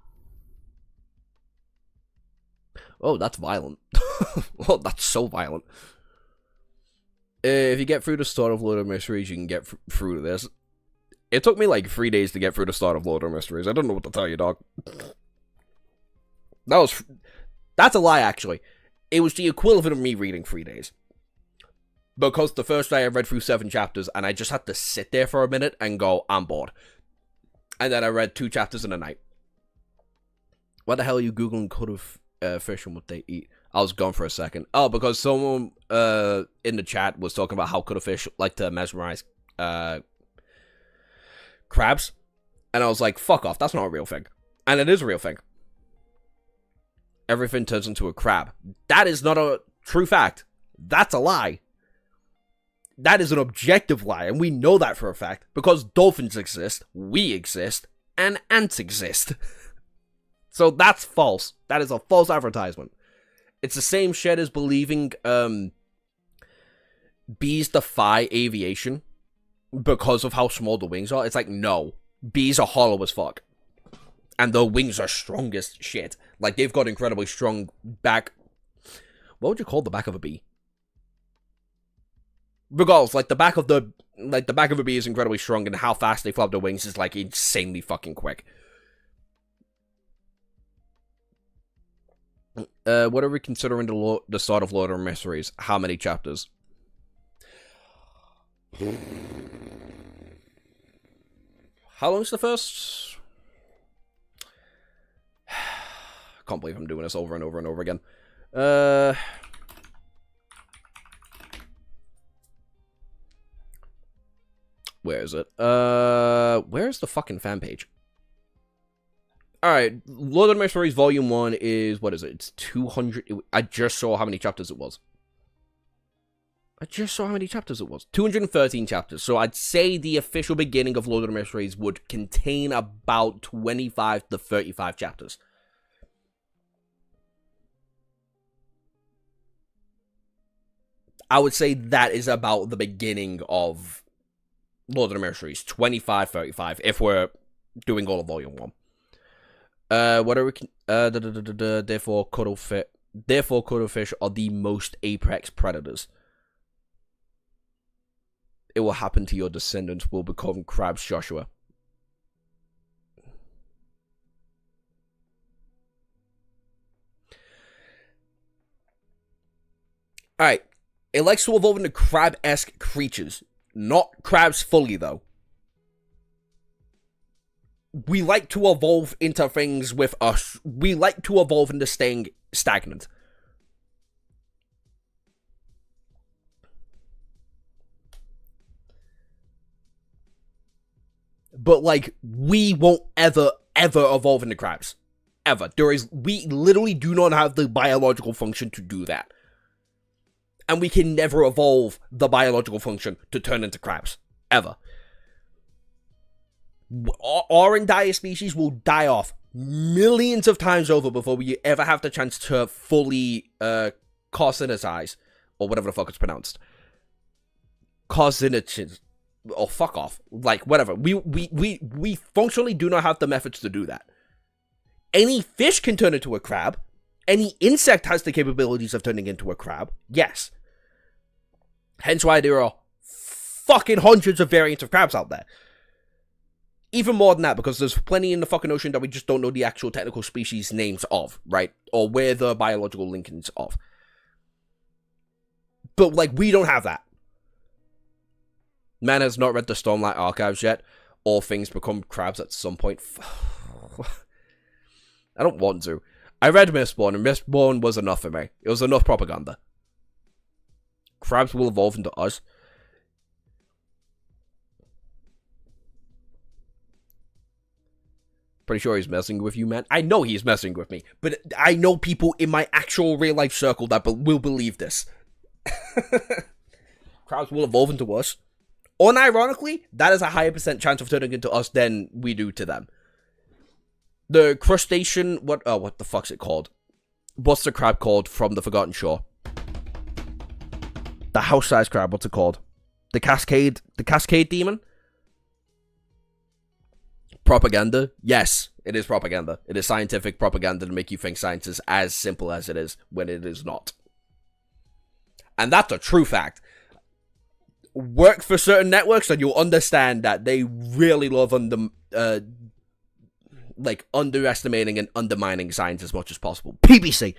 Oh, that's violent. Oh, that's so violent. If you get through the start of Lord of Mysteries, you can get through to this. It took me like 3 days to get through the start of Lord of the Mysteries. I don't know what to tell you, dog. That's a lie, actually. It was the equivalent of me reading 3 days. Because the first day I read through 7 chapters, and I just had to sit there for a minute and go, I'm bored. And then I read 2 chapters in a night. What the hell are you Googling fish and what they eat? I was gone for a second. Oh, because someone in the chat was talking about how cuttlefish like to mesmerize crabs. And I was like, fuck off, that's not a real thing. And it is a real thing. Everything turns into a crab. That is not a true fact. That's a lie. That is an objective lie, and we know that for a fact. Because dolphins exist, we exist, and ants exist. So that's false. That is a false advertisement. It's the same shit as believing bees defy aviation because of how small the wings are. It's like, no. Bees are hollow as fuck. And their wings are strong as shit. Like, they've got incredibly strong back... What would you call the back of a bee? Regardless, like, the back of a bee is incredibly strong, and how fast they flap their wings is, like, insanely fucking quick. What are we considering the start of Lord of the Mysteries? How many chapters? How long is the first? I can't believe I'm doing this over and over and over again. Where is it? Where's the fucking fan page? Alright, Lord of the Mysteries Volume 1 is, what is it? It's 200... I just saw how many chapters it was. 213 chapters. So I'd say the official beginning of Lord of the Mysteries would contain about 25 to 35 chapters. I would say that is about the beginning of Lord of the Mysteries. 25, 35, if we're doing all of Volume 1. What are we... Therefore, cuttlefish are the most apex predators. It will happen to your descendants will become crabs, Joshua. Alright. It likes to evolve into crab-esque creatures. Not crabs fully, though. We like to evolve into things with us. We like to evolve into staying stagnant. But, like, we won't ever evolve into crabs. Ever. We literally do not have the biological function to do that. And we can never evolve the biological function to turn into crabs. Ever. Our entire species will die off millions of times over before we ever have the chance to fully carcinitize, or whatever the fuck it's pronounced. Carcinogens. Oh, fuck off. Like, whatever. We functionally do not have the methods to do that. Any fish can turn into a crab. Any insect has the capabilities of turning into a crab. Yes. Hence why there are fucking hundreds of variants of crabs out there. Even more than that, because there's plenty in the fucking ocean that we just don't know the actual technical species names of, right? Or where the biological linkings of. But, like, we don't have that. Man has not read the Stormlight Archives yet. All things become crabs at some point. I don't want to. I read Mistborn, and Mistborn was enough for me. It was enough propaganda. Crabs will evolve into us. Pretty sure he's messing with you, man. I know he's messing with me. But I know people in my actual real-life circle that will believe this. Crabs will evolve into us. Unironically, that is a higher % chance of turning into us than we do to them. The crustacean... what the fuck's it called? What's the crab called from the Forgotten Shore? The house-sized crab, what's it called? The cascade demon? Propaganda? Yes, it is propaganda. It is scientific propaganda to make you think science is as simple as it is when it is not. And that's a true fact. work for certain networks, and you'll understand that they really love underestimating and undermining science as much as possible. BBC.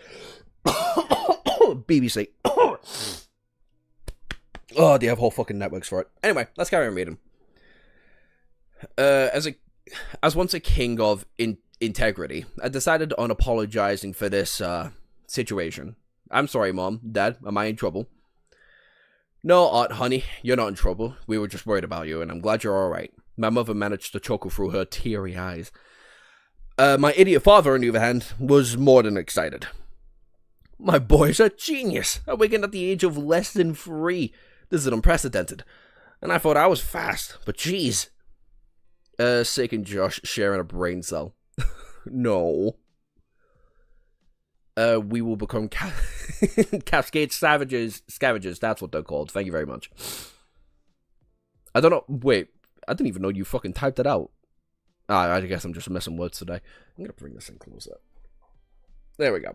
BBC. Oh, they have whole fucking networks for it. Anyway, let's carry on reading. As once a king of integrity, I decided on apologizing for this situation. I'm sorry, Mom, Dad, am I in trouble? No, Aunt, honey, you're not in trouble. We were just worried about you, and I'm glad you're alright. My mother managed to chuckle through her teary eyes. My idiot father, on the other hand, was more than excited. My boy's a genius, awakened at the age of less than 3. This is unprecedented. And I thought I was fast, but geez. Sick and Josh sharing a brain cell. No. We will become Cascade Scavengers. That's what they're called. Thank you very much. I don't know. Wait. I didn't even know you fucking typed it out. I guess I'm just missing words today. I'm going to bring this in closer. There we go.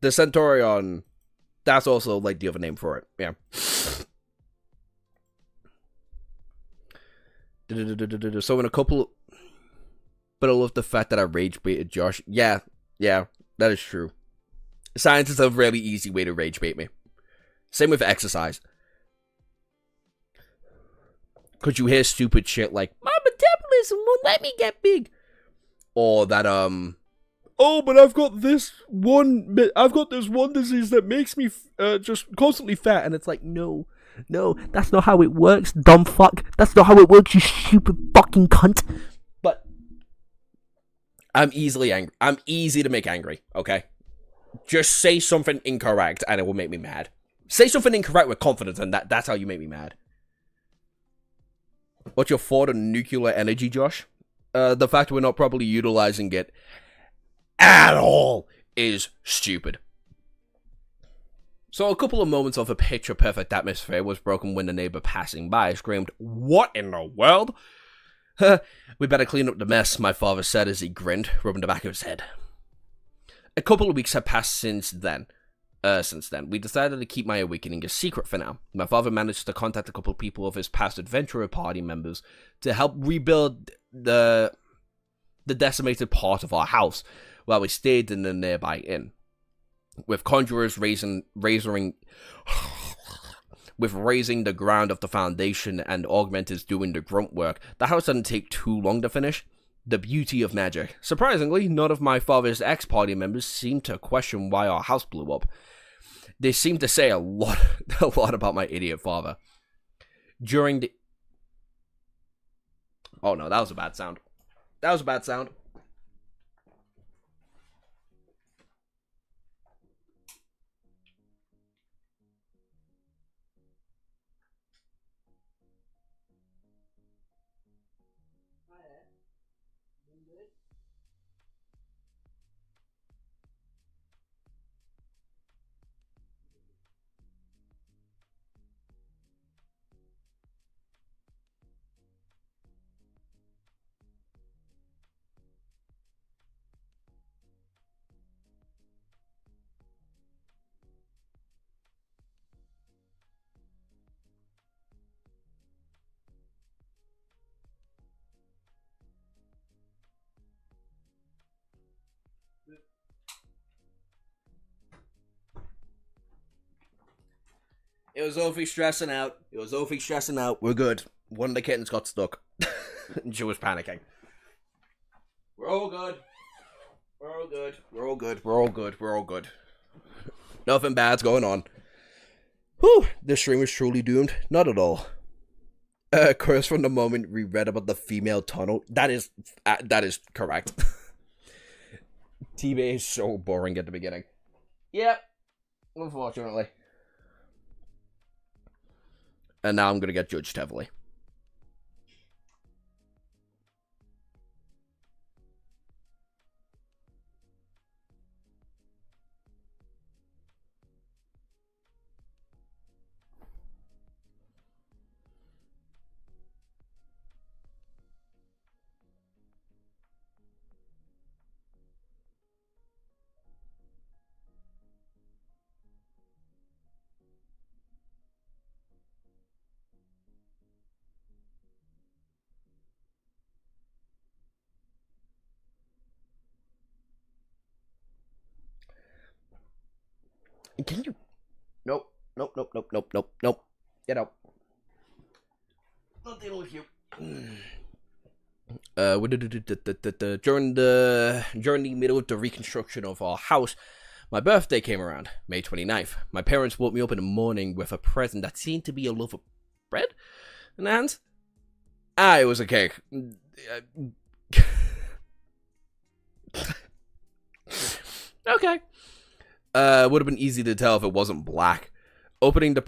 The Centurion. That's also like the other name for it. Yeah. So in a couple... But I love the fact that I rage baited Josh. Yeah, that is true. Science is a really easy way to rage bait me. Same with exercise. Could you hear stupid shit like, my metabolism won't let me get big? Or that, oh, but I've got this one disease that makes me just constantly fat. And it's like, no, that's not how it works, dumb fuck. That's not how it works, you stupid fucking cunt. But I'm easily angry. I'm easy to make angry, okay? Just say something incorrect and it will make me mad. Say something incorrect with confidence and that's how you make me mad. What's your thought on nuclear energy, Josh? The fact we're not properly utilizing it at all is stupid. So a couple of moments of a picture-perfect atmosphere was broken when the neighbor passing by screamed, "What in the world?" We better clean up the mess, my father said as he grinned, rubbing the back of his head. A couple of weeks had passed since then. We decided to keep my awakening a secret for now. My father managed to contact a couple of people of his past adventurer party members to help rebuild the decimated part of our house while we stayed in the nearby inn. With conjurers raising the ground of the foundation and augmenters doing the grunt work, the house doesn't take too long to finish. The beauty of magic. Surprisingly, none of my father's ex-party members seemed to question why our house blew up. They seemed to say a lot about my idiot father. During the... Oh no, that was a bad sound. It was Ophi stressing out. We're good. One of the kittens got stuck. And she was panicking. We're all good. Nothing bad's going on. Whew, this stream was truly doomed. Not at all. Curse from the moment we read about the female tunnel. That is correct. TBAtE is so boring at the beginning. Yep. Unfortunately. And now I'm going to get judged heavily. Can you? Nope. Nope. Nope. Nope. Nope. Nope. Nope. Get out. Not dealing with you. During the middle of the reconstruction of our house, my birthday came around, May 29th. My parents woke me up in the morning with a present that seemed to be a loaf of bread in their hands. It was a cake. Okay. Would have been easy to tell if it wasn't black. Opening the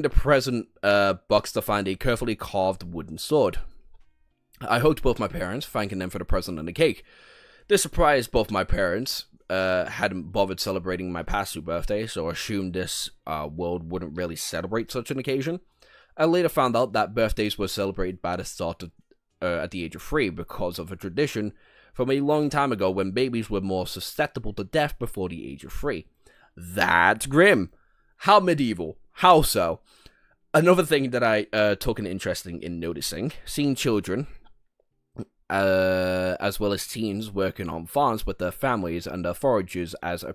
present box to find a carefully carved wooden sword. I hugged both my parents, thanking them for the present and the cake. This surprised both my parents. Hadn't bothered celebrating my past two birthdays, so assumed this world wouldn't really celebrate such an occasion. I later found out that birthdays were celebrated by the start of, at the age of 3 because of a tradition from a long time ago when babies were more susceptible to death before the age of 3. That's grim. How medieval. How so? Another thing that I took an interest in noticing, seeing children, as well as teens working on farms with their families and their foragers as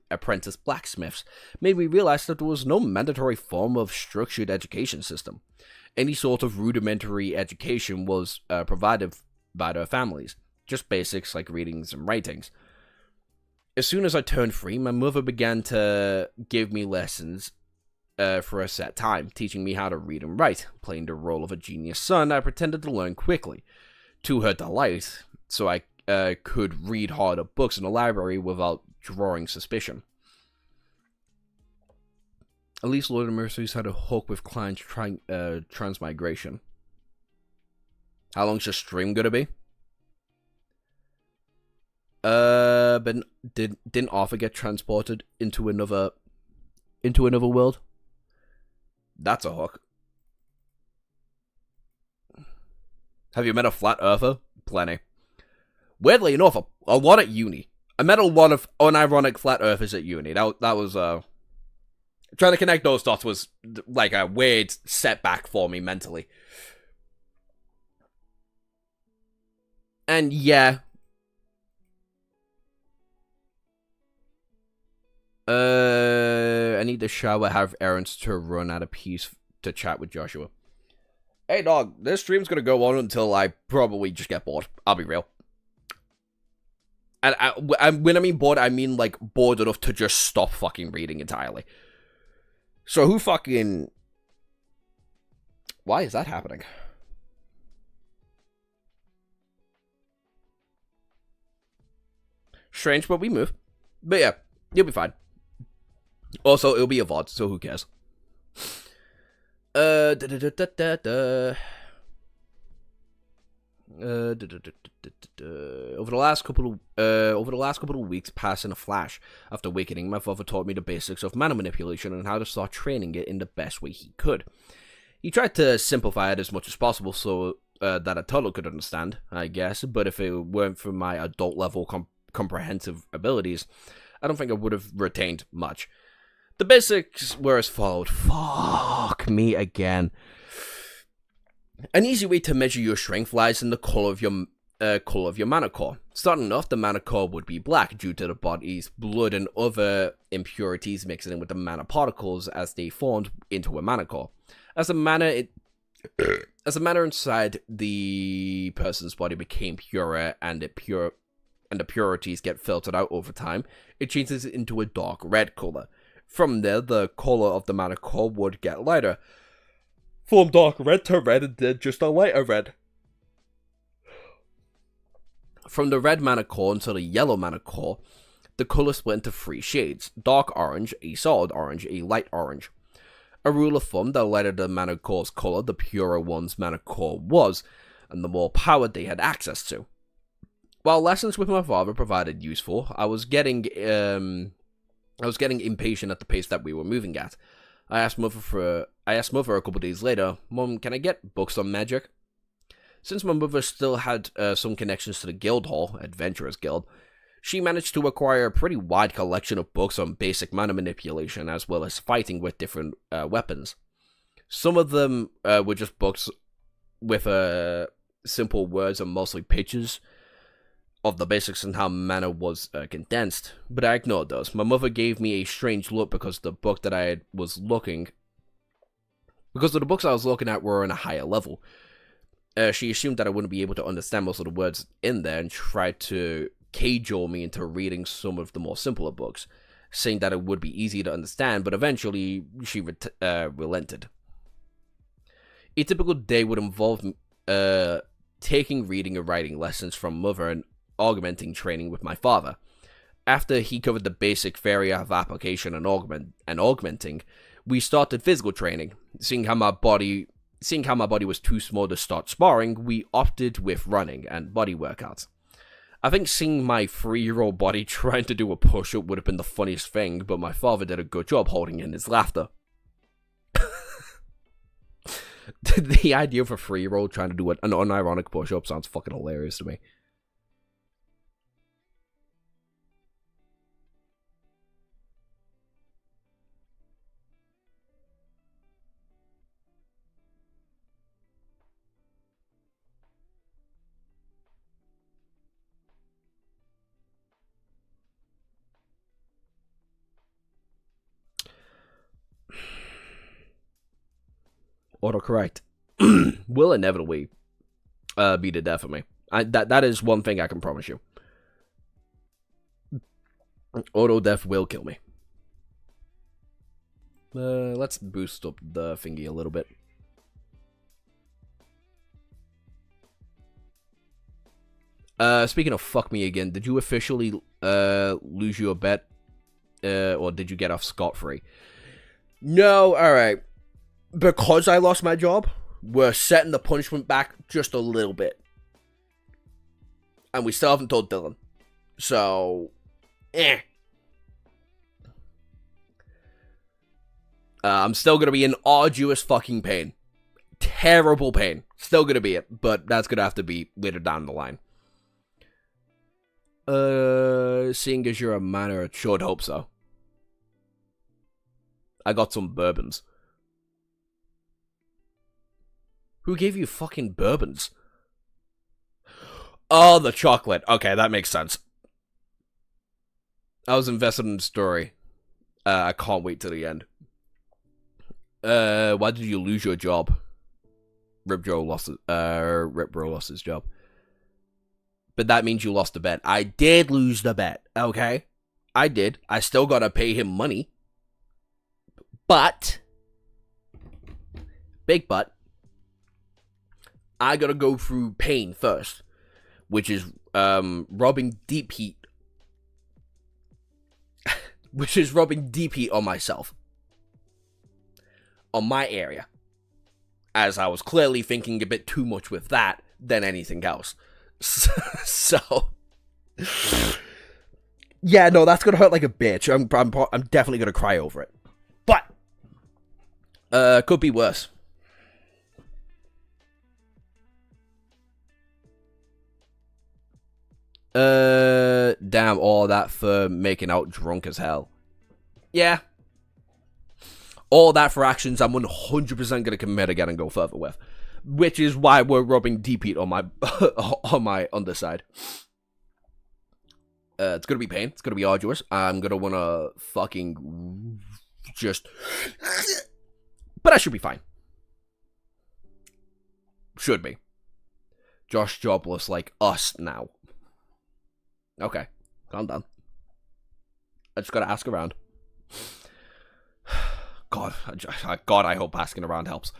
apprentice blacksmiths, made me realize that there was no mandatory form of structured education system. Any sort of rudimentary education was provided by their families, just basics like readings and writings. As soon as I turned 3, my mother began to give me lessons for a set time, teaching me how to read and write. Playing the role of a genius son, I pretended to learn quickly, to her delight, so I could read harder books in the library without drawing suspicion. At least Lord of Mercies had a hook with client transmigration. How long's the stream gonna be? But didn't Arthur get transported into another world? That's a hook. Have you met a flat earther? Plenty. Weirdly enough, a lot at uni. I met a lot of unironic flat earthers at uni. That was trying to connect those dots was like a weird setback for me mentally. And yeah. I need to shower, have errands to run, out of peace to chat with Joshua. Hey dog, this stream's gonna go on until I probably just get bored. I'll be real. And when I mean bored, I mean like bored enough to just stop fucking reading entirely. So who fucking... Why is that happening? Strange, but we move. But yeah, you'll be fine. Also, it'll be a VOD, so who cares? Over the last couple of weeks, passed in a flash. After awakening, my father taught me the basics of mana manipulation and how to start training it in the best way he could. He tried to simplify it as much as possible so that a toddler could understand, I guess, but if it weren't for my adult-level comprehensive abilities, I don't think I would have retained much. The basics were as followed. Fuck me again. An easy way to measure your strength lies in the color of your mana core. Starting off, the mana core would be black due to the body's blood and other impurities mixing in with the mana particles as they formed into a mana core. As the mana inside the person's body became purer and the purities get filtered out over time, it changes into a dark red color. From there, the color of the mana core would get lighter, from dark red to red and then just a lighter red. From the red mana core until the yellow mana core, the color split into 3 shades: dark orange, a solid orange, a light orange. A rule of thumb: the lighter the mana core's color, the purer one's mana core was, and the more power they had access to. While lessons with my father provided useful, I was getting impatient at the pace that we were moving at. I asked mother a couple days later, "Mom, can I get books on magic?" Since my mother still had some connections to the guild hall, Adventurers Guild, she managed to acquire a pretty wide collection of books on basic mana manipulation as well as fighting with different weapons. Some of them were just books with simple words and mostly pictures. of the basics and how mana was condensed, but I ignored those. My mother gave me a strange look because the book that I was looking, because of the books I was looking at were on a higher level. She assumed that I wouldn't be able to understand most of the words in there and tried to cajole me into reading some of the more simpler books, saying that it would be easy to understand, but eventually she relented. A typical day would involve taking reading and writing lessons from mother and augmenting training with my father. After he covered the basic area of application and augmenting, we started physical training. Seeing how my body was too small to start sparring, we opted with running and body workouts. I think seeing my 3-year-old body trying to do a push-up would have been the funniest thing, but my father did a good job holding in his laughter. The idea of a 3-year-old trying to do an unironic push-up sounds fucking hilarious to me. Autocorrect will inevitably be the death of me. That is one thing I can promise you. Auto death will kill me. Let's boost up the thingy a little bit. Speaking of fuck me again, did you officially lose your bet? Or did you get off scot-free? No, alright. Because I lost my job, we're setting the punishment back just a little bit. And we still haven't told Dylan. So, I'm still going to be in arduous fucking pain. Terrible pain. Still going to be it, but that's going to have to be later down the line. Seeing as you're a man, I sure hope so. I got some bourbons. Who gave you fucking bourbons? Oh, the chocolate. Okay, that makes sense. I was invested in the story. I can't wait till the end. Why did you lose your job? Rip Bro lost his job. But that means you lost the bet. I did lose the bet, okay? I did. I still gotta pay him money. But, big but, I gotta go through pain first, which is rubbing deep heat. Which is rubbing deep heat on myself. On my area. As I was clearly thinking a bit too much with that than anything else. So, yeah, no, that's gonna hurt like a bitch. I'm definitely gonna cry over it. But, could be worse. Damn, all that for making out drunk as hell. Yeah. All that for actions I'm 100% gonna commit again and go further with. Which is why we're rubbing deep heat on my on my underside. It's gonna be pain. It's gonna be arduous. I'm gonna wanna fucking just... But I should be fine. Should be. Josh jobless like us now. Okay, calm down. I just gotta ask around. God, I hope asking around helps.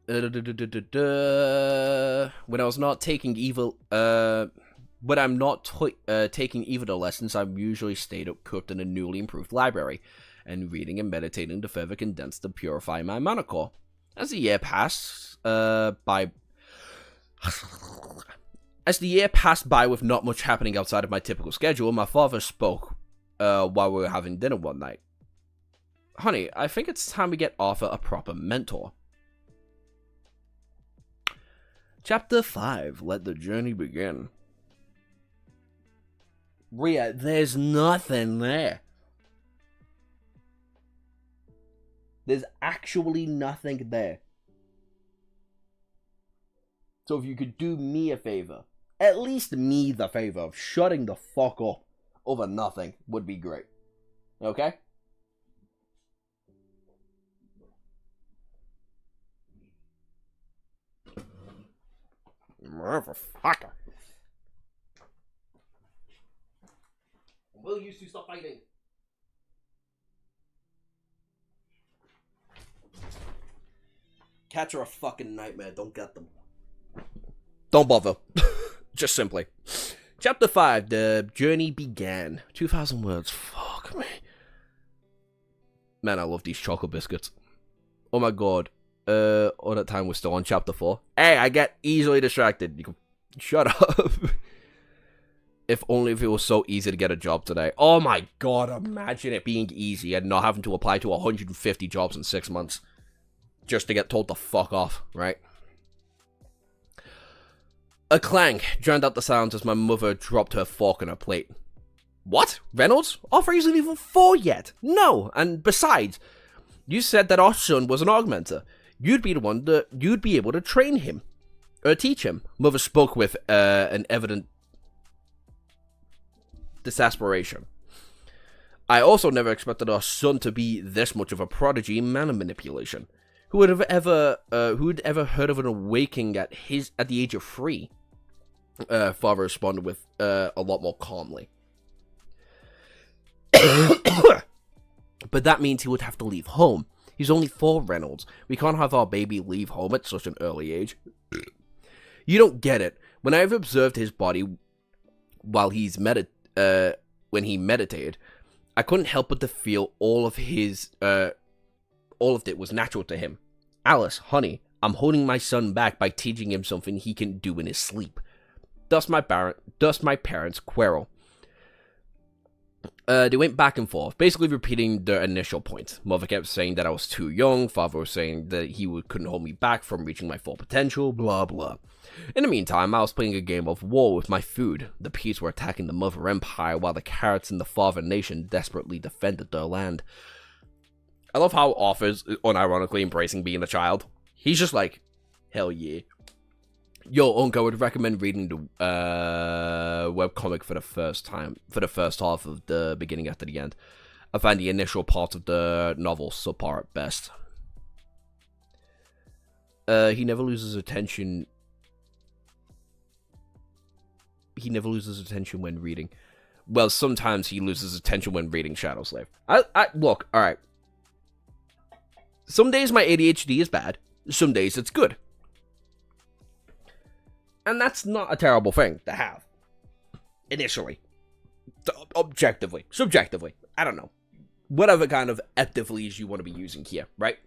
When I was not taking when I'm not taking either lessons, I'm usually stayed up cooked in a newly improved library, and reading and meditating to further condense and purify my mana core. As the year passed by with not much happening outside of my typical schedule, my father spoke while we were having dinner one night. Honey, I think it's time we get Arthur a proper mentor. Chapter 5, Let the Journey Begin. Rhea, there's nothing there. There's actually nothing there. So if you could do me a favor, at least me the favor of shutting the fuck up over nothing would be great. Okay? Motherfucker. Will you two stop fighting? Cats are a fucking nightmare. Don't get them. Don't bother. Just simply. Chapter 5. The journey began. 2,000 words. Fuck me. Man, I love these chocolate biscuits. Oh my god. All that time we're still on chapter 4. Hey, I get easily distracted. You can shut up. If only if it was so easy to get a job today. Oh my god, imagine it being easy and not having to apply to 150 jobs in 6 months. Just to get told to fuck off, right? A clang drowned out the sounds as my mother dropped her fork on her plate. What? Reynolds? Offer isn't even 4 yet. No, and besides, you said that our son was an augmenter. You'd be the one that you'd be able to train him. Or teach him. Mother spoke with an evident disasperation. I also never expected our son to be this much of a prodigy in mana manipulation. Who would ever heard of an awakening at the age of 3? Father responded with a lot more calmly. But that means he would have to leave home. He's only 4, Reynolds. We can't have our baby leave home at such an early age. You don't get it. When I've observed his body while when he meditated, I couldn't help but to feel all of it was natural to him. Alice, honey, I'm holding my son back by teaching him something he can do in his sleep. Thus my parents quarrel. They went back and forth, basically repeating their initial points. Mother kept saying that I was too young, father was saying that he couldn't hold me back from reaching my full potential, blah blah. In the meantime, I was playing a game of war with my food. The Peas were attacking the Mother Empire, while the Carrots and the Father Nation desperately defended their land. I love how Arthur's unironically embracing being a child. He's just like, hell yeah. Yo, Uncle, I would recommend reading the webcomic for the first half of the beginning after the end. I find the initial part of the novel subpar at best. He never loses attention. He never loses attention when reading. Well, sometimes he loses attention when reading Shadow Slave. Look, alright. Some days my ADHD is bad. Some days it's good. And that's not a terrible thing to have. Initially. Objectively. Subjectively. I don't know. Whatever kind of epithelies you want to be using here, right?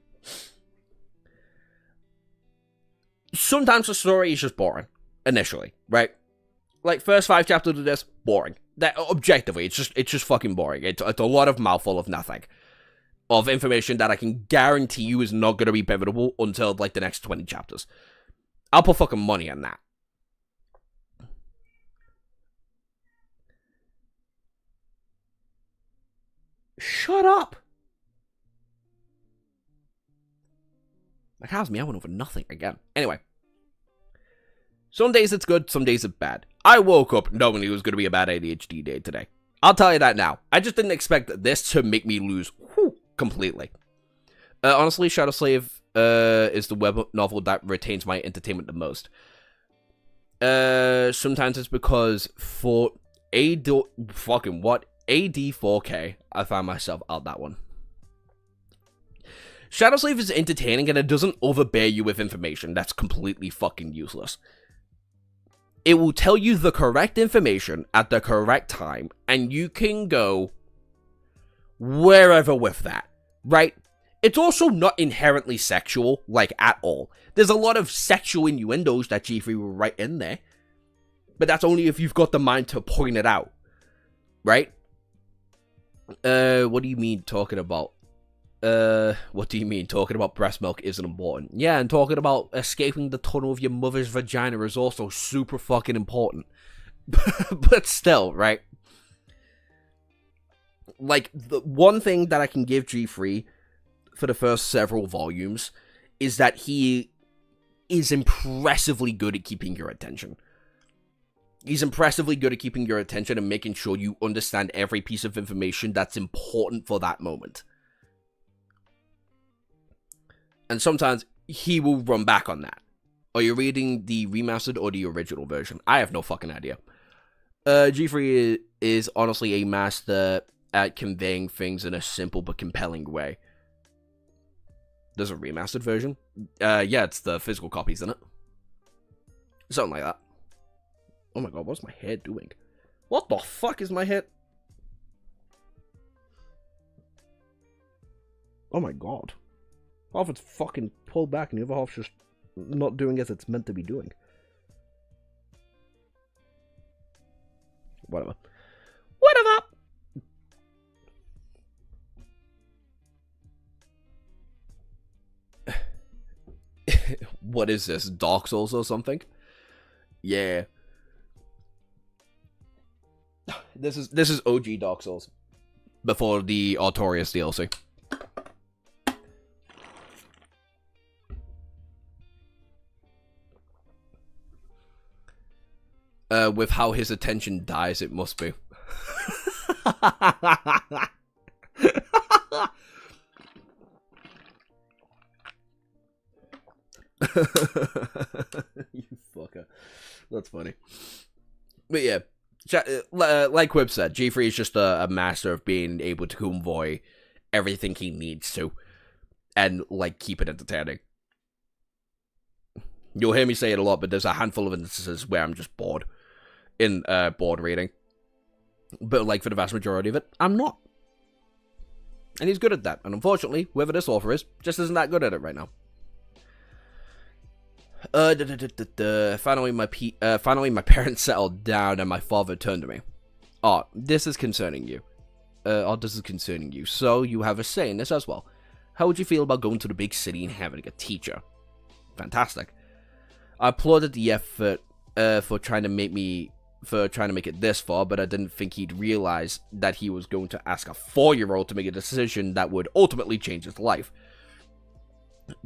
Sometimes the story is just boring. Initially, right? Like, first 5 chapters of this, boring. That objectively, it's just fucking boring. It's a lot of mouthful of nothing. Of information that I can guarantee you is not going to be pivotal until, like, the next 20 chapters. I'll put fucking money on that. Shut up! My cow's meowing over nothing again. Anyway. Some days it's good, some days it's bad. I woke up knowing it was going to be a bad ADHD day today. I'll tell you that now. I just didn't expect this to make me lose completely. Honestly, Shadow Slave is the web novel that retains my entertainment the most. Sometimes it's because for AD4K, I found myself out that one. Shadow Slave is entertaining and it doesn't overbear you with information that's completely fucking useless. It will tell you the correct information at the correct time, and you can go wherever with that, right? It's also not inherently sexual, like, at all. There's a lot of sexual innuendos that G3 will write in there, but that's only if you've got the mind to point it out, right? What do you mean talking about? What do you mean talking about breast milk isn't important? Yeah, and talking about escaping the tunnel of your mother's vagina is also super fucking important. But still, right? Like, the one thing that I can give G3 for the first several volumes is that he is impressively good at keeping your attention. He's impressively good at keeping your attention and making sure you understand every piece of information that's important for that moment. And sometimes he will run back on that. Are you reading the remastered or the original version? I have no fucking idea. G3 is honestly a master at conveying things in a simple but compelling way. There's a remastered version? Yeah, it's the physical copies, isn't it? Something like that. Oh my god, what's my head doing? What the fuck is my head? Oh my god. Half it's fucking pulled back and the other half's just not doing as it's meant to be doing. Whatever. Whatever! What is this? Dark Souls or something? Yeah. This is OG Dark Souls. Before the Artorias DLC. With how his attention dies, it must be. You fucker. That's funny. But yeah, like Quib said, G3 is just a master of being able to convey everything he needs to. And, like, keep it entertaining. You'll hear me say it a lot, but there's a handful of instances where I'm just bored. In board reading. But, like, for the vast majority of it, I'm not. And he's good at that. And unfortunately, whoever this author is, just isn't that good at it right now. Finally, my parents settled down and my father turned to me. Oh, this is concerning you. So, you have a say in this as well. How would you feel about going to the big city and having a teacher? Fantastic. I applauded the effort for trying to make it this far, but I didn't think he'd realize that he was going to ask a 4-year-old to make a decision that would ultimately change his life.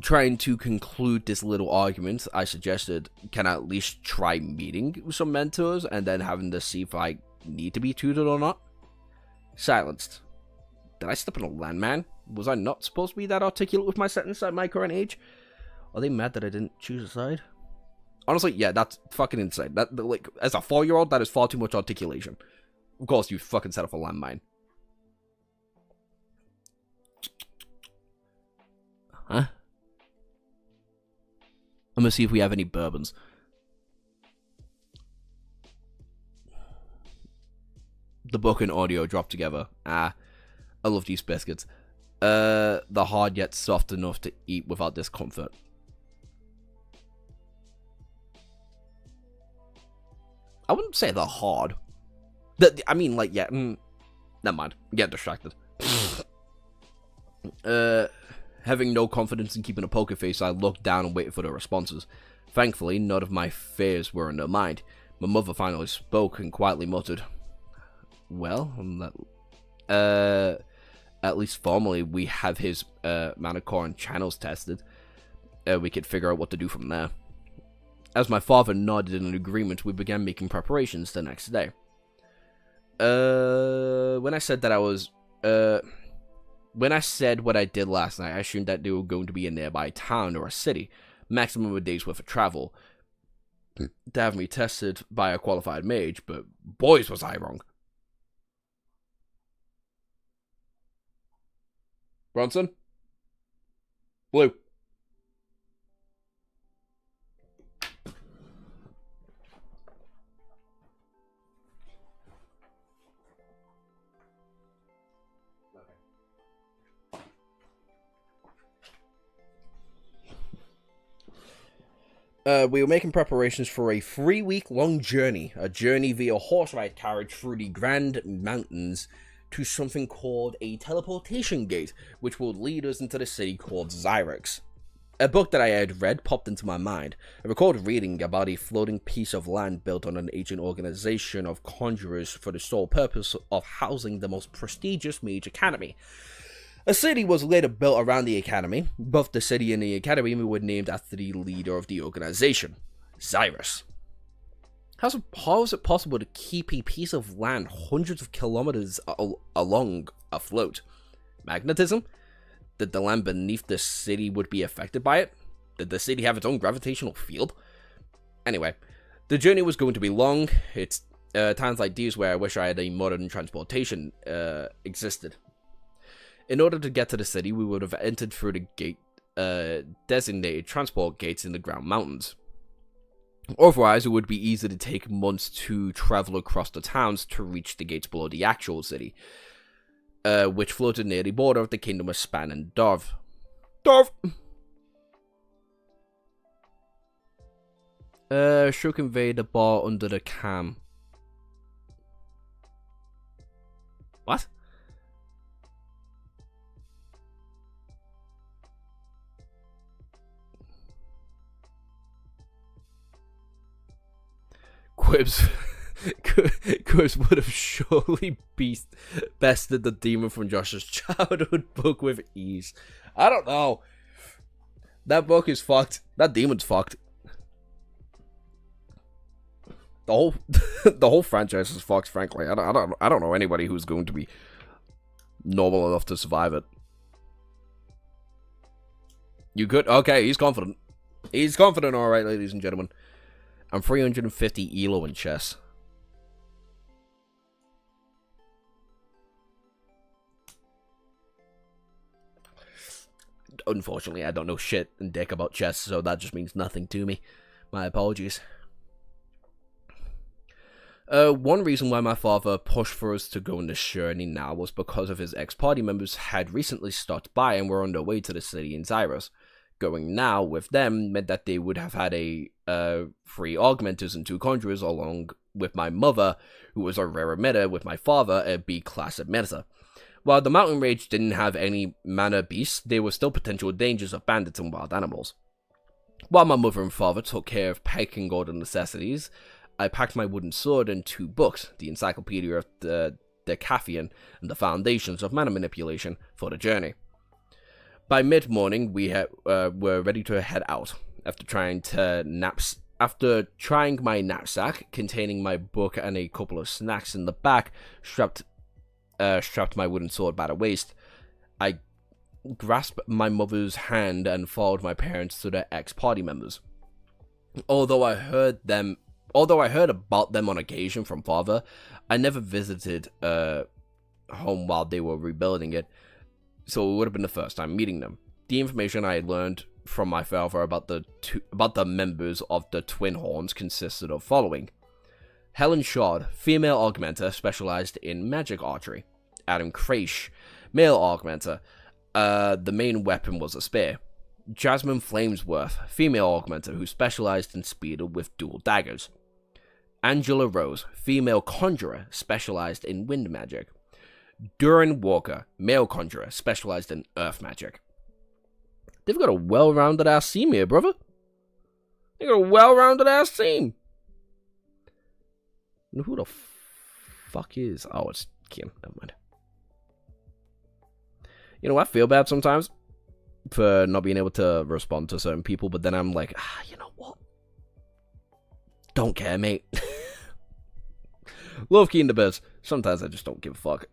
Trying to conclude this little argument, I suggested, can I at least try meeting some mentors and then having to see if I need to be tutored or not? Silenced. Did I step on a landmine? Was I not supposed to be that articulate with my sentence at my current age? Are they mad that I didn't choose a side? Honestly, yeah, that's fucking insane. That, like, as a 4-year-old, that is far too much articulation. Of course, you fucking set off a landmine. Huh? I'm gonna see if we have any bourbons. The book and audio drop together. I love these biscuits. The hard yet soft enough to eat without discomfort. I wouldn't say they're hard. I mean, like, yeah. Never mind. Get distracted. Having no confidence in keeping a poker face, I looked down and waited for the responses. Thankfully, none of my fears were in their mind. My mother finally spoke and quietly muttered, well, at least formally, we have his mana core and channels tested. We could figure out what to do from there. As my father nodded in agreement, we began making preparations the next day. When I said what I did last night, I assumed that they were going to be a nearby town or a city, maximum a day's worth of travel, to have me tested by a qualified mage, but boys was I wrong. Bronson? Blue. We were making preparations for a 3-week-long journey. A journey via horse ride carriage through the Grand Mountains to something called a teleportation gate, which would lead us into the city called Xyrix. A book that I had read popped into my mind. I recalled reading about a floating piece of land built on an ancient organization of conjurers for the sole purpose of housing the most prestigious mage academy. A city was later built around the academy. Both the city and the academy were named after the leader of the organization, Xyrus. How is it possible to keep a piece of land hundreds of kilometers along afloat? Magnetism? Did the land beneath the city would be affected by it? Did the city have its own gravitational field? Anyway, the journey was going to be long. It's times like these where I wish I had a modern transportation existed. In order to get to the city, we would have entered through the gate, designated transport gates in the ground mountains. Otherwise, it would be easy to take months to travel across the towns to reach the gates below the actual city, which floated near the border of the Kingdom of Span and Dov. Should convey the bar under the cam. What? Kirbs would have surely bested the demon from Josh's childhood book with ease. I don't know. That book is fucked. That demon's fucked. The whole franchise is fucked. Frankly, I don't know anybody who's going to be normal enough to survive it. You could. Okay, he's confident. He's confident. All right, ladies and gentlemen. I'm 350 elo in chess. Unfortunately, I don't know shit and dick about chess, so that just means nothing to me. My apologies. One reason why my father pushed for us to go on this journey now was because of his ex-party members had recently stopped by and were on their way to the city in Zyros. Going now with them meant that they would have had a 3 augmenters and 2 conjurers along with my mother, who was a rare emitter, with my father, a B-class emitter. While the mountain range didn't have any mana beasts, there were still potential dangers of bandits and wild animals. While my mother and father took care of packing all the necessities, I packed my wooden sword and 2 books, the Encyclopedia of the Decathian and the Foundations of Mana Manipulation, for the journey. By mid-morning, we were ready to head out. After trying my knapsack, containing my book and a couple of snacks in the back, strapped my wooden sword by the waist, I grasped my mother's hand and followed my parents to their ex-party members. Although I heard about them on occasion from father, I never visited home while they were rebuilding it, so it would have been the first time meeting them. The information I had learned from my father about the members of the Twin Horns consisted of following: Helen Shard, female augmenter, specialized in magic archery. Adam Kraish, male augmenter. The main weapon was a spear. Jasmine Flamesworth, female augmenter who specialized in speed with dual daggers. Angela Rose, female conjurer, specialized in wind magic. Duran Walker, male conjurer, specialized in earth magic. They've got a well-rounded ass team here, brother. They got a well-rounded ass team. Who the fuck is? Oh, it's Kim. Never mind. You know, I feel bad sometimes for not being able to respond to certain people, but then I'm like, you know what? Don't care, mate. Love Keen the best. Sometimes I just don't give a fuck.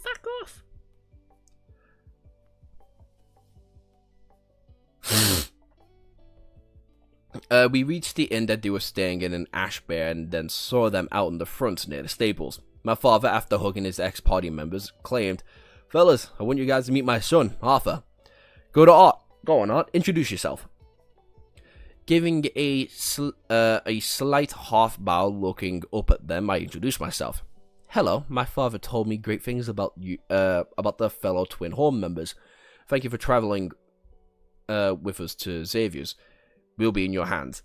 Fuck off. We reached the inn that they were staying in Ashbear and then saw them out in the front near the stables. My father, after hugging his ex-party members, claimed, "Fellas, I want you guys to meet my son, Arthur. Go on, Art, introduce yourself." Giving a slight half bow, looking up at them, I introduced myself. "Hello, my father told me great things about you, about the fellow Twin Horn members. Thank you for traveling with us to Xavier's. We'll be in your hands."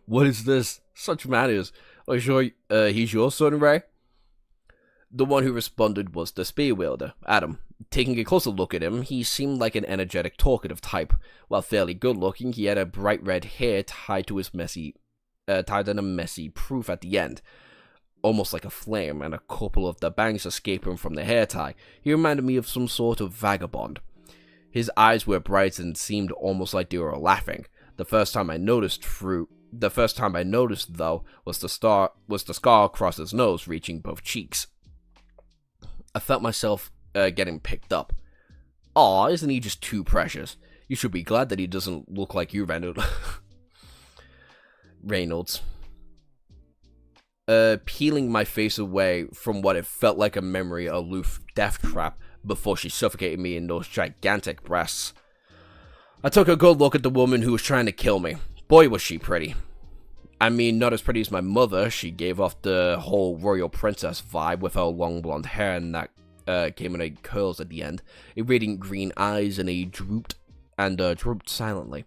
What is this? Such manners. Are you sure he's your son, Ray? The one who responded was the spear wielder, Adam. Taking a closer look at him, he seemed like an energetic, talkative type. While fairly good-looking, he had a bright red hair tied in a messy proof at the end, almost like a flame, and a couple of the bangs escaping from the hair tie. He reminded me of some sort of vagabond. His eyes were bright and seemed almost like they were laughing. The first time I noticed, though, was the scar across his nose, reaching both cheeks. I felt myself getting picked up. Aw, isn't he just too precious? You should be glad that he doesn't look like you, Reynolds. Peeling my face away from what it felt like a memory aloof death trap before she suffocated me in those gigantic breasts. I took a good look at the woman who was trying to kill me. Boy, was she pretty. I mean, not as pretty as my mother. She gave off the whole royal princess vibe with her long blonde hair and that came in curls at the end, radiant green eyes, and drooped silently.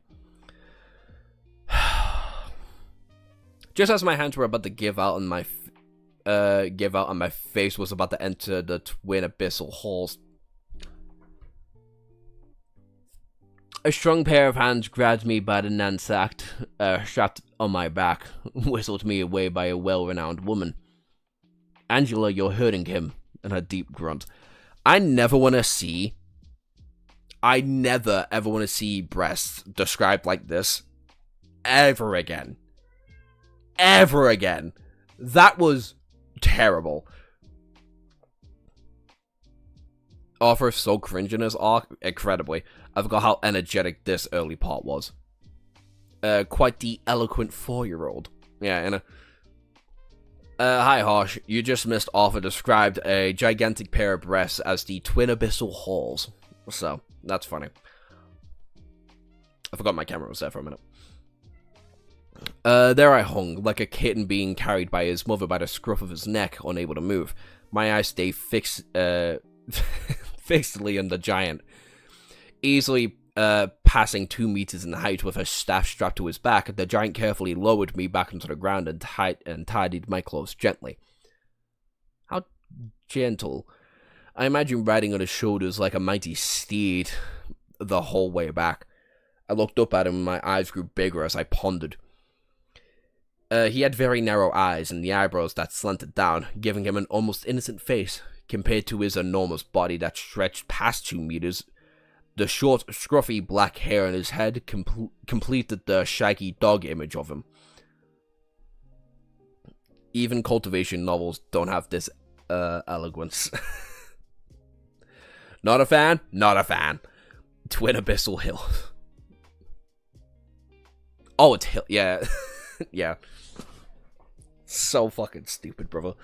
Just as my hands were about to give out and my face was about to enter the twin abyssal halls, a strong pair of hands grabbed me by the knapsack strapped on my back, whistled me away by a well-renowned woman. Angela, you're hurting him, and a deep grunt. I never ever want to see breasts described like this ever again. Ever again. That was terrible. Arthur's so cringe in his arc, incredibly. I forgot how energetic this early part was. Quite the eloquent 4-year-old. Yeah, and hi Harsh, you just missed Arthur described a gigantic pair of breasts as the twin abyssal halls. So, that's funny. I forgot my camera was there for a minute. There I hung, like a kitten being carried by his mother by the scruff of his neck, unable to move. My eyes stay fixedly on the giant, easily passing 2 meters in height with her staff strapped to his back. The giant carefully lowered me back into the ground and tidied my clothes gently. How gentle. I imagine riding on his shoulders like a mighty steed the whole way back. I looked up at him and my eyes grew bigger as I pondered. He had very narrow eyes and the eyebrows that slanted down, giving him an almost innocent face, compared to his enormous body that stretched past 2 meters. The short, scruffy black hair on his head completed the shaggy dog image of him. Even cultivation novels don't have this eloquence. Not a fan? Not a fan. Twin Abyssal Hill. Oh, it's Hill. Yeah. Yeah. So fucking stupid, brother.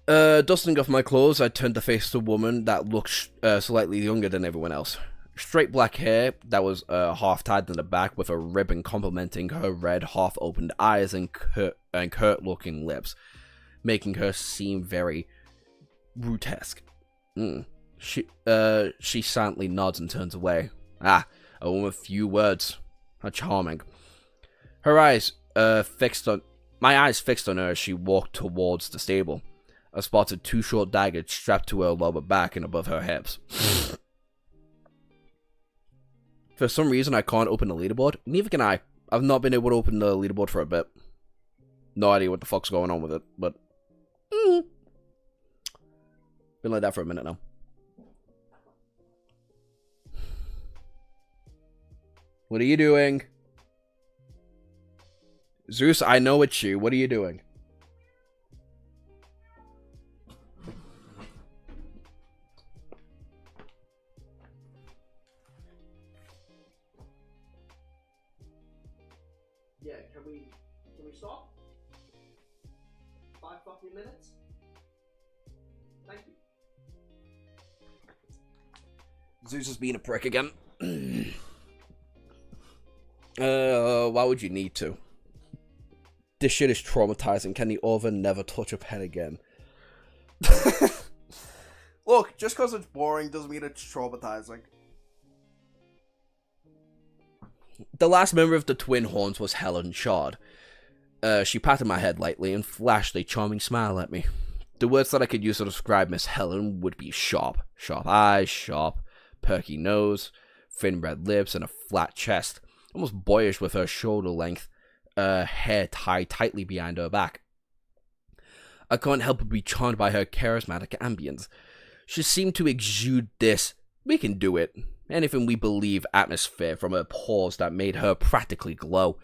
Dusting off my clothes, I turned to face the woman that looked slightly younger than everyone else. Straight black hair that was half tied in the back with a ribbon complementing her red, half-opened eyes and curt-looking lips, making her seem very grotesque. She silently nods and turns away. Ah, a woman with few words. How charming. Her eyes fixed on her as she walked towards the stable. I spotted 2 short daggers strapped to her lower back and above her hips. For some reason, I can't open the leaderboard. Neither can I. I've not been able to open the leaderboard for a bit. No idea what the fuck's going on with it, but... Been like that for a minute now. What are you doing? Zeus, I know it's you. What are you doing? Yeah, can we stop? 5 fucking minutes? Thank you. Zeus is being a prick again. Why would you need to? This shit is traumatizing. Can the author never touch a pen again? Look, just because it's boring doesn't mean it's traumatizing. The last member of the Twin Horns was Helen Shard. She patted my head lightly and flashed a charming smile at me. The words that I could use to describe Miss Helen would be sharp. Sharp eyes, sharp, perky nose, thin red lips, and a flat chest. Almost boyish with her shoulder-length hair tied tightly behind her back. I can't help but be charmed by her charismatic ambience. She seemed to exude this "we can do it, anything we believe" atmosphere from her pores that made her practically glow.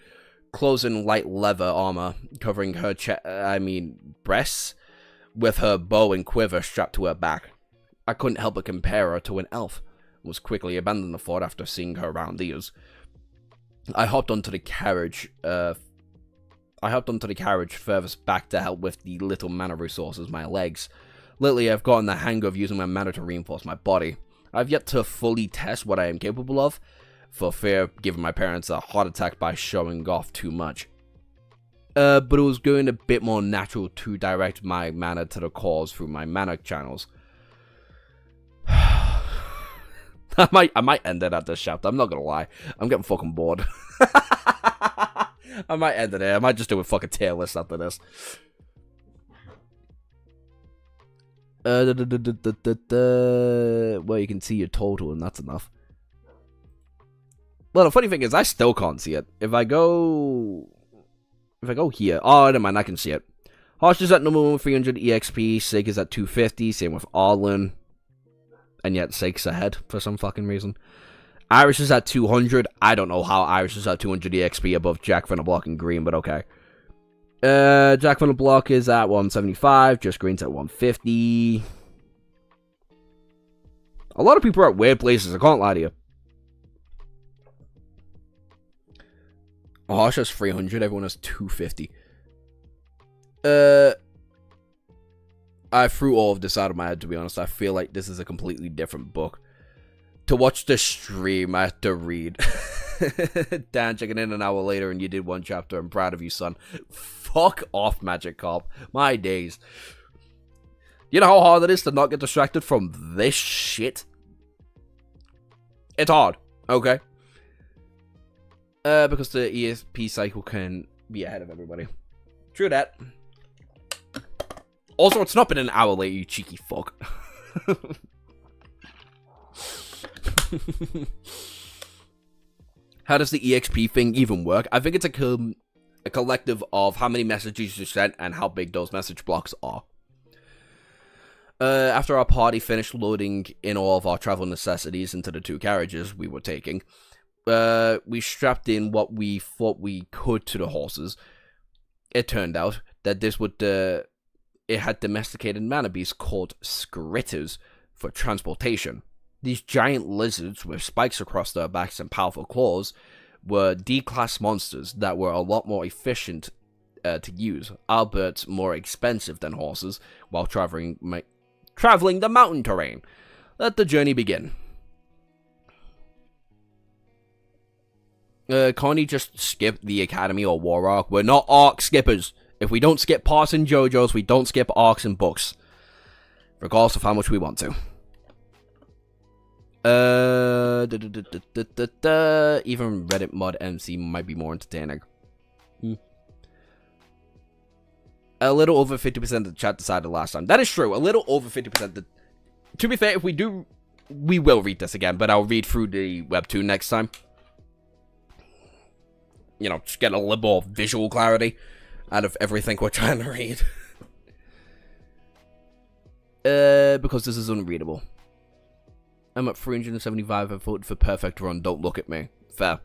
Clothes in light leather armor, covering her breasts, with her bow and quiver strapped to her back. I couldn't help but compare her to an elf, and was quickly abandoned the thought after seeing her around the ears. I hopped onto the carriage furthest back to help with the little mana resources my legs. Lately, I've gotten the hang of using my mana to reinforce my body. I've yet to fully test what I am capable of, for fear of giving my parents a heart attack by showing off too much. But it was going a bit more natural to direct my mana to the cause through my mana channels. I might end it at this chapter, I'm not gonna lie. I'm getting fucking bored. I might end it there. I might just do a fucking tier list after this. Well, you can see your total, and that's enough. Well, the funny thing is, I still can't see it. If I go here, oh, never mind, I can see it. Harsh is at number 1 with 300 EXP. Sig is at 250. Same with Arlen. And yet, Sig's ahead for some fucking reason. Irish is at 200. I don't know how Irish is at 200 EXP above Jack Van the Block and Green, but okay. Jack Van the Block is at 175. Just Green's at 150. A lot of people are at weird places, I can't lie to you. Harsh has 300. Everyone has 250. I threw all of this out of my head, to be honest. I feel like this is a completely different book. To watch the stream, I have to read. Dan checking in an hour later and you did 1 chapter. I'm proud of you, son. Fuck off, Magic Carp. My days. You know how hard it is to not get distracted from this shit? It's hard, okay? Because the ESP cycle can be ahead of everybody. True that. Also, it's not been an hour late, you cheeky fuck. How does the EXP thing even work? I think it's a collective of how many messages you sent and how big those message blocks are. After our party finished loading in all of our travel necessities into the 2 carriages we were taking, we strapped in what we thought we could to the horses. It turned out that this would it had domesticated mana beasts called skritters for transportation. These giant lizards with spikes across their backs and powerful claws were D-class monsters that were a lot more efficient to use, albeit more expensive than horses, while traveling the mountain terrain. Let the journey begin. Can't you just skip the academy or war arc? We're not arc skippers. If we don't skip parts in JoJo's, we don't skip arcs in books. Regardless of how much we want to. Even Reddit mod MC might be more entertaining. A little over 50% of the chat decided last time. That is true. A little over 50%. To be fair, if we do, we will read this again, but I'll read through the webtoon next time. You know, just get a little more visual clarity out of everything we're trying to read. Because this is unreadable. I'm at 375. I voted for perfect run. Don't look at me. Fair.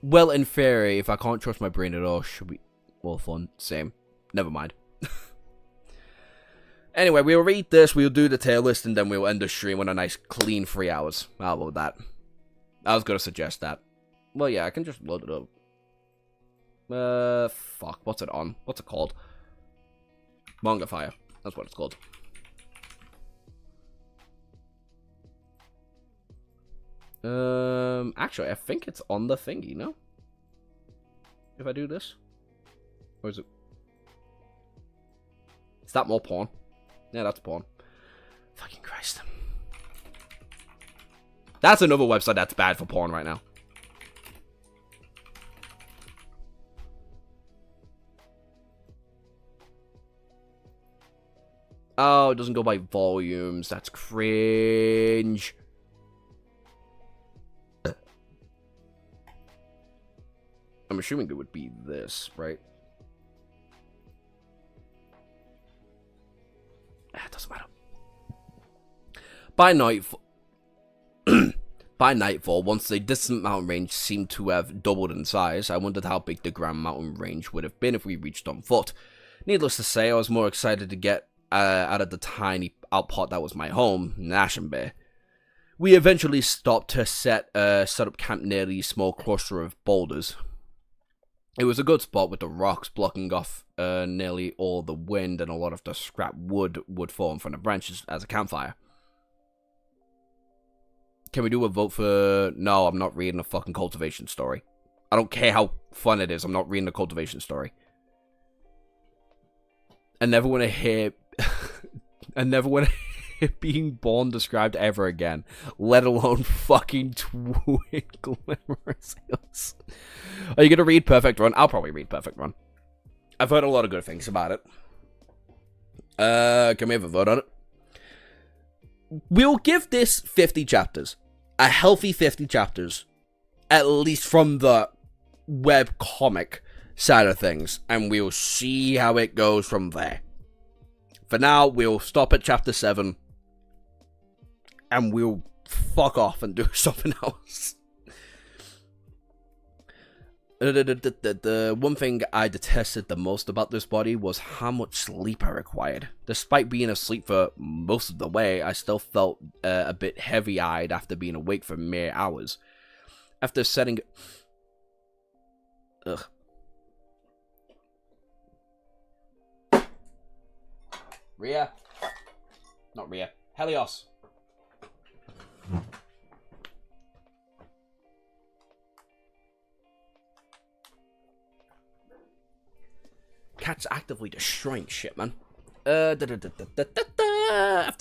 Well, in theory, if I can't trust my brain at all, should we... Well, fun. Same. Never mind. Anyway, we'll read this, we'll do the tier list, and then we'll end the stream with a nice clean 3 hours. How about that? I was going to suggest that. Well, yeah, I can just load it up. Fuck. What's it on? What's it called? Manga Fire. That's what it's called. Actually, I think it's on the thingy, no? If I do this? Or is it... Is that more porn? Yeah, that's porn. Fucking Christ. That's another website that's bad for porn right now. Oh, it doesn't go by volumes. That's cringe. I'm assuming it would be this, right? It doesn't matter. By nightfall, once the distant mountain range seemed to have doubled in size, I wondered how big the Grand Mountain Range would have been if we reached on foot. Needless to say, I was more excited to get out of the tiny outpot that was my home, Ashen Bay. We eventually stopped to set up camp near the small cluster of boulders. It was a good spot with the rocks blocking off nearly all the wind, and a lot of the scrap wood would fall in front of branches as a campfire. Can we do a vote for... No, I'm not reading a fucking cultivation story. I don't care how fun it is, I'm not reading a cultivation story. I never want to hear... I never want to hear being born described ever again. Let alone fucking Glimmersails. Are you going to read Perfect Run? I'll probably read Perfect Run. I've heard a lot of good things about it. Can we have a vote on it? We'll give this 50 chapters. A healthy 50 chapters. At least from the web comic side of things. And we'll see how it goes from there. For now, we'll stop at chapter 7. And we'll fuck off and do something else. The one thing I detested the most about this body was how much sleep I required. Despite being asleep for most of the way, I still felt a bit heavy-eyed after being awake for mere hours. After setting... Ugh. Rhea. Not Rhea. Helios. Cat's actively destroying shit, man. After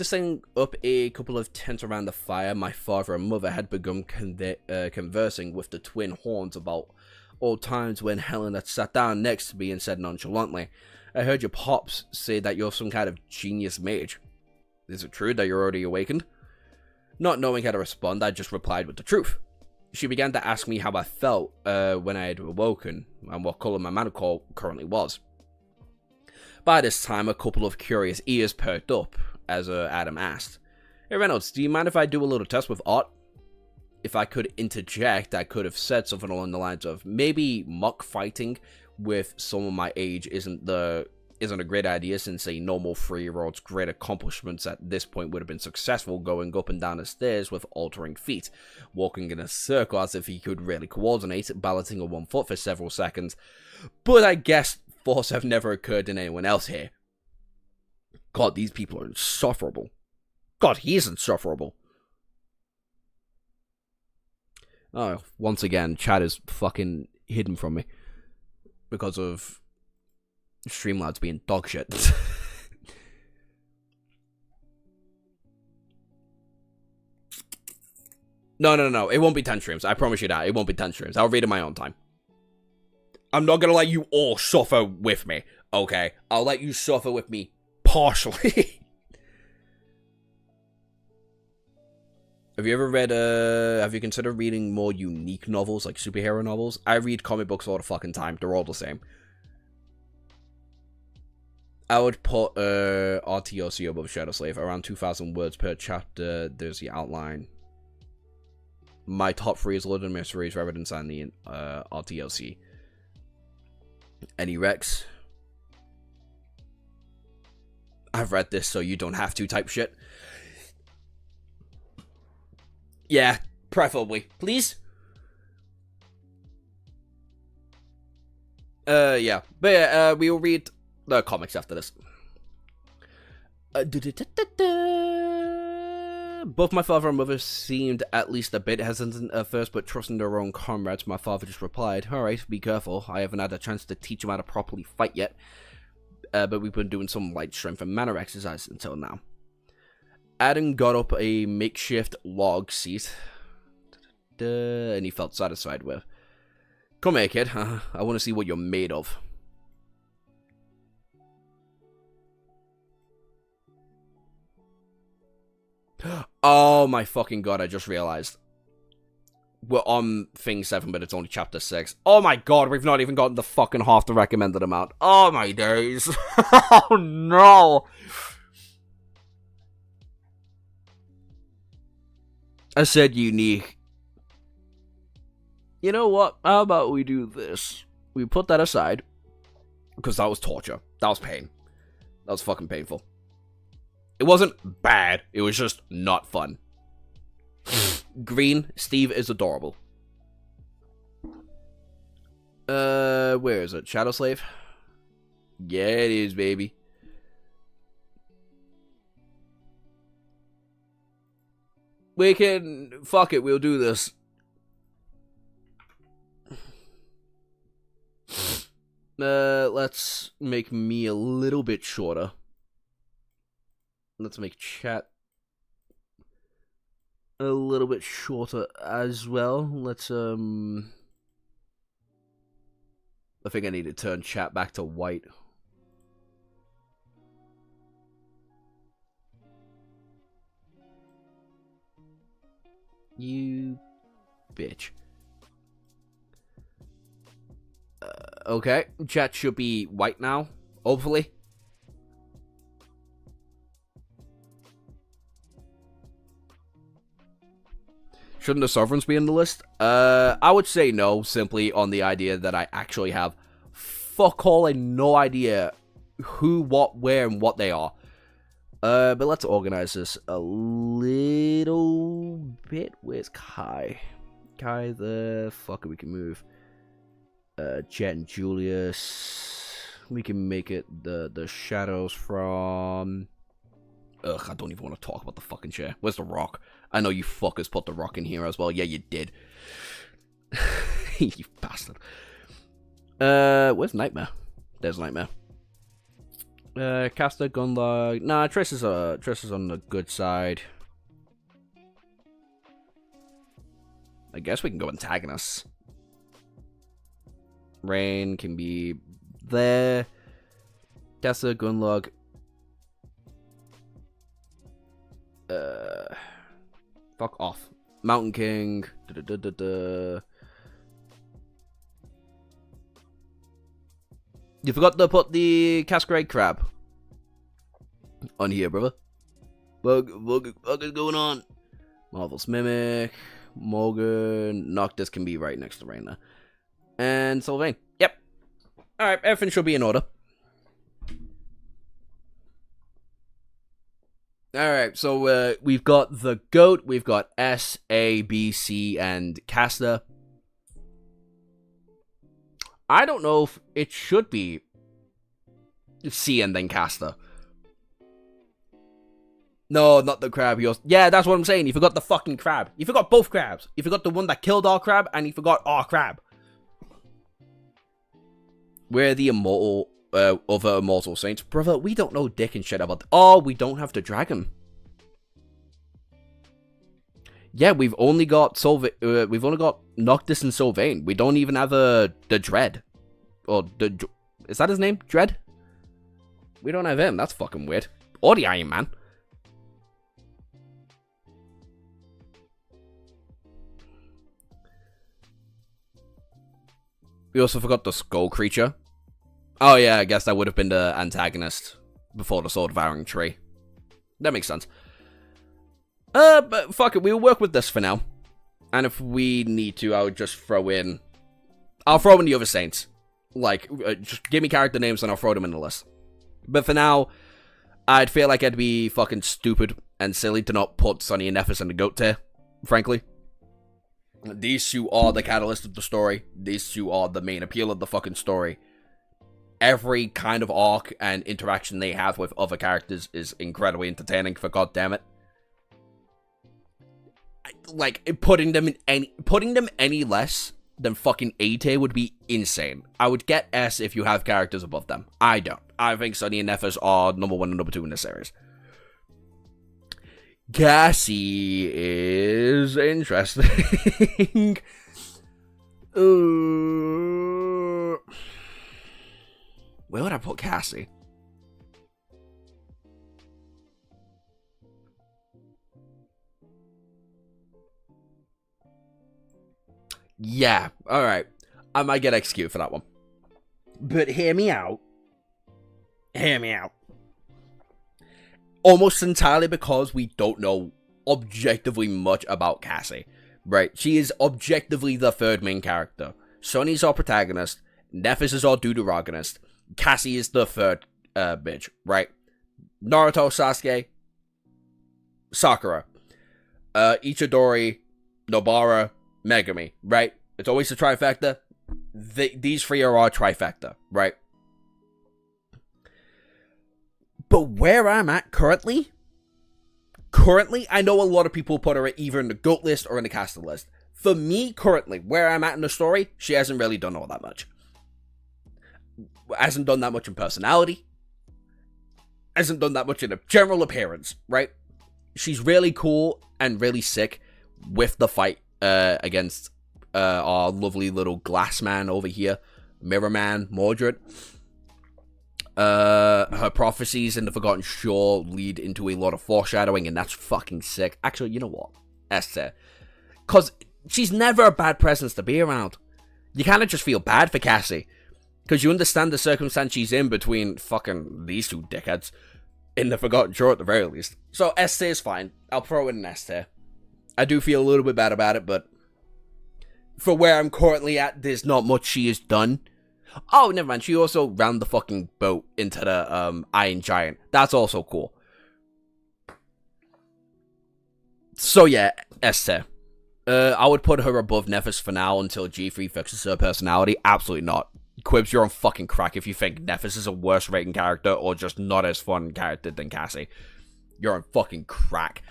setting up a couple of tents around the fire, my father and mother had begun conversing with the twin horns about old times when Helen had sat down next to me and said nonchalantly, "I heard your pops say that you're some kind of genius mage. Is it true that you're already awakened?" Not knowing how to respond, I just replied with the truth. She began to ask me how I felt when I had awoken and what color my mana core currently was. By this time, a couple of curious ears perked up as Adam asked, "Hey Reynolds, do you mind if I do a little test with art?" If I could interject, I could have said something along the lines of, maybe mock fighting with someone my age isn't a great idea, since a normal 3-year-old's great accomplishments at this point would have been successful going up and down the stairs with altering feet, walking in a circle as if he could really coordinate, balancing on one foot for several seconds. But I guess thoughts have never occurred to anyone else here. God, these people are insufferable. God, he's insufferable. Oh, once again, chat is fucking hidden from me because of Streamlabs being dog shit. No. It won't be 10 streams. I promise you that. It won't be 10 streams. I'll read in my own time. I'm not gonna let you all suffer with me, okay? I'll let you suffer with me partially. Have you ever read, have you considered reading more unique novels, like superhero novels? I read comic books all the fucking time. They're all the same. I would put RTOC above Shadow Slave, around 2,000 words per chapter. There's the outline. My top 3 is Lord of the Mysteries, Revenants, and the RTOC. Any Rex? I've read this, so you don't have to type shit. Yeah, preferably. Please? Yeah. But yeah, we will read the comics after this. Both my father and mother seemed at least a bit hesitant at first, but trusting their own comrades, my father just replied, "Alright, be careful. I haven't had a chance to teach him how to properly fight yet. But we've been doing some light strength and mana exercise until now." Adam got up a makeshift log seat, and he felt satisfied with. "Come here, kid. I want to see what you're made of." Oh my fucking god, I just realized. We're on thing 7, but it's only chapter 6. Oh my god, we've not even gotten the fucking half the recommended amount. Oh my days. Oh no. I said unique. You know what? How about we do this? We put that aside. Because that was torture. That was pain. That was fucking painful. It wasn't bad. It was just not fun. Green, Steve is adorable. Where is it? Shadow Slave? Yeah, it is, baby. We can... Fuck it, we'll do this. Let's make me a little bit shorter. Let's make chat a little bit shorter as well. Let's, I think I need to turn chat back to white. You bitch. Okay, chat should be white now, hopefully. Shouldn't the sovereigns be in the list? I would say no, simply on the idea that I actually have fuck all and no idea who, what, where, and what they are. But let's organize this a little bit. Where's Kai? Kai, the fucker we can move. Jet and Julius. We can make it the shadows from... Ugh, I don't even want to talk about the fucking chair. Where's the rock? I know you fuckers put the rock in here as well. Yeah, you did. You bastard. Where's Nightmare? There's Nightmare. Caster, Gunlog. Nah, Triss is on the good side. I guess we can go antagonists. Rain can be there. Caster, Gunlog. Fuck off. Mountain King. You forgot to put the Cascade Crab on here, brother. What is going on? Marvel's Mimic. Morgan. Noctis can be right next to Rain there. And Sylvain. Yep. Alright, everything should be in order. Alright, so we've got the GOAT, we've got S, A, B, C, and Caster. I don't know if it should be C and then Caster. No, not the crab. Yeah, that's what I'm saying. You forgot the fucking crab. You forgot both crabs. You forgot the one that killed our crab, and you forgot our crab. We're the immortal... other immortal saints. Brother, we don't know dick and shit about... Oh, we don't have the dragon. Yeah, we've only got we've only got Noctis and Sylvain. We don't even have the Dread. Or the... Is that his name? Dread? We don't have him. That's fucking weird. Or the Iron Man. We also forgot the Skull Creature. Oh yeah, I guess that would have been the antagonist before the Sword Devouring Tree. That makes sense. But fuck it, we'll work with this for now. And if we need to, I would just throw in... I'll throw in the other saints. Like, just give me character names and I'll throw them in the list. But for now, I'd feel like I'd be fucking stupid and silly to not put Sonny and Nephis in the GOAT tier, frankly. These two are the catalyst of the story. These two are the main appeal of the fucking story. Every kind of arc and interaction they have with other characters is incredibly entertaining, for goddammit. Like, putting them any less than fucking A tier would be insane. I would get S if you have characters above them. I don't. I think Sonny and Nephis are number 1 and number 2 in this series. Cassie is interesting. Where would I put Cassie? Yeah, alright. I might get executed for that one. But hear me out. Hear me out. Almost entirely because we don't know objectively much about Cassie, right? She is objectively the third main character. Sunny's our protagonist. Nephis is our deuteragonist. Cassie is the third bitch, right? Naruto, Sasuke, Sakura, Ichidori, Nobara, Megami, right? It's always a trifecta. These three are our trifecta, right? But where I'm at currently, I know a lot of people put her either in the GOAT list or in the caster list. For me, currently, where I'm at in the story, she hasn't really done all that much. Hasn't done that much in personality. Hasn't done that much in a general appearance, right? She's really cool and really sick with the fight against our lovely little glass man over here, Mirror Man, Mordred. Her prophecies in the Forgotten Shore lead into a lot of foreshadowing, and that's fucking sick. Actually, you know what? Esther. Because she's never a bad presence to be around. You kind of just feel bad for Cassie. Because you understand the circumstance she's in between fucking these two dickheads. In the Forgotten Shore at the very least. So S tier is fine. I'll throw in an S tier. I do feel a little bit bad about it, but for where I'm currently at, there's not much she has done. Oh, never mind. She also ran the fucking boat into the Iron Giant. That's also cool. So yeah, S tier. I would put her above Nephis for now until G3 fixes her personality. Absolutely not. Kirbs, you're on fucking crack if you think Nephis is a worse rating character or just not as fun character than Cassie. You're on fucking crack.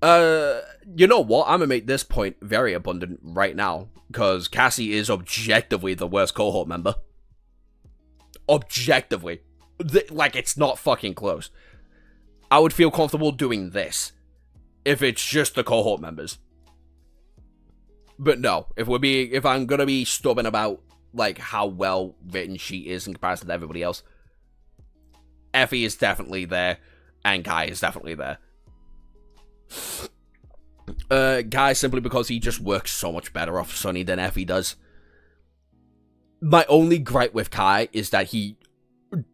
You know what? I'm gonna make this point very abundant right now, because Cassie is objectively the worst cohort member. Objectively. Like, it's not fucking close. I would feel comfortable doing this if it's just the cohort members. But no, if I'm gonna be stubborn about like how well written she is in comparison to everybody else, Effie is definitely there, and Guy is definitely there. Guy simply because he just works so much better off Sunny than Effie does. My only gripe with Kai is that he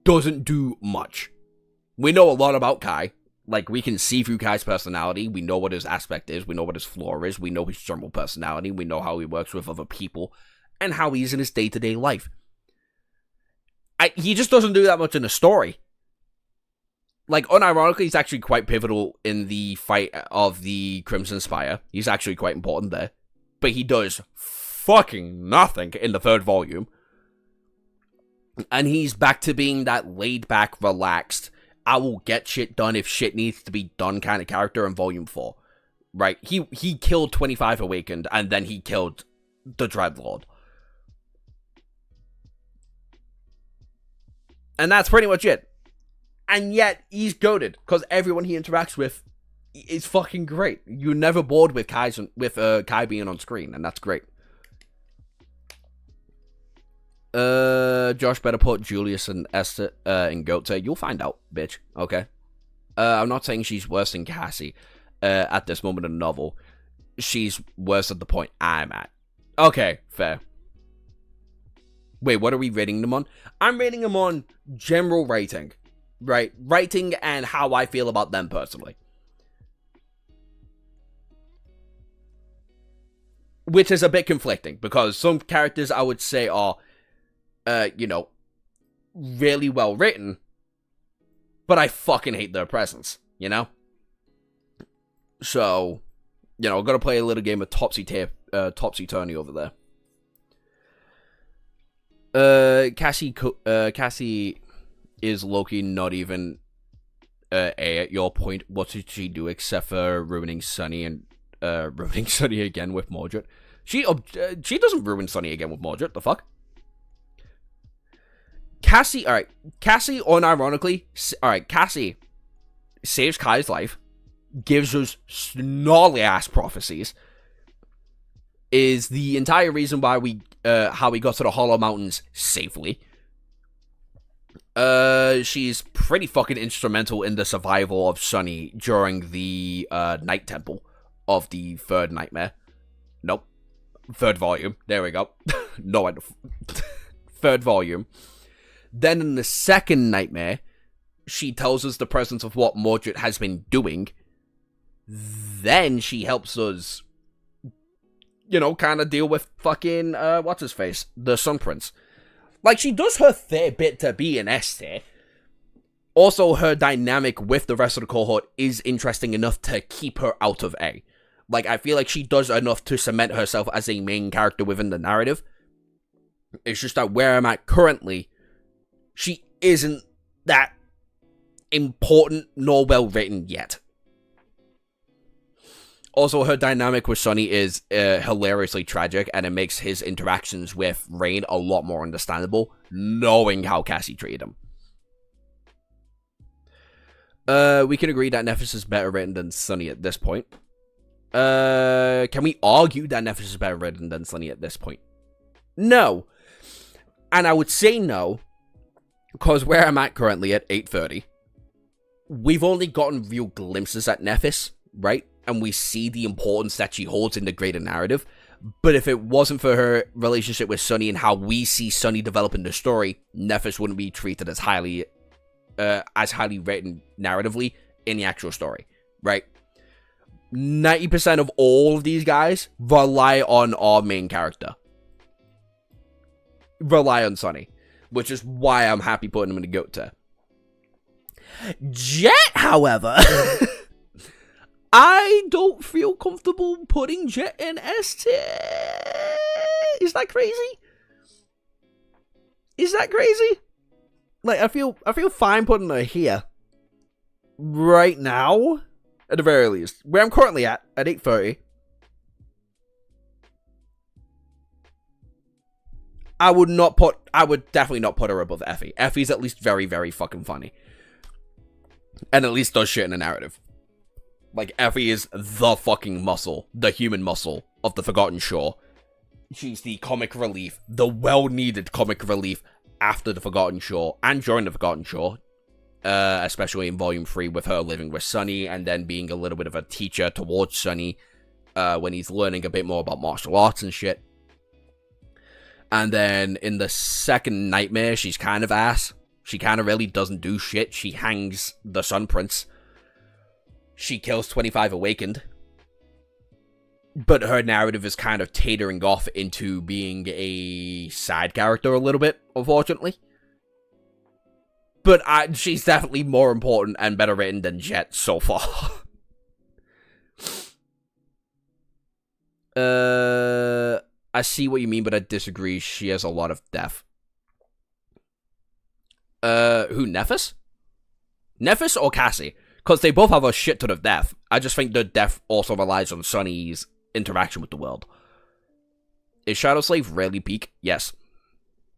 doesn't do much. We know a lot about Kai. Like, we can see through Kai's personality. We know what his aspect is. We know what his flaw is. We know his general personality. We know how he works with other people. And how he's in his day-to-day life. He just doesn't do that much in the story. Like, unironically, he's actually quite pivotal in the fight of the Crimson Spire. He's actually quite important there. But he does fucking nothing in the third volume. And he's back to being that laid-back, relaxed, I will get shit done if shit needs to be done kind of character in Volume 4. Right? He killed 25 Awakened, and then he killed the Dreadlord. And that's pretty much it. And yet, he's goated, because everyone he interacts with is fucking great. You're never bored with Kai being on screen, and that's great. Josh better put Julius and Esther in GOAT tier. You'll find out, bitch. Okay. I'm not saying she's worse than Cassie at this moment in the novel. She's worse at the point I'm at. Okay, fair. Wait, what are we rating them on? I'm rating them on general rating. Right? Rating and how I feel about them personally. Which is a bit conflicting, because some characters I would say are really well written, but I fucking hate their presence, you know? So, I'm gonna play a little game of topsy-turvy over there. Cassie is Loki not even A at your point. What did she do except for ruining Sunny and ruining Sunny again with Mordred? She doesn't ruin Sunny again with Mordred, the fuck? Cassie unironically, Cassie saves Kai's life, gives us snarly-ass prophecies, is the entire reason why how we got to the Hollow Mountains safely. She's pretty fucking instrumental in the survival of Sunny during the, Night Temple of the third nightmare. Nope. Third volume. There we go. Third volume. Then in the second nightmare, she tells us the presence of what Mordred has been doing, then she helps us, you know, kind of deal with fucking, what's-his-face? The Sun Prince. Like, she does her fair bit to be an S tier. Also, her dynamic with the rest of the cohort is interesting enough to keep her out of A. Like, I feel like she does enough to cement herself as a main character within the narrative. It's just that where I'm at currently, she isn't that important nor well written yet. Also, her dynamic with Sonny is hilariously tragic, and it makes his interactions with Rain a lot more understandable, knowing how Cassie treated him. We can agree that Nephis is better written than Sonny at this point. Can we argue that Nephis is better written than Sonny at this point? No. And I would say no, because where I'm at currently at 8:30, we've only gotten real glimpses at Nephis, right? And we see the importance that she holds in the greater narrative. But if it wasn't for her relationship with Sonny and how we see Sonny develop in the story, Nephis wouldn't be treated as highly written narratively in the actual story, right? 90% of all of these guys rely on our main character. Rely on Sonny, which is why I'm happy putting him in the GOAT tier. Jet, however, I don't feel comfortable putting Jet in S tier. Is that crazy? Is that crazy? Like, I feel fine putting her here. Right now, at the very least. Where I'm currently at 8:30. I would definitely not put her above Effie. Effie's at least very, very fucking funny. And at least does shit in the narrative. Like, Effie is the fucking muscle, the human muscle of the Forgotten Shore. She's the comic relief, the well-needed comic relief after the Forgotten Shore and during the Forgotten Shore. Especially in Volume 3 with her living with Sonny and then being a little bit of a teacher towards Sonny when he's learning a bit more about martial arts and shit. And then in the second Nightmare, she's kind of ass. She kind of really doesn't do shit. She hangs the Sun Prince. She kills 25 Awakened. But her narrative is kind of teetering off into being a side character a little bit, unfortunately. But she's definitely more important and better written than Jet so far. I see what you mean, but I disagree. She has a lot of depth. Who, Nephis? Nephis or Cassie? Because they both have a shit ton of depth. I just think the depth also relies on Sonny's interaction with the world. Is Shadow Slave really peak? Yes.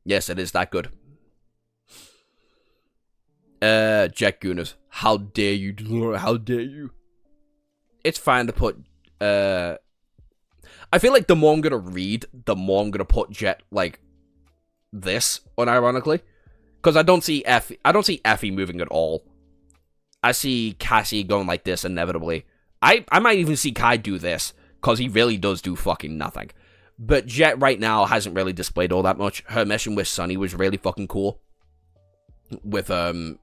Yes, it is that good. Jet Gooners. How dare you? How dare you? It's fine to put, I feel like the more I'm gonna read, the more I'm gonna put Jet, like, this, unironically. Because I don't see Effie moving at all. I see Cassie going like this inevitably. I might even see Kai do this, because he really does do fucking nothing. But Jet right now hasn't really displayed all that much. Her mission with Sonny was really fucking cool. With,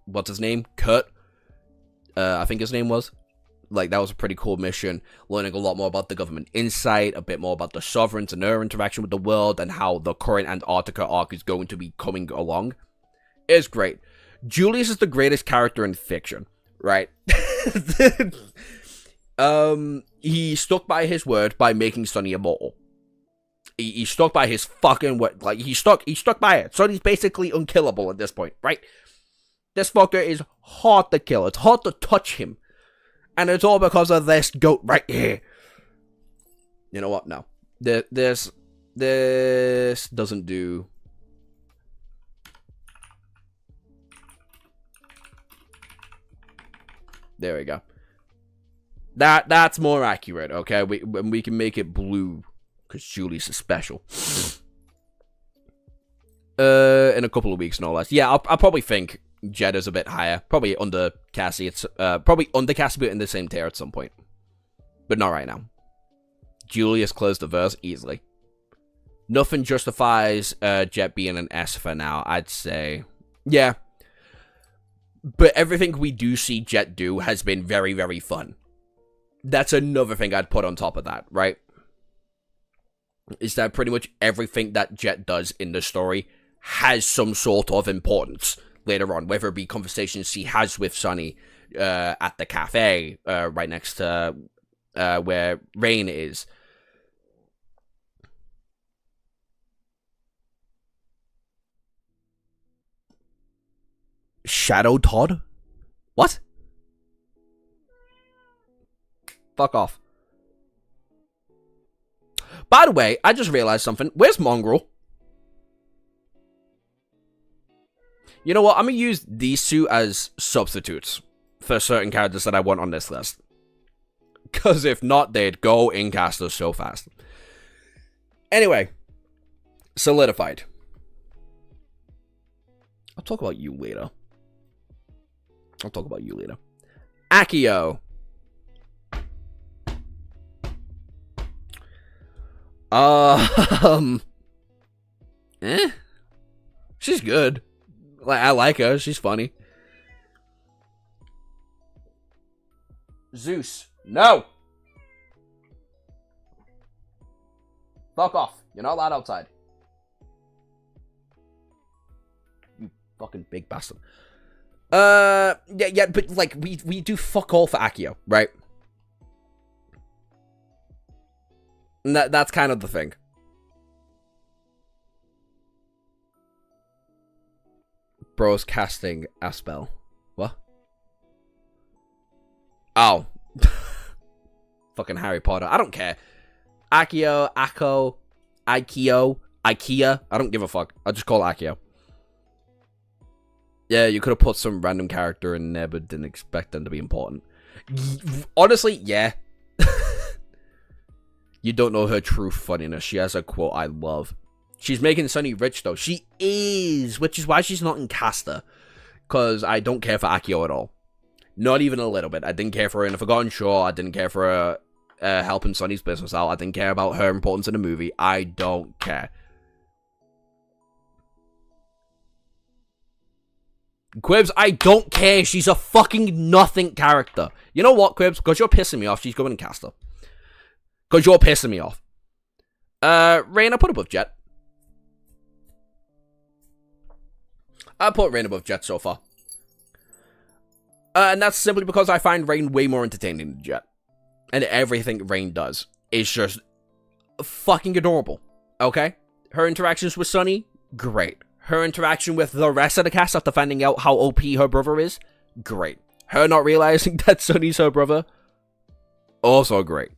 what's his name? Kurt? I think his name was. Like, that was a pretty cool mission. Learning a lot more about the government insight, a bit more about the Sovereigns and their interaction with the world, and how the current Antarctica arc is going to be coming along. It's great. Julius is the greatest character in fiction, right? He stuck by his word by making Sonny immortal. He stuck by his fucking word. Like, he stuck by it. Sonny's basically unkillable at this point, right? This fucker is hard to kill. It's hard to touch him. And it's all because of this goat right here. You know what? No. This doesn't do... There we go. That's more accurate, okay? We can make it blue. Because Julius is special. In a couple of weeks, no less. Yeah, I'll probably think Jed is a bit higher. Probably under Cassie. It's probably under Cassie, but in the same tier at some point. But not right now. Julius closed the verse easily. Nothing justifies Jet being an S for now, I'd say. Yeah. But everything we do see Jet do has been very, very fun. That's another thing I'd put on top of that, right? Is that pretty much everything that Jet does in the story has some sort of importance later on, whether it be conversations she has with Sunny at the cafe right next to where Rain is. Shadow Todd? What? Fuck off. By the way, I just realized something. Where's Mongrel? You know what? I'm going to use these two as substitutes for certain characters that I want on this list. Because if not, they'd go in casters so fast. Anyway. Solidified. I'll talk about you later. Akio. She's good. Like, I like her. She's funny. Zeus. No! Fuck off. You're not allowed outside. You fucking big bastard. Yeah, but, like, we do fuck all for Akio, right? And that's kind of the thing. Bro's casting Aspel. What? Oh. Fucking Harry Potter. I don't care. Akio, Akko, Ikeo, Ikea. I don't give a fuck. I'll just call it Akio. Yeah, you could have put some random character in there, but didn't expect them to be important. Honestly, yeah. You don't know her true funniness. She has a quote I love. She's making Sunny rich, though. She is, which is why she's not in caster. Because I don't care for Akio at all. Not even a little bit. I didn't care for her in The Forgotten Shore. I didn't care for her helping Sunny's business out. I didn't care about her importance in the movie. I don't care. Kirbs, I don't care. She's a fucking nothing character. You know what, Kirbs? Because you're pissing me off, she's going in caster. Because you're pissing me off. Rain, I put above Jet. I put Rain above Jet so far. And that's simply because I find Rain way more entertaining than Jet. And everything Rain does is just fucking adorable. Okay? Her interactions with Sunny, great. Her interaction with the rest of the cast after finding out how OP her brother is, great. Her not realizing that Sunny's her brother, also great.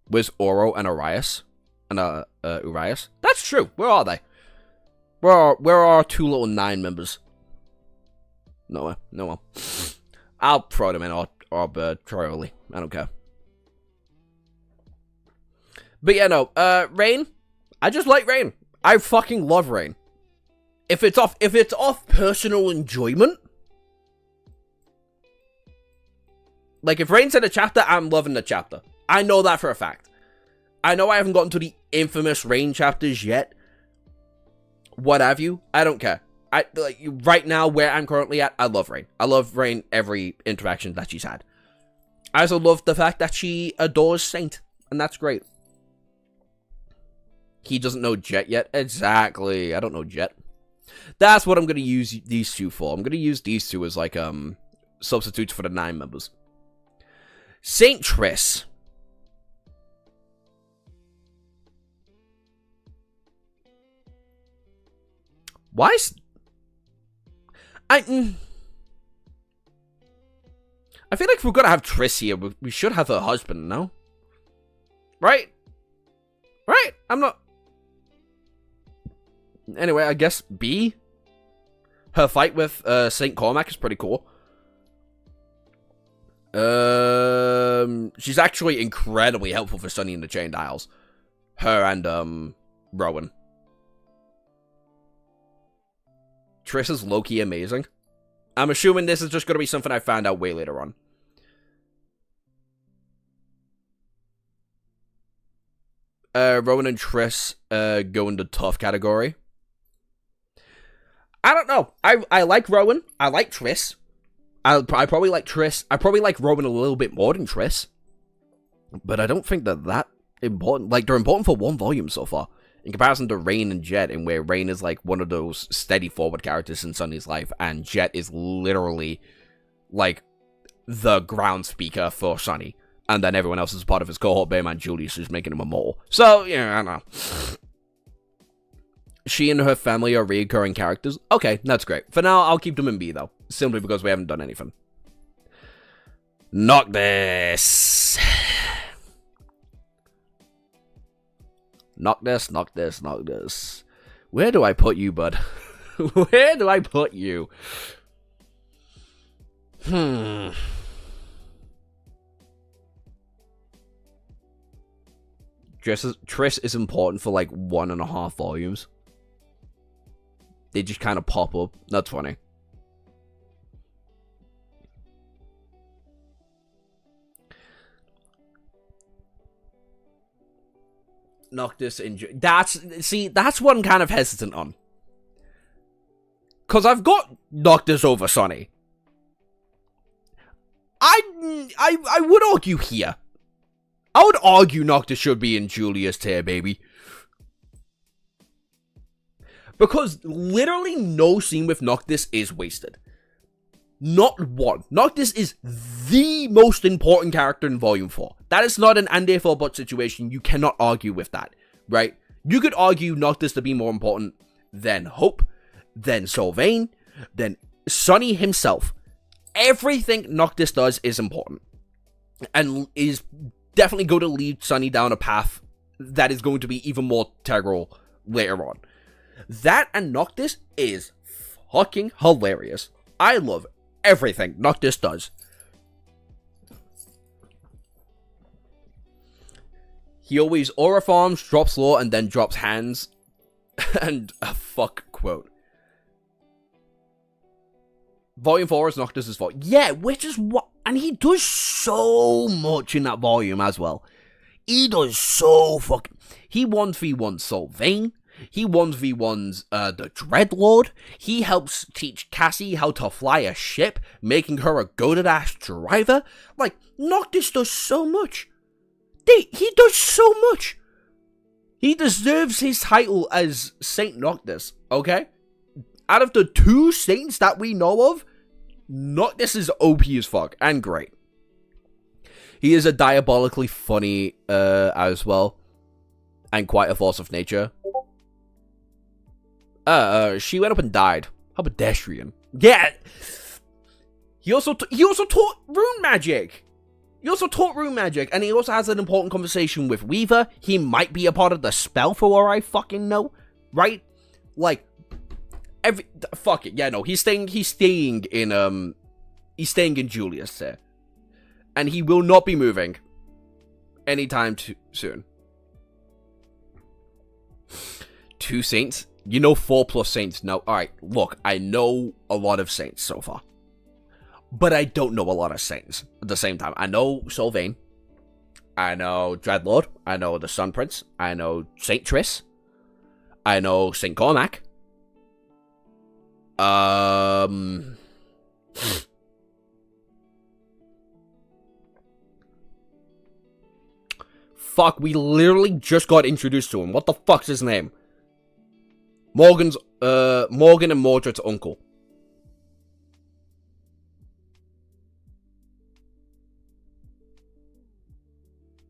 Where's Oro and Arias? And Urias? That's true. Where are they? Where are our two little 9 members? Nowhere. Nowhere. I'll throw them in or try early. I don't care. But yeah, no. Rain. I just like Rain. I fucking love Rain. If it's off personal enjoyment. Like if Rain's in a chapter, I'm loving the chapter. I know that for a fact. I know I haven't gotten to the infamous Rain chapters yet. What have you? I don't care. Like right now, where I'm currently at, I love Rain. I love Rain every interaction that she's had. I also love the fact that she adores Saint, and that's great. He doesn't know Jet yet. Exactly. I don't know Jet. That's what I'm going to use these two for. I'm going to use these two as like substitutes for the 9 members. Saint Triss. Why is... I feel like if we're gonna have Triss here, we should have her husband, no? Right? Right? I'm not... Anyway, I guess B? Her fight with St. Cormac is pretty cool. She's actually incredibly helpful for Sunny in the Chained Isles. Her and, Rowan. Triss is low-key amazing. I'm assuming this is just going to be something I found out way later on. Rowan and Triss go into tough category. I don't know. I like Rowan. I like Triss. I probably like Triss. I probably like Rowan a little bit more than Triss. But I don't think they're that important. Like, they're important for one volume so far. In comparison to Rain and Jet, in where Rain is like one of those steady forward characters in Sunny's life, and Jet is literally like the ground speaker for Sunny. And then everyone else is part of his cohort. Bayman Julius is making him a mole. So, yeah, I don't know. She and her family are reoccurring characters. Okay, that's great. For now, I'll keep them in B, though. Simply because we haven't done anything. Noctis. Noctis. Where do I put you, bud? Where do I put you? Triss is important for like 1.5 volumes. They just kind of pop up. That's funny. Noctis injury. That's what I'm kind of hesitant on. Because I've got Noctis over Sunny. I would argue here. I would argue Noctis should be in Julia's tier, baby. Because literally no scene with Noctis is wasted. Not one. Noctis is the most important character in Volume 4. That is not an and therefore but situation. You cannot argue with that, right? You could argue Noctis to be more important than Hope, than Sylvain, than Sunny himself. Everything Noctis does is important. And is definitely going to lead Sunny down a path that is going to be even more integral later on. That and Noctis is fucking hilarious. I love everything Noctis does. He always aura farms, drops lore, and then drops hands. And a fuck quote. Volume 4 is Noctis' fault. Yeah, which is what... And he does so much in that volume as well. He does so fucking... He 1v1 Sylvain. He 1v1s the Dreadlord. He helps teach Cassie how to fly a ship, making her a goated-ass driver. Like, Noctis does so much. He does so much. He deserves his title as Saint Noctis, okay? Out of the 2 saints that we know of, Noctis is OP as fuck, and great. He is a diabolically funny, as well, and quite a force of nature. She went up and died. How pedestrian. Yeah! He also taught rune magic! And he also has an important conversation with Weaver. He might be a part of the spell for all I fucking know, right? Like, fuck it, yeah, no, he's staying in Julius there. And he will not be moving anytime soon. 2 saints? You know 4 plus saints. No, alright, look, I know a lot of saints so far. But I don't know a lot of saints at the same time. I know Sylvain. I know Dreadlord. I know the Sun Prince. I know Saint Triss. I know Saint Cormac. Fuck, we literally just got introduced to him. What the fuck's his name? Morgan and Mordred's uncle.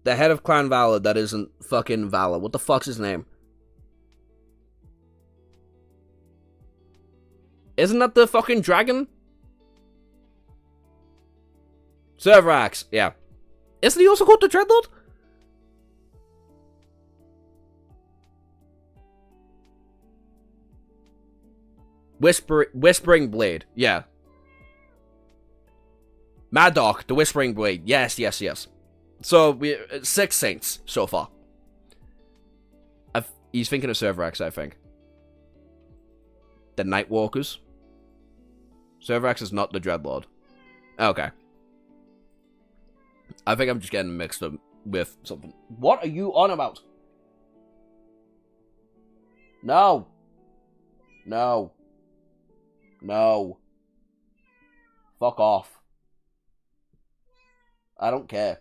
The head of Clan Valor that isn't fucking Valor. What the fuck's his name? Isn't that the fucking dragon? Serverax, yeah. Isn't he also called the Dreadlord? Whispering Blade, yeah. Maddock, the Whispering Blade, yes. So, 6 saints so far. He's thinking of Serverax, I think. The Nightwalkers. Serverax is not the Dreadlord. Okay. I think I'm just getting mixed up with something. What are you on about? No. No. No. Fuck off. I don't care.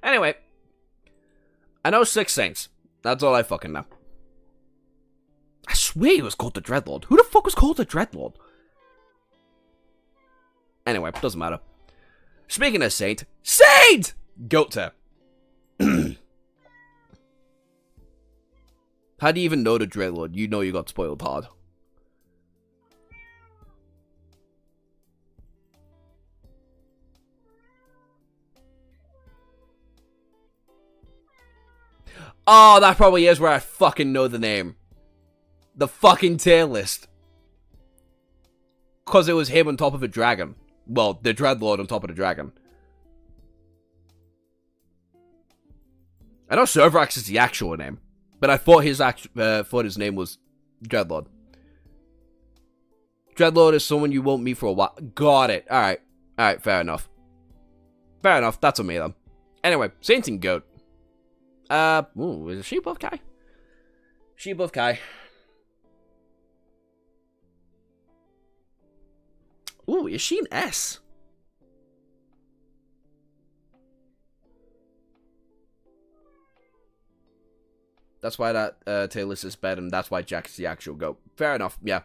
Anyway. I know 6 Saints. That's all I fucking know. I swear he was called the Dreadlord. Who the fuck was called the Dreadlord? Anyway, doesn't matter. Speaking of Saint. Saint! Goater. How do you even know the Dreadlord? You know you got spoiled hard. Oh, that probably is where I fucking know the name. The fucking tier list. Because it was him on top of a dragon. Well, the Dreadlord on top of the dragon. I know Serverax is the actual name. But I thought his name was Dreadlord. Dreadlord is someone you won't meet for a while. Got it. Alright. Alright, fair enough. Fair enough. That's on me, then. Anyway, Saint and Goat. Ooh, is she above Kai? She above Kai. Ooh, is she an S? That's why that tier list is better, and that's why Jack is the actual GOAT. Fair enough, yeah.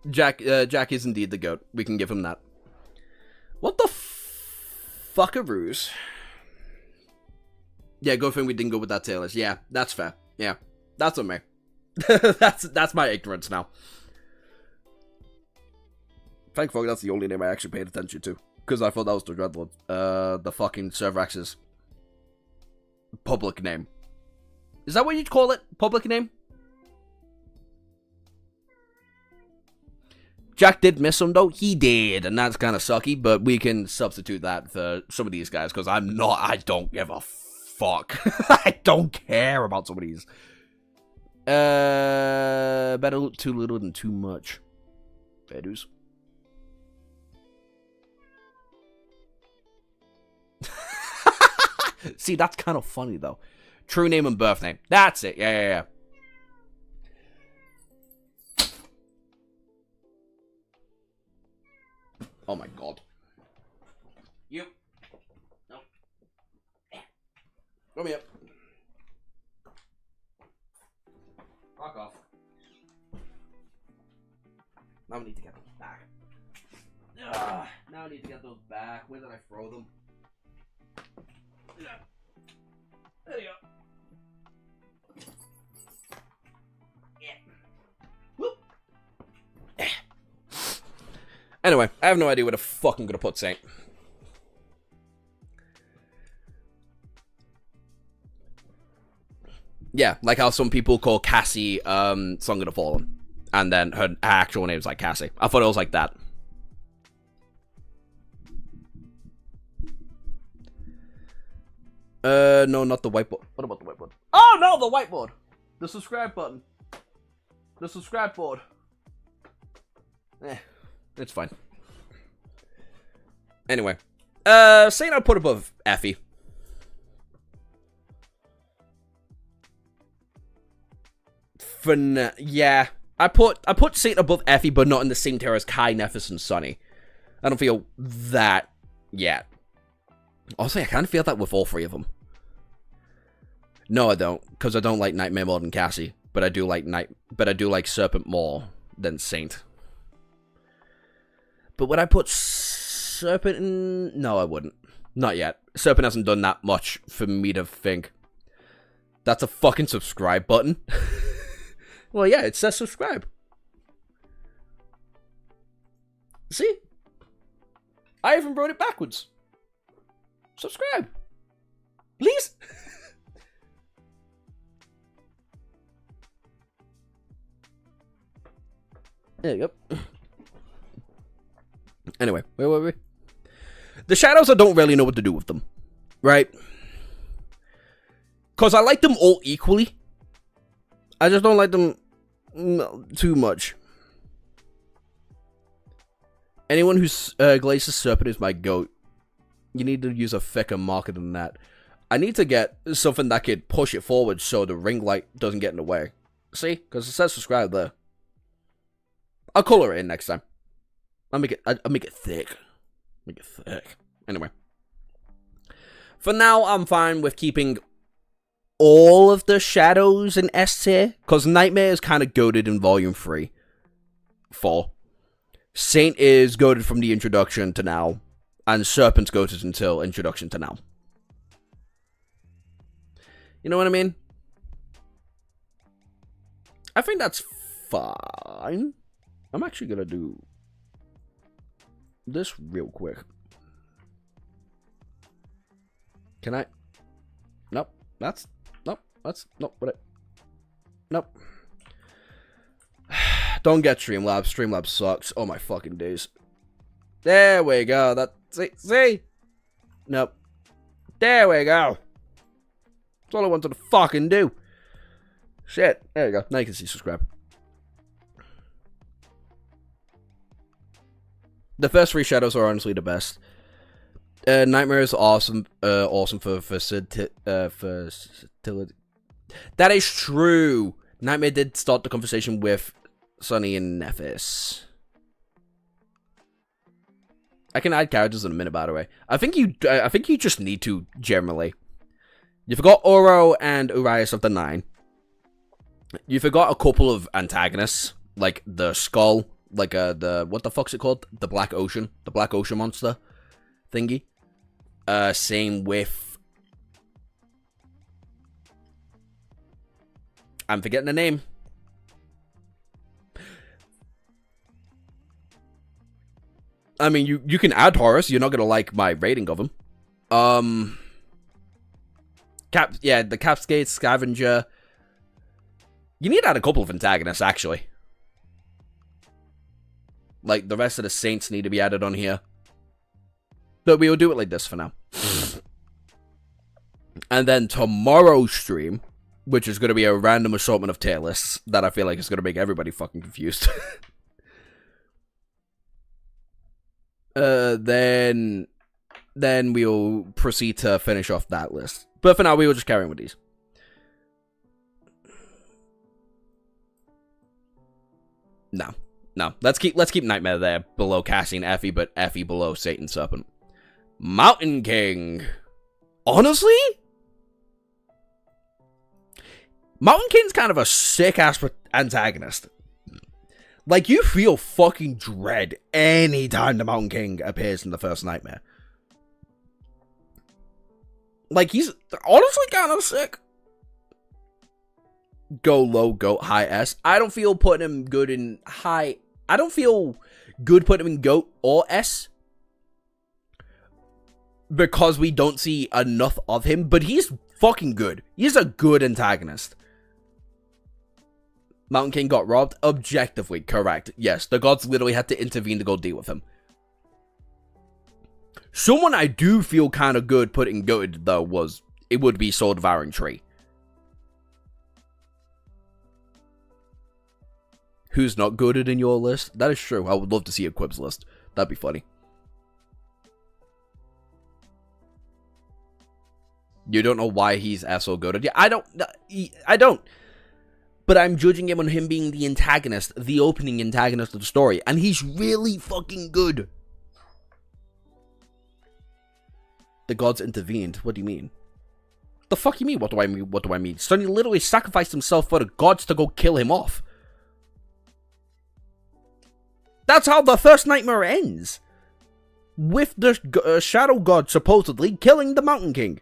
Jack is indeed the GOAT. We can give him that. What the fuckaroos? Yeah, good thing we didn't go with that tier list. Yeah, that's fair. Yeah, that's on me. that's my ignorance now. Thankfully, that's the only name I actually paid attention to. Because I thought that was the Dreadlord. The fucking Serverax's public name. Is that what you'd call it? Public name? Jack did miss him, though. He did, and that's kind of sucky, but we can substitute that for some of these guys, because I don't give a fuck. I don't care about some of these. Better too little than too much. Fair dues. See, that's kind of funny, though. True name and birth name. That's it. Yeah. Oh my god. You. No. Come here. Fuck off. Now we need to get those back. Now I need to get those back. Where did I throw them? There you go. Yeah. Whoop. Anyway, I have no idea where the fuck I'm gonna put Saint. Yeah, like how some people call Cassie Song of the Fallen. And then her actual name is like Cassie. I thought it was like that. No, not the whiteboard. What about the whiteboard? Oh, no, the whiteboard. The subscribe button. The subscribe board. It's fine. Anyway. Saint I'd put above Effie. Yeah. I put Saint above Effie, but not in the same tier as Kai, Nephis, and Sunny. I don't feel that yet. Honestly, I kind of feel that with all 3 of them. No, I don't, because I don't like Nightmare more than Cassie, but I do like Serpent more than Saint. But would I put Serpent in? No, I wouldn't. Not yet. Serpent hasn't done that much for me to think. That's a fucking subscribe button. Well, yeah, it says subscribe. See? I even wrote it backwards. Subscribe. Please? There you go. Anyway, where were we? The shadows, I don't really know what to do with them. Right? Because I like them all equally. I just don't like them too much. Anyone who's Glacier Serpent is my goat. You need to use a thicker marker than that. I need to get something that could push it forward so the ring light doesn't get in the way. See? Because it says subscribe there. I'll color it in next time. I'll make it thick. Make it thick. Anyway. For now, I'm fine with keeping all of the shadows in S tier. Because Nightmare is kind of goated in Volume 3. 4. Saint is goated from the introduction to now. And Serpent's goated until introduction to now. You know what I mean? I think that's fine. I'm actually gonna do this real quick. Can I? Nope. That's nope. That's nope. What? Nope. Don't get Streamlabs. Streamlabs sucks. Oh my fucking days. There we go. That see? Nope. There we go. That's all I wanted to fucking do. Shit. There you go. Now you can see subscribe. The first 3 shadows are honestly the best. Nightmare is awesome. Awesome for versatility. That is true. Nightmare did start the conversation with Sunny and Nephis. I can add characters in a minute, by the way. I think you just need to generally. You forgot Oro and Urias of the 9. You forgot a couple of antagonists, like the skull, like the what the fuck's it called? The Black Ocean monster thingy. Same with I'm forgetting the name. I mean, you can add Horus. You're not gonna like my rating of him. The Capscade Scavenger. You need to add a couple of antagonists, actually. Like, the rest of the Saints need to be added on here. But we will do it like this for now. And then tomorrow's stream, which is going to be a random assortment of tier lists that I feel like is going to make everybody fucking confused. Then we'll proceed to finish off that list. But for now, we will just carry on with these. No. Let's keep Nightmare there below Cassie and Effie, but Effie below Satan Serpent. Mountain King. Honestly, Mountain King's kind of a sick ass antagonist. Like, you feel fucking dread anytime the Mountain King appears in the first Nightmare. Like, he's honestly kind of sick. Go low, goat, high S. I don't feel putting him good in high. I don't feel good putting him in goat or S. Because we don't see enough of him. But he's fucking good. He's a good antagonist. Mountain King got robbed. Objectively correct. Yes, the gods literally had to intervene to go deal with him. Someone I do feel kind of good putting goated, though, would be Soul Devouring Tree. Who's not goated in your list? That is true. I would love to see a Kirbs list. That'd be funny. You don't know why he's SO goated? Yeah, I don't. But I'm judging him on him being the antagonist, the opening antagonist of the story, and he's really fucking good. The gods intervened. What do you mean? The fuck you mean? What do I mean? What do I mean? Sonny literally sacrificed himself for the gods to go kill him off. That's how the first Nightmare ends. With the Shadow God supposedly killing the Mountain King.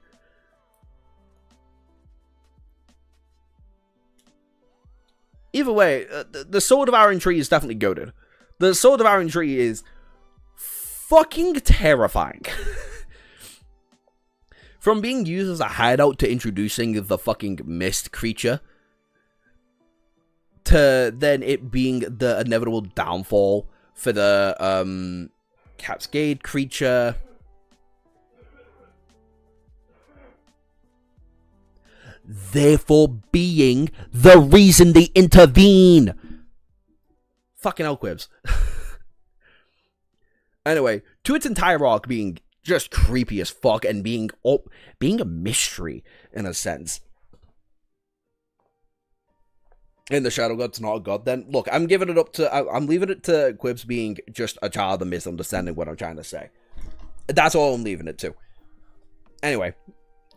Either way, the Soul Devouring Tree is definitely goated. The Soul Devouring Tree is fucking terrifying. From being used as a hideout to introducing the fucking mist creature, to then it being the inevitable downfall for the Capscade creature. therefore being the reason they intervene. Fucking hell, Quibbs. Anyway, to its entire arc being just creepy as fuck and being a mystery in a sense. And the Shadow God's not a god, then look, I'm leaving it to Quibbs being just a child and misunderstanding what I'm trying to say. That's all I'm leaving it to. Anyway,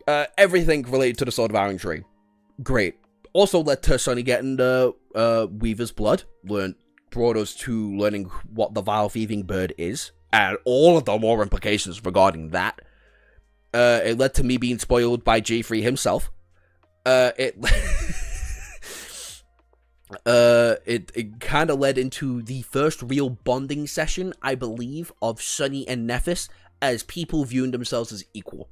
everything related to the Sword of Iron Tree, great. Also led to Sunny getting the Weaver's blood, brought us to learning what the Vile Thieving Bird is, and all of the lore implications regarding that. It led to me being spoiled by J3 himself. It kind of led into the first real bonding session, I believe, of Sunny and Nephis as people viewing themselves as equal.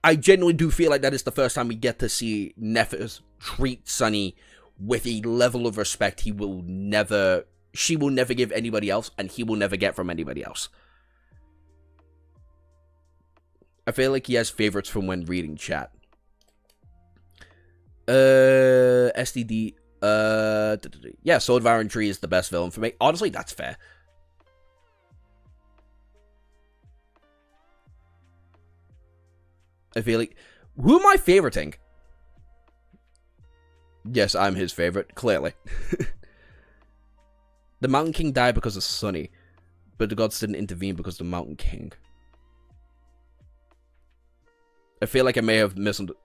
I genuinely do feel like that is the first time we get to see Nephis treat Sunny with a level of respect she will never give anybody else, and he will never get from anybody else. I feel like he has favorites from when reading chat. STD, yeah, Sword of Iron Tree is the best villain for me. Honestly, that's fair. I feel like, who am I favoriting? Yes, I'm his favorite, clearly. The Mountain King died because of Sunny, but the gods didn't intervene because of the Mountain King. I feel like I may have misunderstood.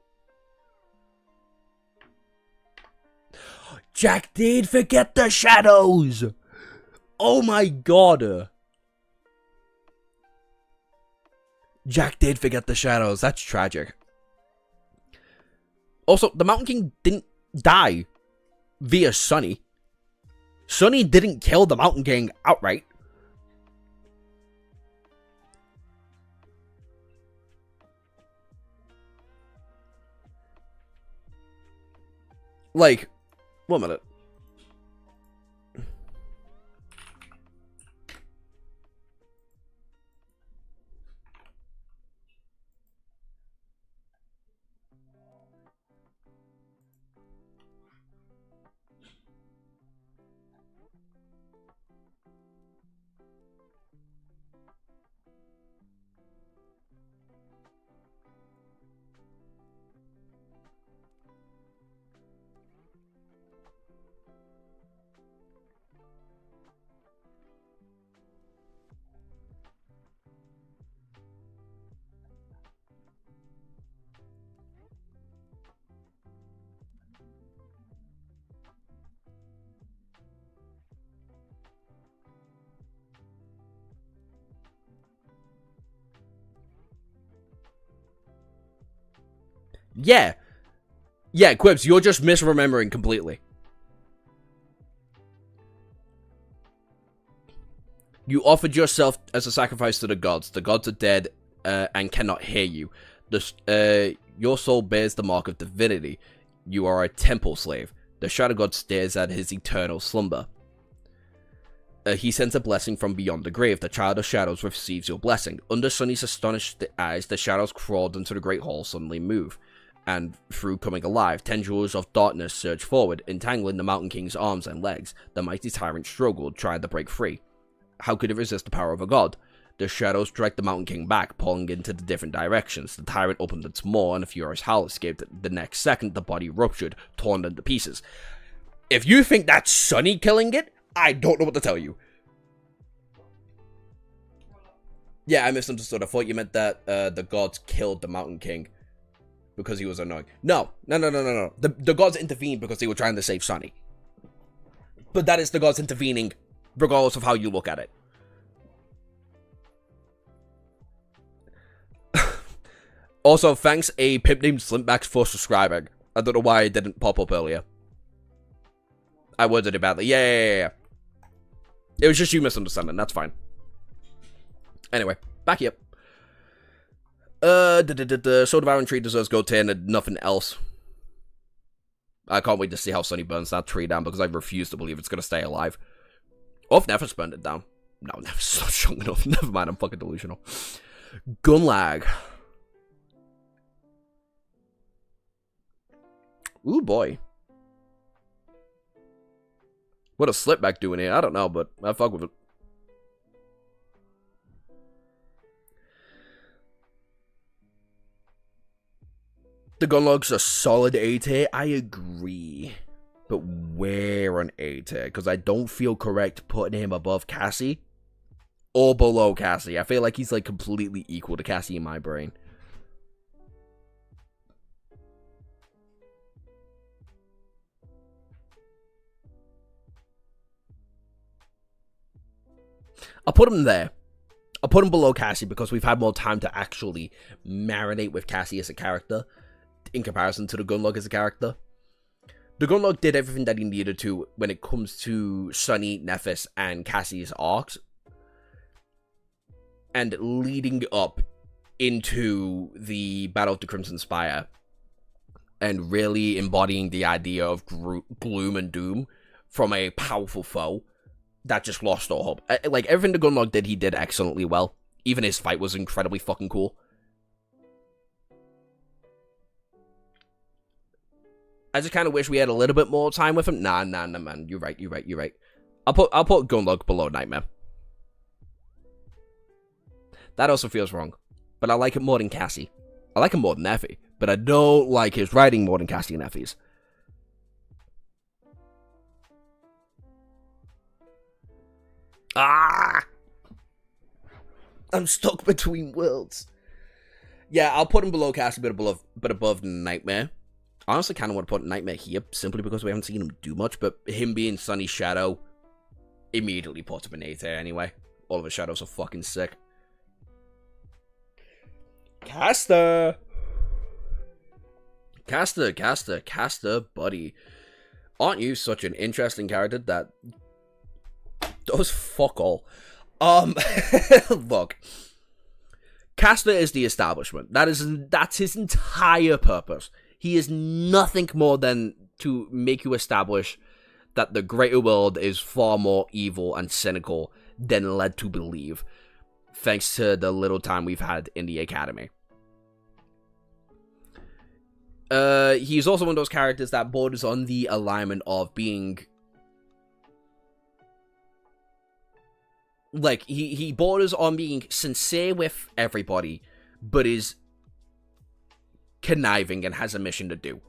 Jack did forget the shadows! Oh my god! Jack did forget the shadows. That's tragic. Also, the Mountain King didn't die via Sunny. Sunny didn't kill the Mountain King outright. Like, 1 minute. Yeah. Yeah, Quibbs, you're just misremembering completely. You offered yourself as a sacrifice to the gods. The gods are dead and cannot hear you. Your soul bears the mark of divinity. You are a temple slave. The Shadow God stares at his eternal slumber. He sends a blessing from beyond the grave. The Child of Shadows receives your blessing. Under Sunny's astonished eyes, the shadows crawled into the great hall suddenly move. And through coming alive, tendrils of darkness surge forward, entangling the Mountain King's arms and legs. The mighty tyrant struggled, trying to break free. How could it resist the power of a god? The shadows dragged the Mountain King back, pulling into the different directions. The tyrant opened its maw, and a furious howl escaped. The next second, the body ruptured, torn into pieces. If you think that's Sunny killing it, I don't know what to tell you. Yeah, I misunderstood. I thought you meant that the gods killed the Mountain King because he was annoying. No. The gods intervened because they were trying to save Sunny. But that is the gods intervening regardless of how you look at it. Also, thanks a pimp named Slimpbacks for subscribing. I don't know why it didn't pop up earlier. I worded it badly. Yeah. It was just you misunderstanding. That's fine. Anyway, back here. Sword of Iron Tree deserves go tier and nothing else. I can't wait to see how Sunny burns that tree down because I refuse to believe it's going to stay alive. Or if Nephis burned it down. No, Nephis is not strong enough. Never mind, I'm fucking delusional. Gun lag. Ooh, boy. What a slipback doing here? I don't know, but I fuck with it. The Gunlog's a solid A tier. I agree. But where on A tier? Because I don't feel correct putting him above Cassie or below Cassie. I feel like he's like completely equal to Cassie in my brain. I'll put him there. I'll put him below Cassie because we've had more time to actually marinate with Cassie as a character in comparison to the Gunlog as a character. The Gunlog did everything that he needed to when it comes to Sunny, Nephis, and Cassie's arcs. And leading up into the Battle of the Crimson Spire. And really embodying the idea of gloom and doom from a powerful foe that just lost all hope. Like, everything the Gunlog did, he did excellently well. Even his fight was incredibly fucking cool. I just kind of wish we had a little bit more time with him. Nah, man. You're right. I'll put Gunlog below Nightmare. That also feels wrong. But I like it more than Cassie. I like him more than Effie. But I don't like his writing more than Cassie and Effie's. Ah! I'm stuck between worlds. Yeah, I'll put him below Cassie, but above Nightmare. I honestly kind of want to put Nightmare here, simply because we haven't seen him do much, but him being Sunny's shadow immediately puts him in A tier anyway. All of his shadows are fucking sick. Caster, buddy. Aren't you such an interesting character that does fuck all? Look. Caster is the establishment. That's his entire purpose. He is nothing more than to make you establish that the greater world is far more evil and cynical than led to believe, thanks to the little time we've had in the academy. He's also one of those characters that borders on the alignment of being... Like, he borders on being sincere with everybody, but is conniving and has a mission to do.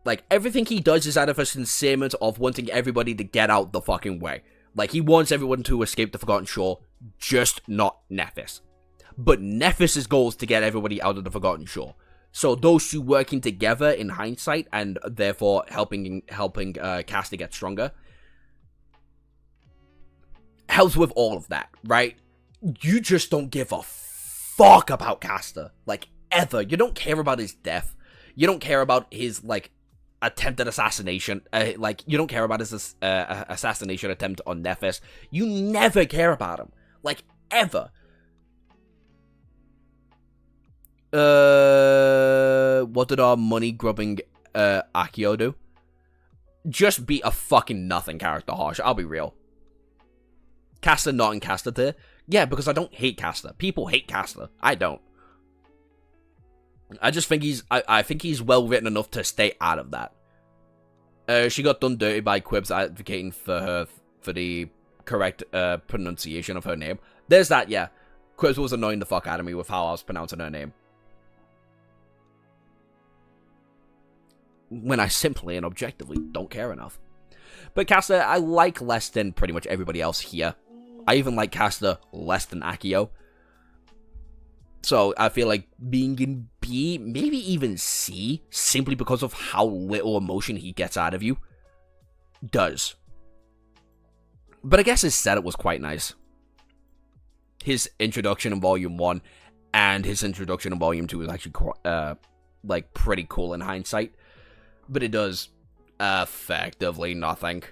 Like, everything he does is out of a sincerement of wanting everybody to get out the fucking way. Like, he wants everyone to escape the Forgotten Shore, just not Nephis. But Nephis's goal is to get everybody out of the Forgotten Shore. So those two working together in hindsight, and therefore helping Caster get stronger, helps with all of that, right? You just don't give a fuck about Caster, like, ever. You don't care about his death. You don't care about his, like, attempted assassination. Like, you don't care about his assassination attempt on Nephis. You never care about him, like, ever. What did our money-grubbing Akio do? Just be a fucking nothing character, Harsh. I'll be real. Caster not in Caster tier? Yeah, because I don't hate Caster. People hate Caster. I don't. I just think I think he's well written enough to stay out of that. She got done dirty by Kirbs advocating for the correct pronunciation of her name. There's that, yeah. Kirbs was annoying the fuck out of me with how I was pronouncing her name. When I simply and objectively don't care enough. But Caster, I like less than pretty much everybody else here. I even like Caster less than Akio. So I feel like being in B, maybe even C, simply because of how little emotion he gets out of you, does. But I guess his setup was quite nice. His introduction in Volume 1 and his introduction in Volume 2 is actually like pretty cool in hindsight. But it does effectively nothing,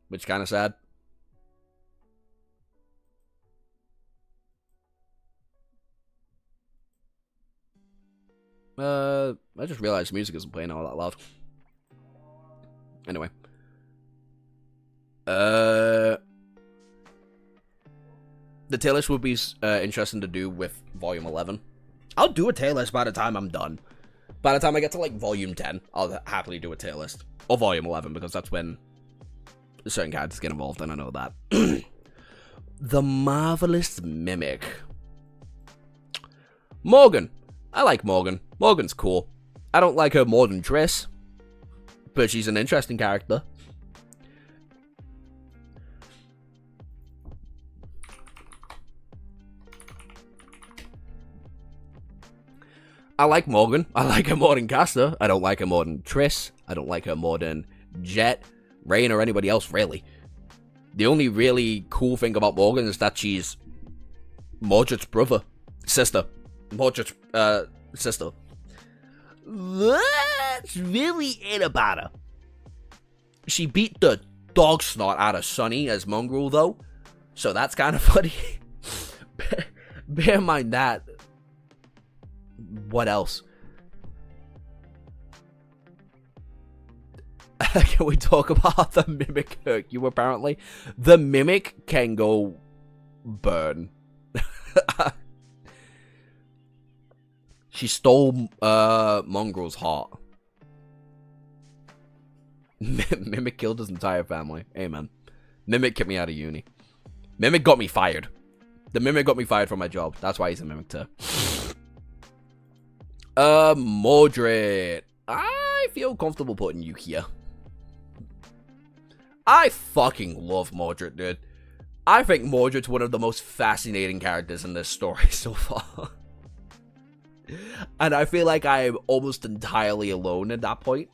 which is kind of sad. I just realized music isn't playing all that loud. Anyway. The tier list would be interesting to do with Volume 11. I'll do a tier list by the time I'm done. By the time I get to, like, Volume 10, I'll happily do a tier list. Or Volume 11, because that's when certain characters get involved, and I know that. The Marvelous Mimic. Morgan. I like Morgan. Morgan's cool. I don't like her more than Triss, but she's an interesting character. I like Morgan. I like her more than Caster. I don't like her more than Triss. I don't like her more than Jet, Rain, or anybody else, really. The only really cool thing about Morgan is that she's Mordred's sister. Mordred's, sister. That's really it about her. She beat the dog snot out of Sunny as Mongrel, though. So that's kind of funny. Bear in mind that. What else? Can we talk about the Mimic hurt you, apparently? The Mimic can go burn. She stole Mongrel's heart. Mimic killed his entire family. Amen. Mimic kicked me out of uni. Mimic got me fired. The Mimic got me fired from my job. That's why he's a Mimic too. Mordred. I feel comfortable putting you here. I fucking love Mordred, dude. I think Mordred's one of the most fascinating characters in this story so far. And I feel like I am almost entirely alone at that point.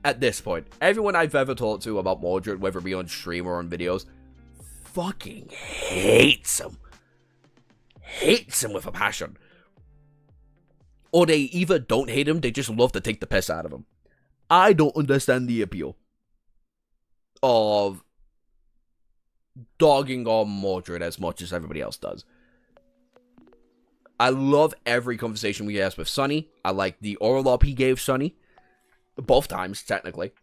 At this point. Everyone I've ever talked to about Mordred, whether it be on stream or on videos, fucking hates him. Hates him with a passion. Or they either don't hate him, they just love to take the piss out of him. I don't understand the appeal of dogging on Mordred as much as everybody else does. I love every conversation we have with Sunny. I like the oral up he gave Sunny. Both times, technically.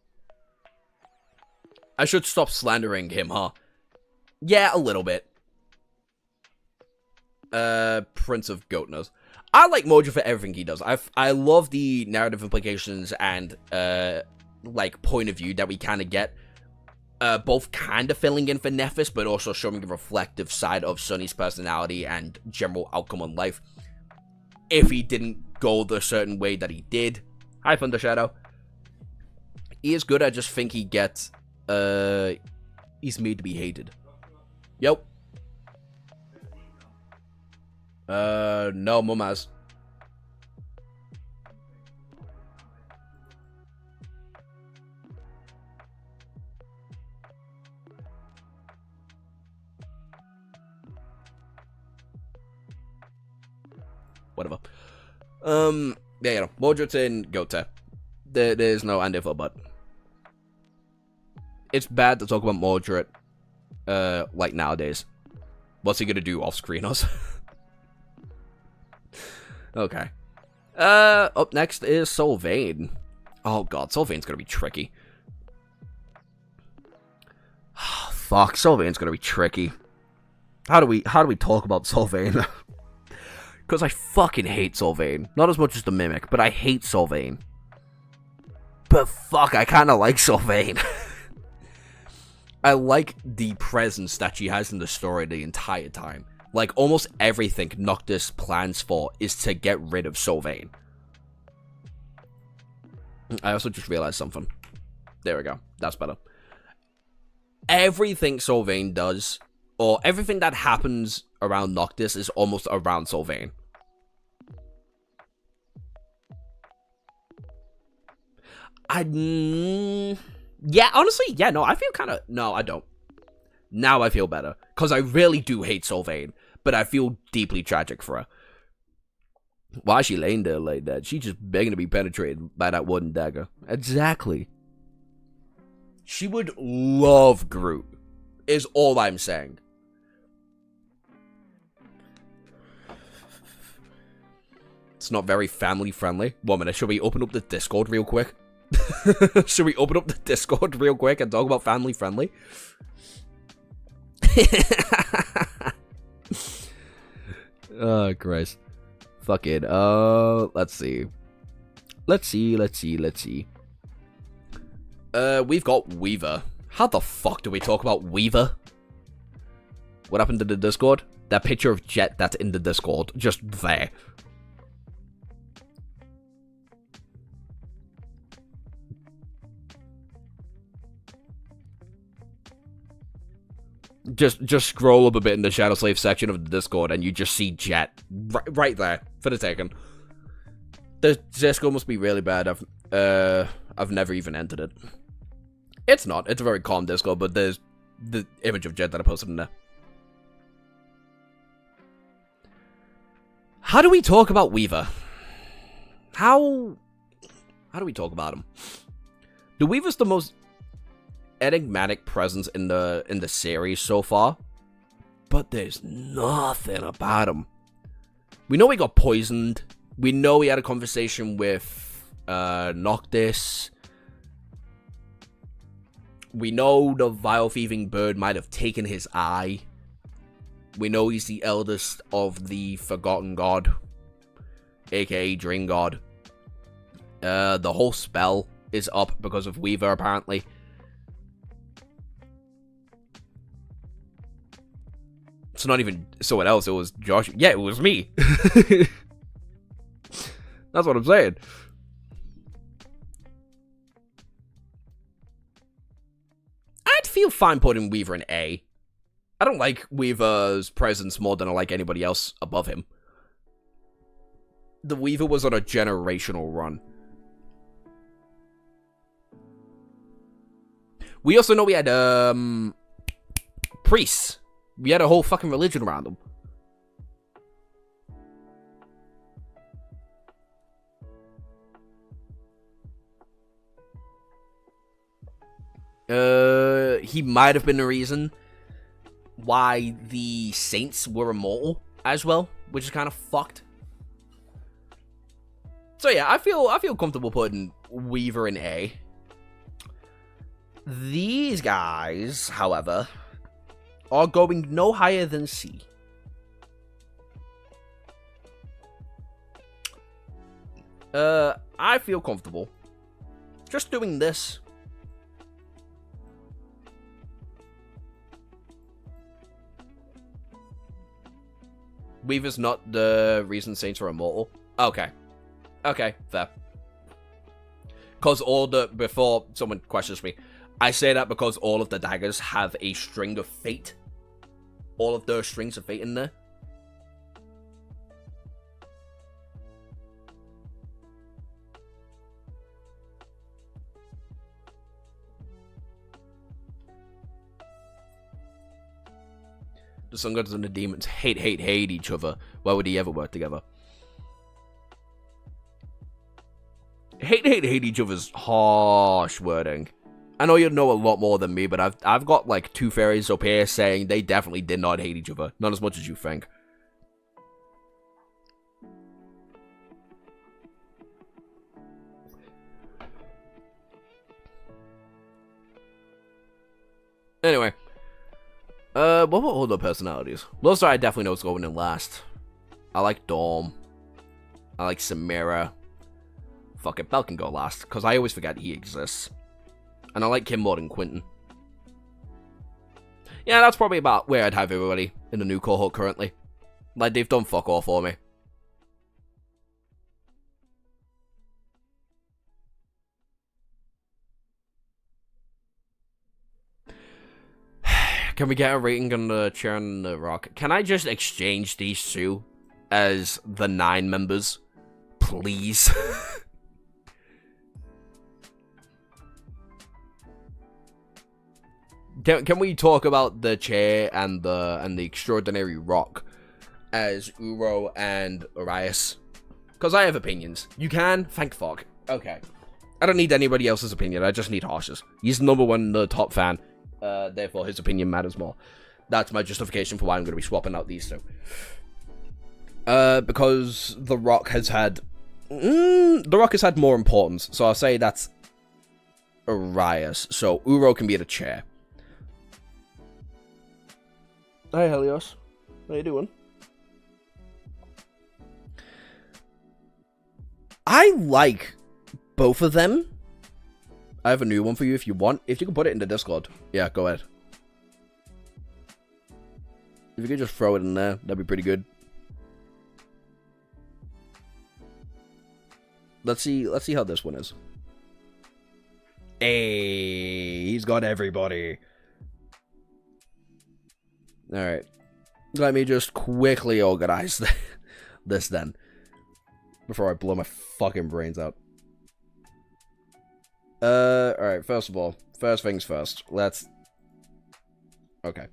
I should stop slandering him, huh? Yeah, a little bit. Prince of Goatness. I like Mordred for everything he does. I love the narrative implications and, like, point of view that we kind of get. Both kind of filling in for Nephis, but also showing the reflective side of Sunny's personality and general outcome in life. If he didn't go the certain way that he did. Hi, Thundershadow. He is good, I just think he gets, he's made to be hated. Yep. No, Mum has. Whatever. Yeah, you know, Mordred's in Goatse. There's no and if or but. It's bad to talk about Mordred, like nowadays. What's he gonna do off screen us? Okay. Up next is Sylvain. Oh god, Sylvain's gonna be tricky. Fuck, Sylvain's gonna be tricky. How do we talk about Sylvain? Because I fucking hate Sylvain. Not as much as the Mimic, but I hate Sylvain. But fuck, I kind of like Sylvain. I like the presence that she has in the story the entire time. Like, almost everything Noctis plans for is to get rid of Sylvain. I also just realized something. There we go. That's better. Everything Sylvain does, or everything that happens around Noctis is almost around Sylvain. Yeah, honestly, yeah, no, I feel kind of... No, I don't. Now I feel better. Because I really do hate Sylvain. But I feel deeply tragic for her. Why is she laying there like that? She's just begging to be penetrated by that wooden dagger. Exactly. She would love Groot. Is all I'm saying. It's not very family friendly. 1 minute, should we open up the Discord real quick? Should we open up the Discord real quick and talk about family friendly? Oh, Christ. Fuck it. Let's see. Let's see. We've got Weaver. How the fuck do we talk about Weaver? What happened to the Discord? That picture of Jet that's in the Discord. Just there. Just scroll up a bit in the Shadow Slave section of the Discord and you just see Jet. Right there. For the taking. The Discord must be really bad. I've never even entered it. It's not. It's a very calm Discord, but there's the image of Jet that I posted in there. How do we talk about Weaver? How do we talk about him? The Weaver's the most enigmatic presence in the series so far, but there's nothing about him. We know he got poisoned. We know he had a conversation with Noctis. We know the vile-thieving bird might have taken his eye. We know he's the eldest of the Forgotten God, aka Dream God. The whole spell is up because of Weaver, apparently. It's not even someone else, it was Josh. Yeah, it was me. That's what I'm saying. I'd feel fine putting Weaver in A. I don't like Weaver's presence more than I like anybody else above him. The Weaver was on a generational run. We also know we had, priests. We had a whole fucking religion around them. He might have been the reason why the saints were immortal as well, which is kind of fucked. So yeah, I feel comfortable putting Weaver in A. These guys, however, are going no higher than C. I feel comfortable just doing this. Weaver's not the reason Saints are immortal. Okay. Okay, fair. Because before someone questions me, I say that because all of the daggers have a string of fate. All of those strings of fate in there. The Sun Gods and the Demons hate each other. Why would he ever work together? Hate each other's harsh wording. I know you know a lot more than me, but I've got like 2 fairies up here saying they definitely did not hate each other. Not as much as you think. Anyway. What about all the personalities? Lost I definitely know what's going in last. I like Dorm. I like Samira. Fuck it, Bell can go last, because I always forget he exists. And I like him more than Quentin. Yeah, that's probably about where I'd have everybody in the new cohort currently. Like, they've done fuck all for me. Can we get a rating on the chair and the rock? Can I just exchange these 2 as the 9 members? Please. Can we talk about the chair and the extraordinary rock as Uro and Arias? Because I have opinions. You can? Thank fuck. Okay. I don't need anybody else's opinion. I just need Harsh's. He's #1, the top fan. Therefore, his opinion matters more. That's my justification for why I'm going to be swapping out these 2. Because The Rock has had... The Rock has had more importance. So I'll say that's Arias. So Uro can be the chair. Hi, Helios. How you doing? I like both of them. I have a new one for you if you want. If you can put it in the Discord. Yeah, go ahead. If you could just throw it in there, that'd be pretty good. Let's see how this one is. Hey, he's got everybody. Alright. Let me just quickly organize this then. Before I blow my fucking brains out. Alright, first of all. First things first. Let's... Okay.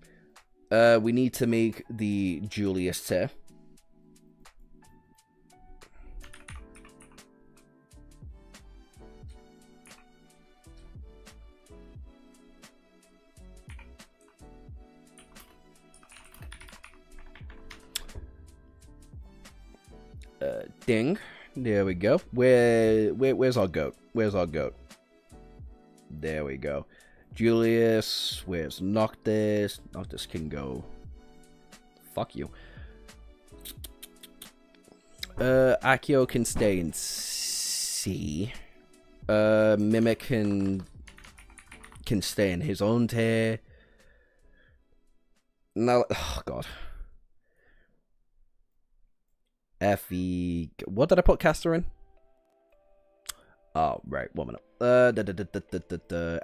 We need to make the Julius tier. Ding. There we go. Where's our goat? Where's our goat? There we go. Julius, where's Noctis? Noctis can go. Fuck you. Accio can stay in C. Mimic can stay in his own tier. Now, oh god. Effie, what did I put Caster in? Oh, right, 1 minute.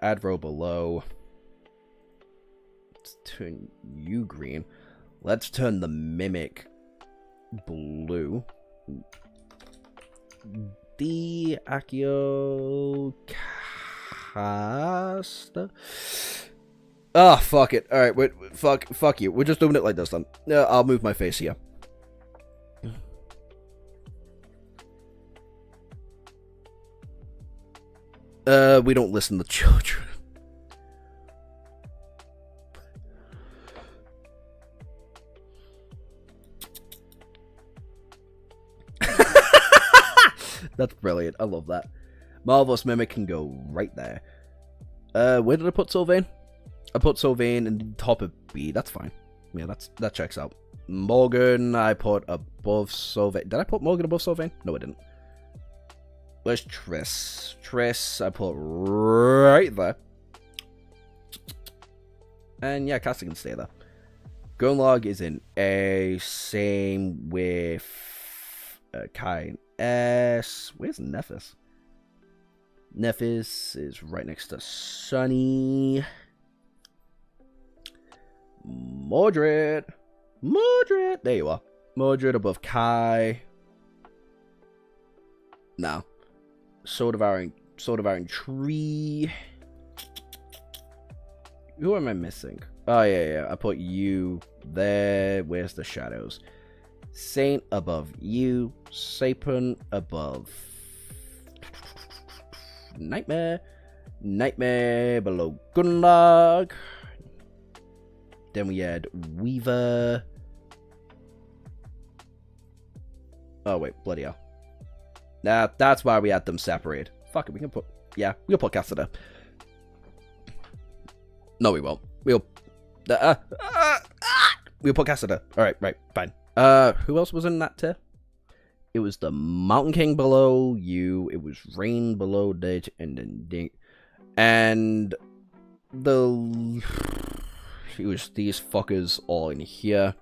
Add row below. Let's turn you green. Let's turn the Mimic blue. The Accio Caster. Ah, fuck it. Alright, wait, fuck you. We're just doing it like this then. I'll move my face here. We don't listen to children. That's brilliant. I love that. Marvelous Mimic can go right there. Where did I put Sylvain? I put Sylvain in the top of B. That's fine. Yeah, that checks out. Morgan, I put above Sylvain. Did I put Morgan above Sylvain? No, I didn't. Where's Triss? Triss, I put right there. And yeah, Caster can stay there. Gunlog is in A. Same with Kai in S. Where's Nephis? Nephis is right next to Sunny. Mordred. Mordred. There you are. Mordred above Kai. No. Sword devouring tree. Who am I missing? Oh yeah. I put you there. Where's the shadows? Saint above you. Sapin above Nightmare. Nightmare below Gunlog. Then we had Weaver. Oh wait, bloody hell. Nah, that's why we had them separated. Fuck it, we can put... Yeah, we'll put Caster there. No, we won't. We'll put Caster there. Alright, right, fine. Who else was in that tier? It was the Mountain King below you. It was Rain below Date, and then Dink. And the... It was these fuckers all in here.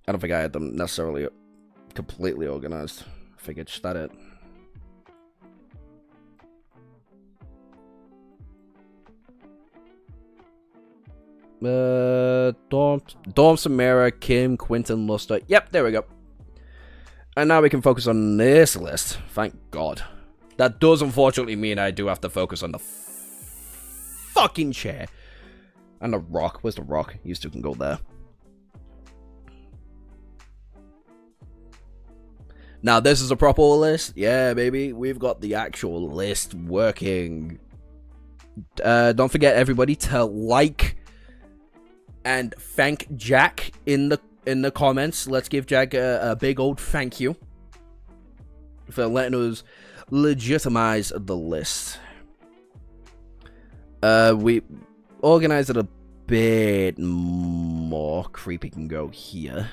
I don't think I had them necessarily completely organized. I think it's that it. Dawn, Samara, Kim, Quinton, Luster. Yep, there we go. And now we can focus on this list. Thank God. That does unfortunately mean I do have to focus on the fucking chair. And the rock. Where's the rock? You two can go there. Now, this is a proper list. Yeah, baby. We've got the actual list working. Don't forget, everybody, to like and thank Jack in the comments. Let's give Jack a big old thank you for letting us legitimize the list. We organize it a bit more. Creepy can go here.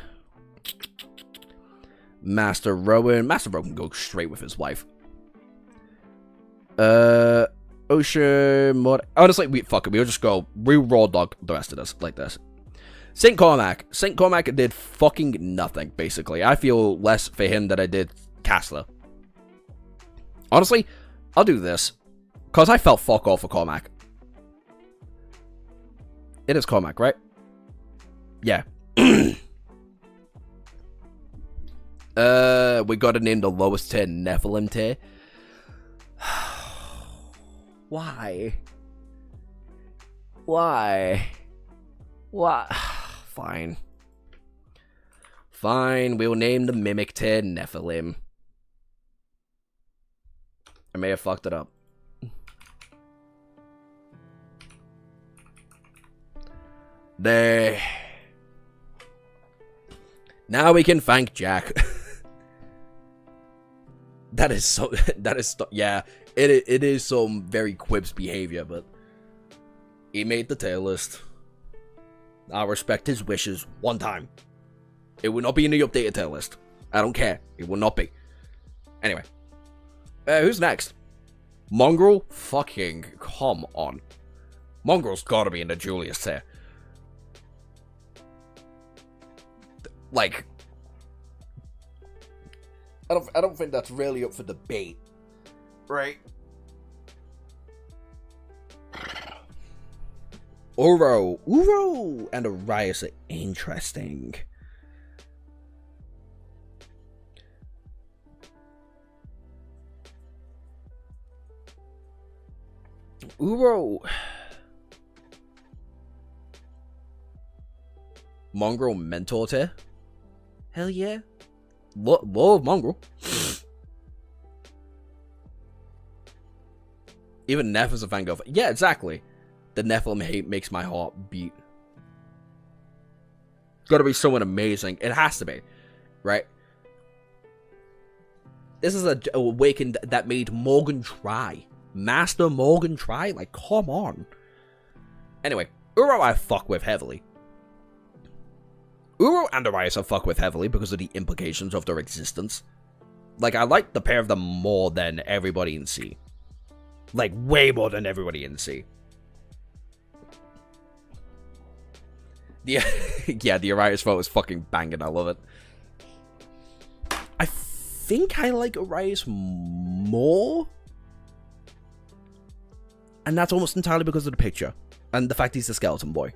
Master Rowan can go straight with his wife. Ocean mod. Honestly, fuck it. We'll just go. We raw dog the rest of this like this. St. Cormac. St. Cormac did fucking nothing, basically. I feel less for him than I did Castler. Honestly, I'll do this. Because I felt fuck all for Cormac. It is Cormac, right? Yeah. We gotta name the lowest tier Nephilim tier. Why? Why? Fine. Fine, we'll name the Mimic tier Nephilim. I may have fucked it up. There. Now we can thank Jack. That is so. Yeah, it is some very Quibs behavior, but he made the tier list. I'll respect his wishes one time. It will not be in the updated tier list. I don't care. It will not be. Anyway. Who's next? Mongrel? Fucking come on. Mongrel's gotta be in the Julius tier. Like, I don't think that's really up for debate, right? Uro and Arias are interesting. Uro. Mongrel mentor tier? Hell yeah. Love Mongrel. Even Neff is a fan of. Yeah, exactly. The Nephilim hate makes my heart beat. It's gotta be someone amazing. It has to be. Right? This is a awakened that made Morgan try. Master Morgan try? Like, come on. Anyway, Uro I fuck with heavily. Uro and Arias I fuck with heavily because of the implications of their existence. Like, I like the pair of them more than everybody in C. Like, way more than everybody in C. Yeah, the Arias vote is fucking banging. I love it. I think I like Arias more. And that's almost entirely because of the picture. And the fact he's a skeleton boy.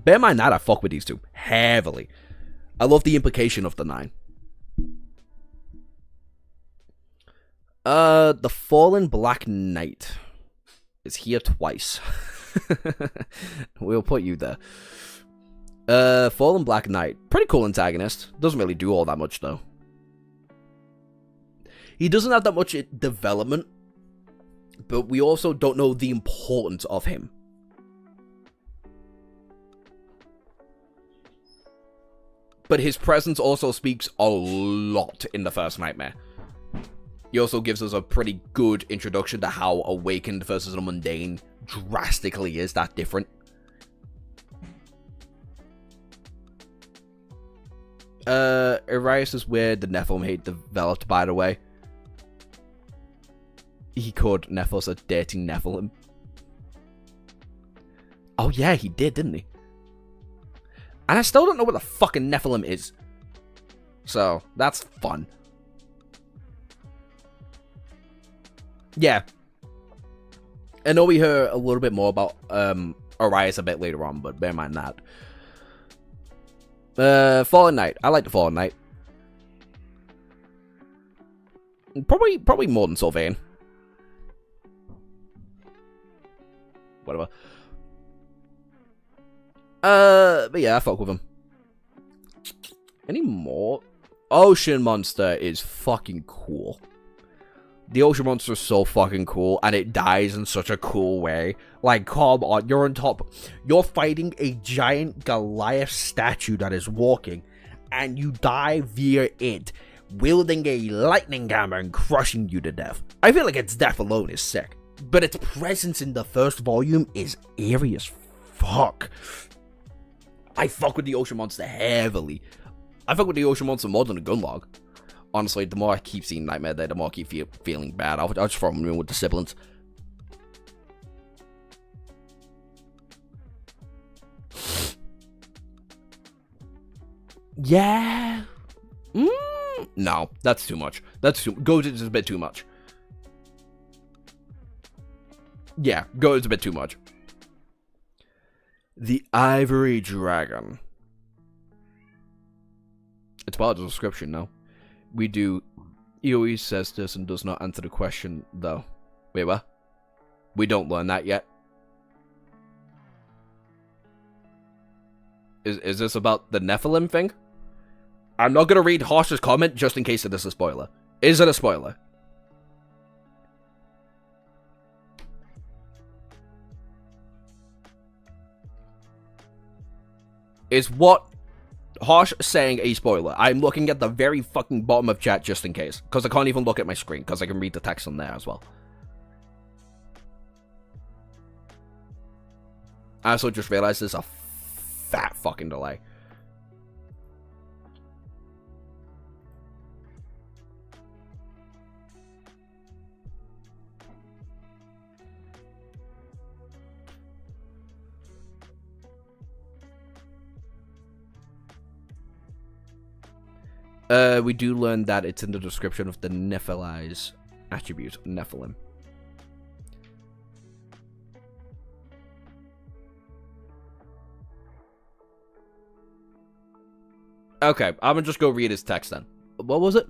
Bear in mind that I fuck with these two heavily. I love the implication of the 9. The Fallen Black Knight is here twice. We'll put you there. Fallen Black Knight. Pretty cool antagonist. Doesn't really do all that much, though. He doesn't have that much development, but we also don't know the importance of him. But his presence also speaks a lot in the first Nightmare. He also gives us a pretty good introduction to how Awakened versus the Mundane drastically is that different. Arias is where the Nephilim hate developed, by the way. He called Nephos a dating Nephilim. Oh yeah, he did, didn't he? And I still don't know what the fucking Nephilim is. So, that's fun. Yeah. I know we heard a little bit more about Arias a bit later on, but bear in mind that. Fallen Knight. I like the Fallen Knight. Probably more than Sylvain. Whatever. But yeah, I fuck with him. Any more? Ocean Monster is fucking cool. The Ocean Monster is so fucking cool, and it dies in such a cool way. Like, come on, you're on top. You're fighting a giant Goliath statue that is walking, and you die via it, wielding a lightning hammer and crushing you to death. I feel like its death alone is sick, but its presence in the first volume is eerie as fuck. I fuck with the Ocean Monster heavily. I fuck with the Ocean Monster more than the Gunlog. Honestly, the more I keep seeing Nightmare there, the more I keep feeling bad. I'll just throw him in with the siblings. Yeah. No, that's too much. Goat is a bit too much. Yeah, Goat is a bit too much. The Ivory Dragon. It's part of the description now. We do. He always says this and does not answer the question, though. Wait, what? We don't learn that yet. Is this about the Nephilim thing? I'm not gonna read Harsh's comment just in case it is a spoiler. Is it a spoiler? Is what Harsh saying a spoiler? I'm looking at the very fucking bottom of chat just in case. Because I can't even look at my screen. Because I can read the text on there as well. I also just realized there's a fat fucking delay. We do learn that it's in the description of the Nephili's attribute, Nephilim. Okay, I'm gonna just go read his text then. What was it?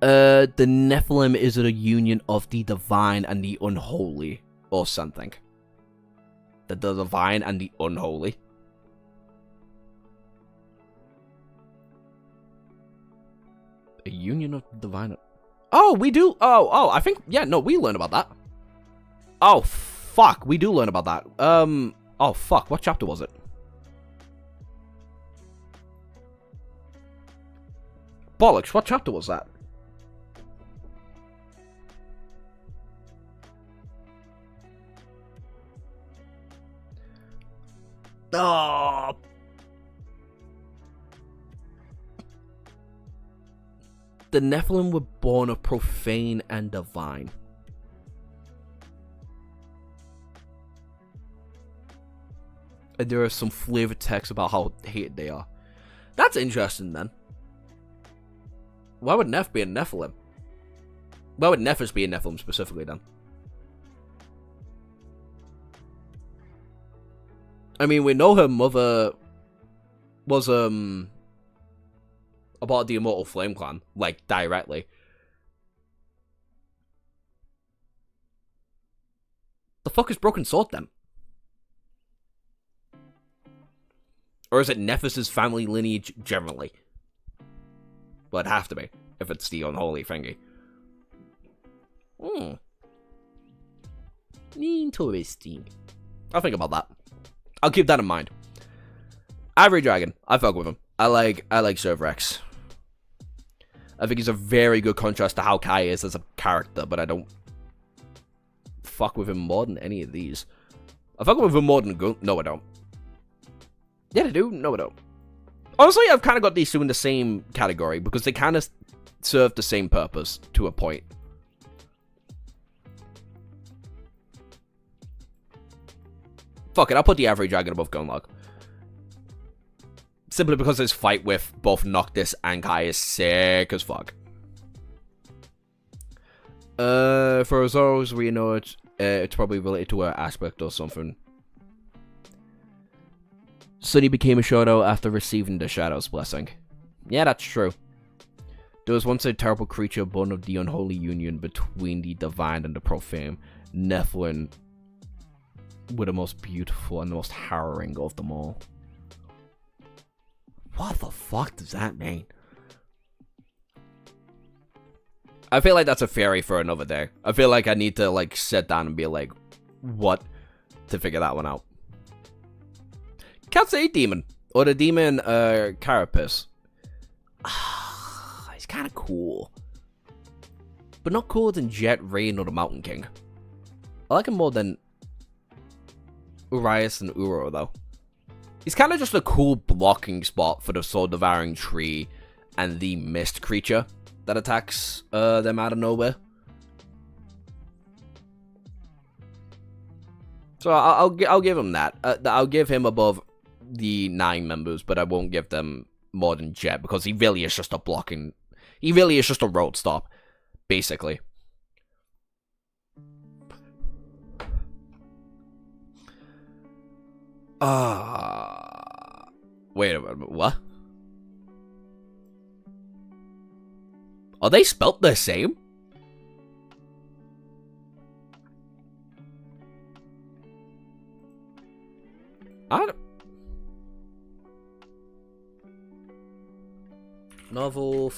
The Nephilim is a union of the divine and the unholy, or something. The divine and the unholy. A union of the divine. Oh, we do. Oh, I think. Yeah, no, we learn about that. Oh, fuck. We do learn about that. Oh, fuck. What chapter was it? Bollocks. What chapter was that? Oh. The Nephilim were born of profane and divine. And there are some flavored texts about how hated they are. That's interesting then. Why would Neph be a Nephilim? Why would Nephis be a Nephilim specifically then? I mean, we know her mother was, about the Immortal Flame Clan, like, directly. The fuck is Broken Sword, then? Or is it Nephis' family lineage generally? Well, it'd have to be, if it's the unholy thingy. Interesting. I'll think about that. I'll keep that in mind. Ivory Dragon, I fuck with him. I like Servrex. I think he's a very good contrast to how Kai is as a character, but I don't fuck with him more than any of these. I fuck with him more than Gun. No, I don't. Yeah, I do. No, I don't. Honestly, I've kind of got these two in the same category because they kind of serve the same purpose to a point. Fuck it, I'll put the Average Dragon above Gunlock. Simply because his fight with both Noctis and Kai is sick as fuck. For Azores, we know it's probably related to her aspect or something. Sunny became a Shadow after receiving the Shadow's blessing. Yeah, that's true. There was once a terrible creature born of the unholy union between the divine and the profane. Nephilim were the most beautiful and the most harrowing of them all. What the fuck does that mean? I feel like that's a theory for another day. I feel like I need to, like, sit down and be like, what? To figure that one out. Can't say demon. Or the demon, Carapace. He's kind of cool. But not cooler than Jet, Rain, or the Mountain King. I like him more than Urias and Uro, though. He's kind of just a cool blocking spot for the Soul Devouring Tree and the mist creature that attacks them out of nowhere. So I'll give him that. I'll give him above the 9 members, but I won't give them more than Jet, because he really is just a blocking. He really is just a road stop, basically. Wait a minute, what? Are they spelt the same? I don't... Novel...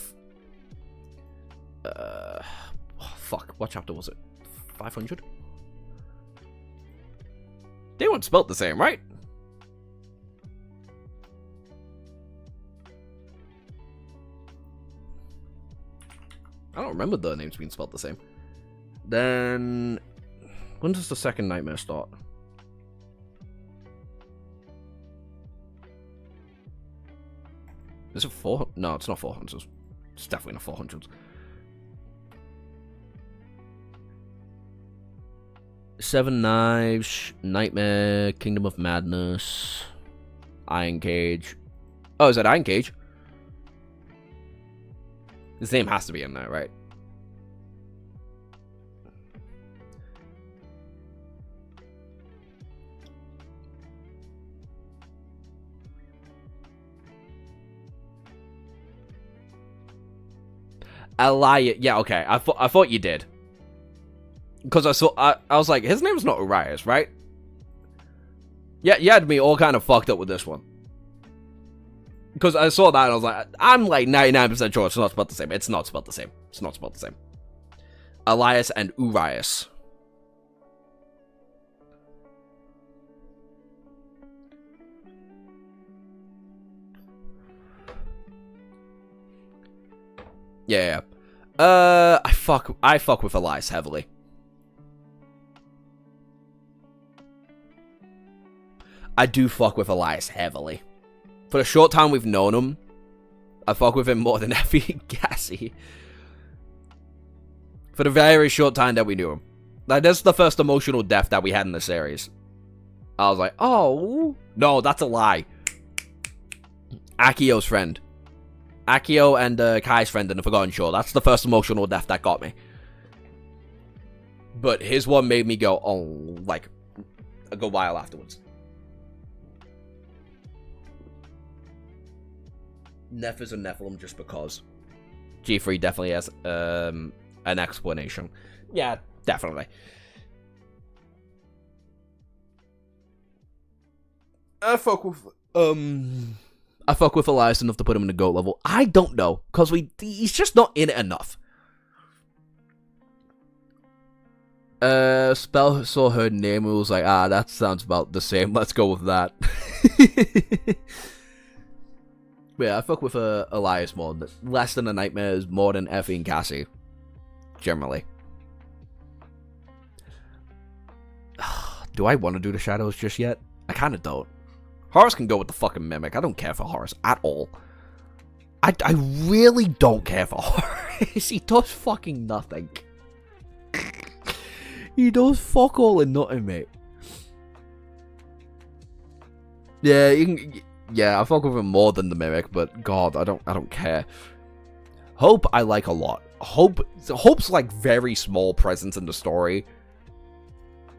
fuck, what chapter was it? 500? They weren't spelt the same, right? I don't remember the names being spelled the same. Then... when does the second nightmare start? Is it 4? No, it's not 400. It's definitely not 400. Seven Knives, Nightmare, Kingdom of Madness, Iron Cage. Oh, is that Iron Cage? His name has to be in there, right? Elias. Yeah, okay. I thought you did. Because I was like, his name's not Urias, right? Yeah, you had me all kind of fucked up with this one. Because I saw that and I was like, I'm like 99% sure it's not spelled the same. It's not spelled the same. It's not spelled the same. Elias and Urias. Yeah. I fuck with Elias heavily. I do fuck with Elias heavily. For the short time we've known him, I fuck with him more than Effie and Cassie. For the very short time that we knew him. Like, that's the first emotional death that we had in the series. I was like, oh. No, that's a lie. Akio's friend. Akio and Kai's friend in the Forgotten Shore. That's the first emotional death that got me. But his one made me go, oh, like, a good while afterwards. Neph is a Nephilim just because. G3 definitely has an explanation. Yeah, definitely. I fuck with Elias enough to put him in the GOAT level. I don't know, because he's just not in it enough. Spell saw her name and was like, that sounds about the same. Let's go with that. Yeah, I fuck with Elias more. Less than the Nightmares, more than Effie and Cassie. Generally. Do I want to do the Shadows just yet? I kind of don't. Horace can go with the fucking Mimic. I don't care for Horace at all. I really don't care for Horace. He does fucking nothing. He does fuck all and nothing, mate. Yeah, you can... Yeah, I fuck with him more than the Mimic, but God, I don't care. Hope I like a lot. Hope's like very small presence in the story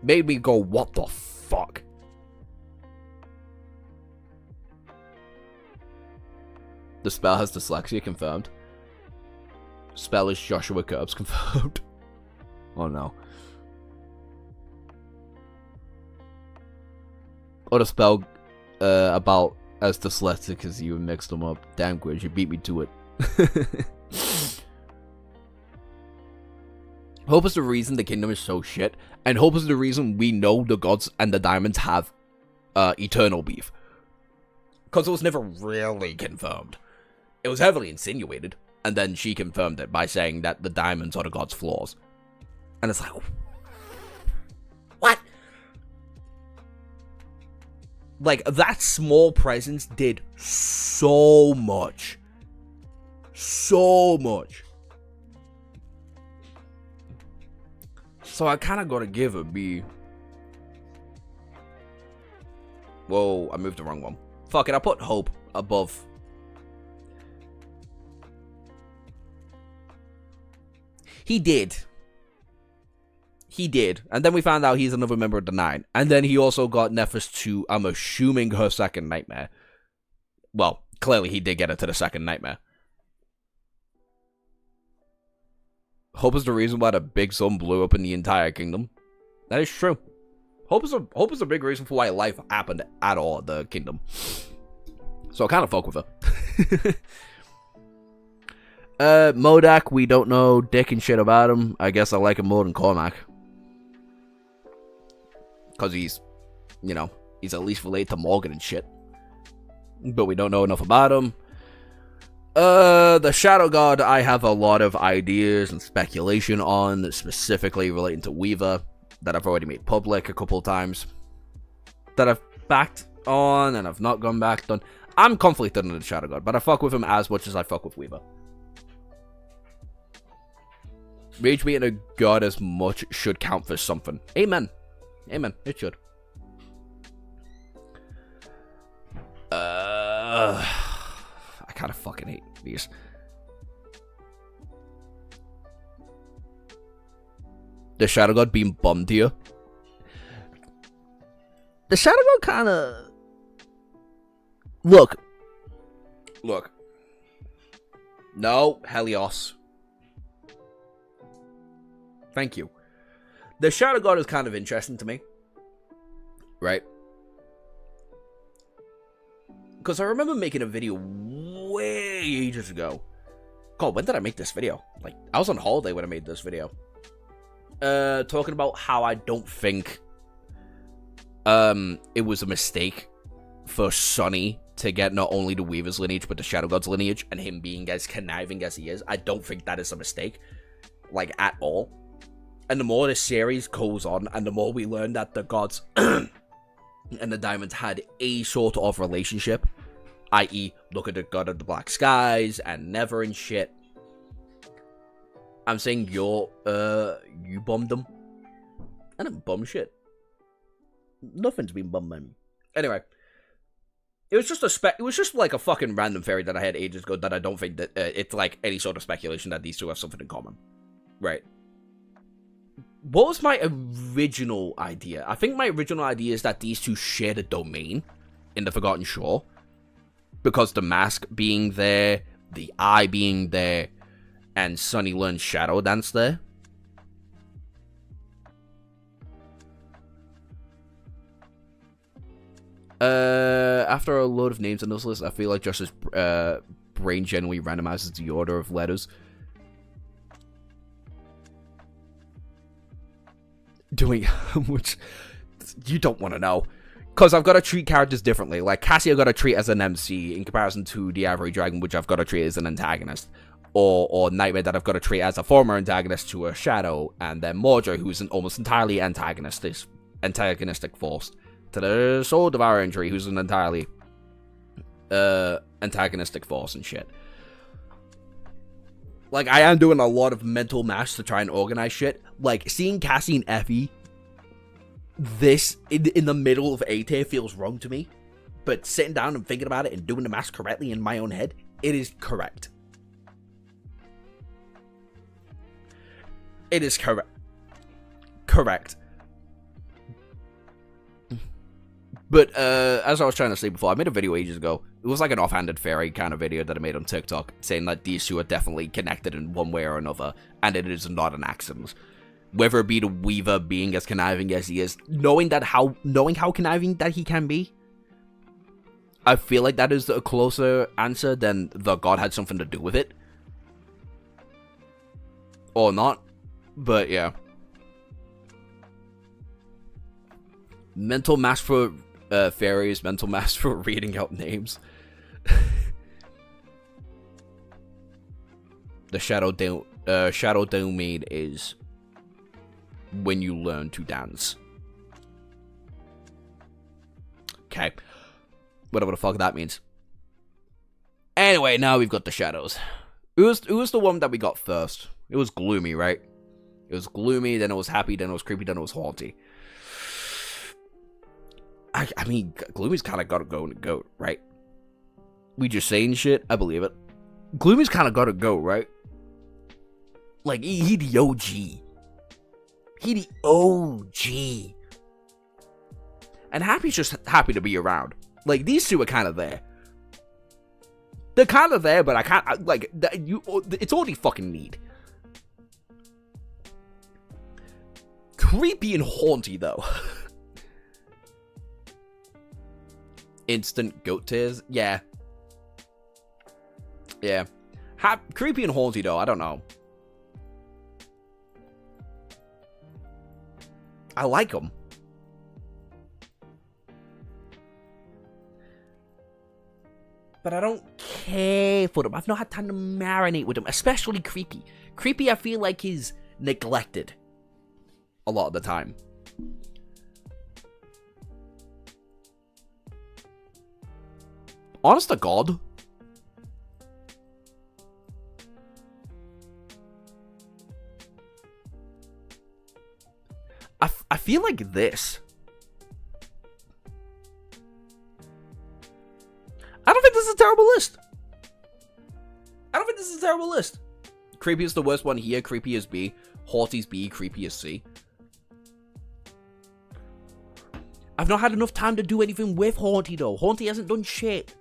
made me go, what the fuck? The spell has dyslexia confirmed. Spell is Joshua Kirbs confirmed. Oh no. Or the spell about as dyslexic as you mixed them up. Damn, Quiz, you beat me to it. Hope is the reason the kingdom is so shit, and Hope is the reason we know the gods and the diamonds have eternal beef. Because it was never really confirmed. It was heavily insinuated, and then she confirmed it by saying that the diamonds are the gods' flaws. And it's like, what? Like, that small presence did so much. So much. So I kind of gotta give a B. Whoa, I moved the wrong one. Fuck it, I put Hope above. He did. He did. And then we found out he's another member of the Nine. And then he also got Nephis to, I'm assuming, her second nightmare. Well, clearly he did get her to the second nightmare. Hope is the reason why the big sun blew up in the entire kingdom. That is true. Hope is a big reason for why life happened at all at the kingdom. So I kind of fuck with her. Modak, we don't know dick and shit about him. I guess I like him more than Cormac. Because he's, you know, he's at least related to Morgan and shit. But we don't know enough about him. The Shadow God, I have a lot of ideas and speculation on, specifically relating to Weaver, that I've already made public a couple of times. That I've backed on, and I've not gone back on. I'm conflicted on the Shadow God, but I fuck with him as much as I fuck with Weaver. Rage being a god as much should count for something. Amen. Amen. It should. I kind of fucking hate these. The Shadow God being bummed here. The Shadow God kind of... Look. No, Helios. Thank you. The Shadow God is kind of interesting to me. Right? Because I remember making a video way ages ago. God, when did I make this video? Like, I was on holiday when I made this video. Talking about how I don't think it was a mistake for Sonny to get not only the Weaver's lineage, but the Shadow God's lineage, and him being as conniving as he is. I don't think that is a mistake. Like, at all. And the more the series goes on, and the more we learn that the gods and the diamonds had a sort of relationship, i.e., look at the God of the Black Skies and Never and shit. I'm saying you bombed them. I didn't bomb shit. Nothing's been bombed by me. Anyway, it was just it was just like a fucking random theory that I had ages ago that I don't think that it's like any sort of speculation that these two have something in common, right? What was my original idea? I think my original idea is that these two shared a domain in the Forgotten Shore. Because the mask being there, the eye being there, and Sonny learned Shadow Dance there. After a load of names on this list, I feel like Josh's brain generally randomizes the order of letters. Doing which you don't want to know, because I've got to treat characters differently. Like Cassie, I've got to treat as an MC in comparison to the average dragon, which I've got to treat as an antagonist, or Nightmare that I've got to treat as a former antagonist to a Shadow, and then Mordred, who's an almost entirely antagonistic force, to the Soul Devourer Injury, who's an entirely antagonistic force and shit. Like, I am doing a lot of mental math to try and organize shit. Like, seeing Cassie and Effie this in the middle of A tier feels wrong to me. But sitting down and thinking about it and doing the math correctly in my own head, it is correct. It is correct. Correct. But, as I was trying to say before, I made a video ages ago. It was like an offhanded theory kind of video that I made on TikTok, saying that these two are definitely connected in one way or another, and it is not an accident. Whether it be the Weaver being as conniving as he is, knowing how conniving that he can be, I feel like that is a closer answer than the God had something to do with it. Or not, but yeah. Mental math for fairies, mental math for reading out names. The Shadow Domain is when you learn to dance. Okay. Whatever the fuck that means. Anyway, now we've got the shadows. Who was the one that we got first? It was Gloomy, right? It was Gloomy, then it was Happy, then it was Creepy, then it was Haunty. I mean, Gloomy's kind of got to go in the GOAT, right? We just saying shit? I believe it. Gloomy's kind of got to go, right? Like, he the OG. He the OG. And Happy's just happy to be around. Like, these two are kind of there. They're kind of there, but I can't, it's all they fucking need. Creepy and Haunty, though. Instant GOAT tears? Yeah. Yeah. Creepy and Haunty, though, I don't know. I like them. But I don't care for them. I've not had time to marinate with them, especially Creepy. Creepy, I feel like, is neglected a lot of the time. Honest to God. I feel like this. I don't think this is a terrible list. Creepy is the worst one here. Creepy is B. Haunty's B. Creepy is C. I've not had enough time to do anything with Haunty, though. Haunty hasn't done shit.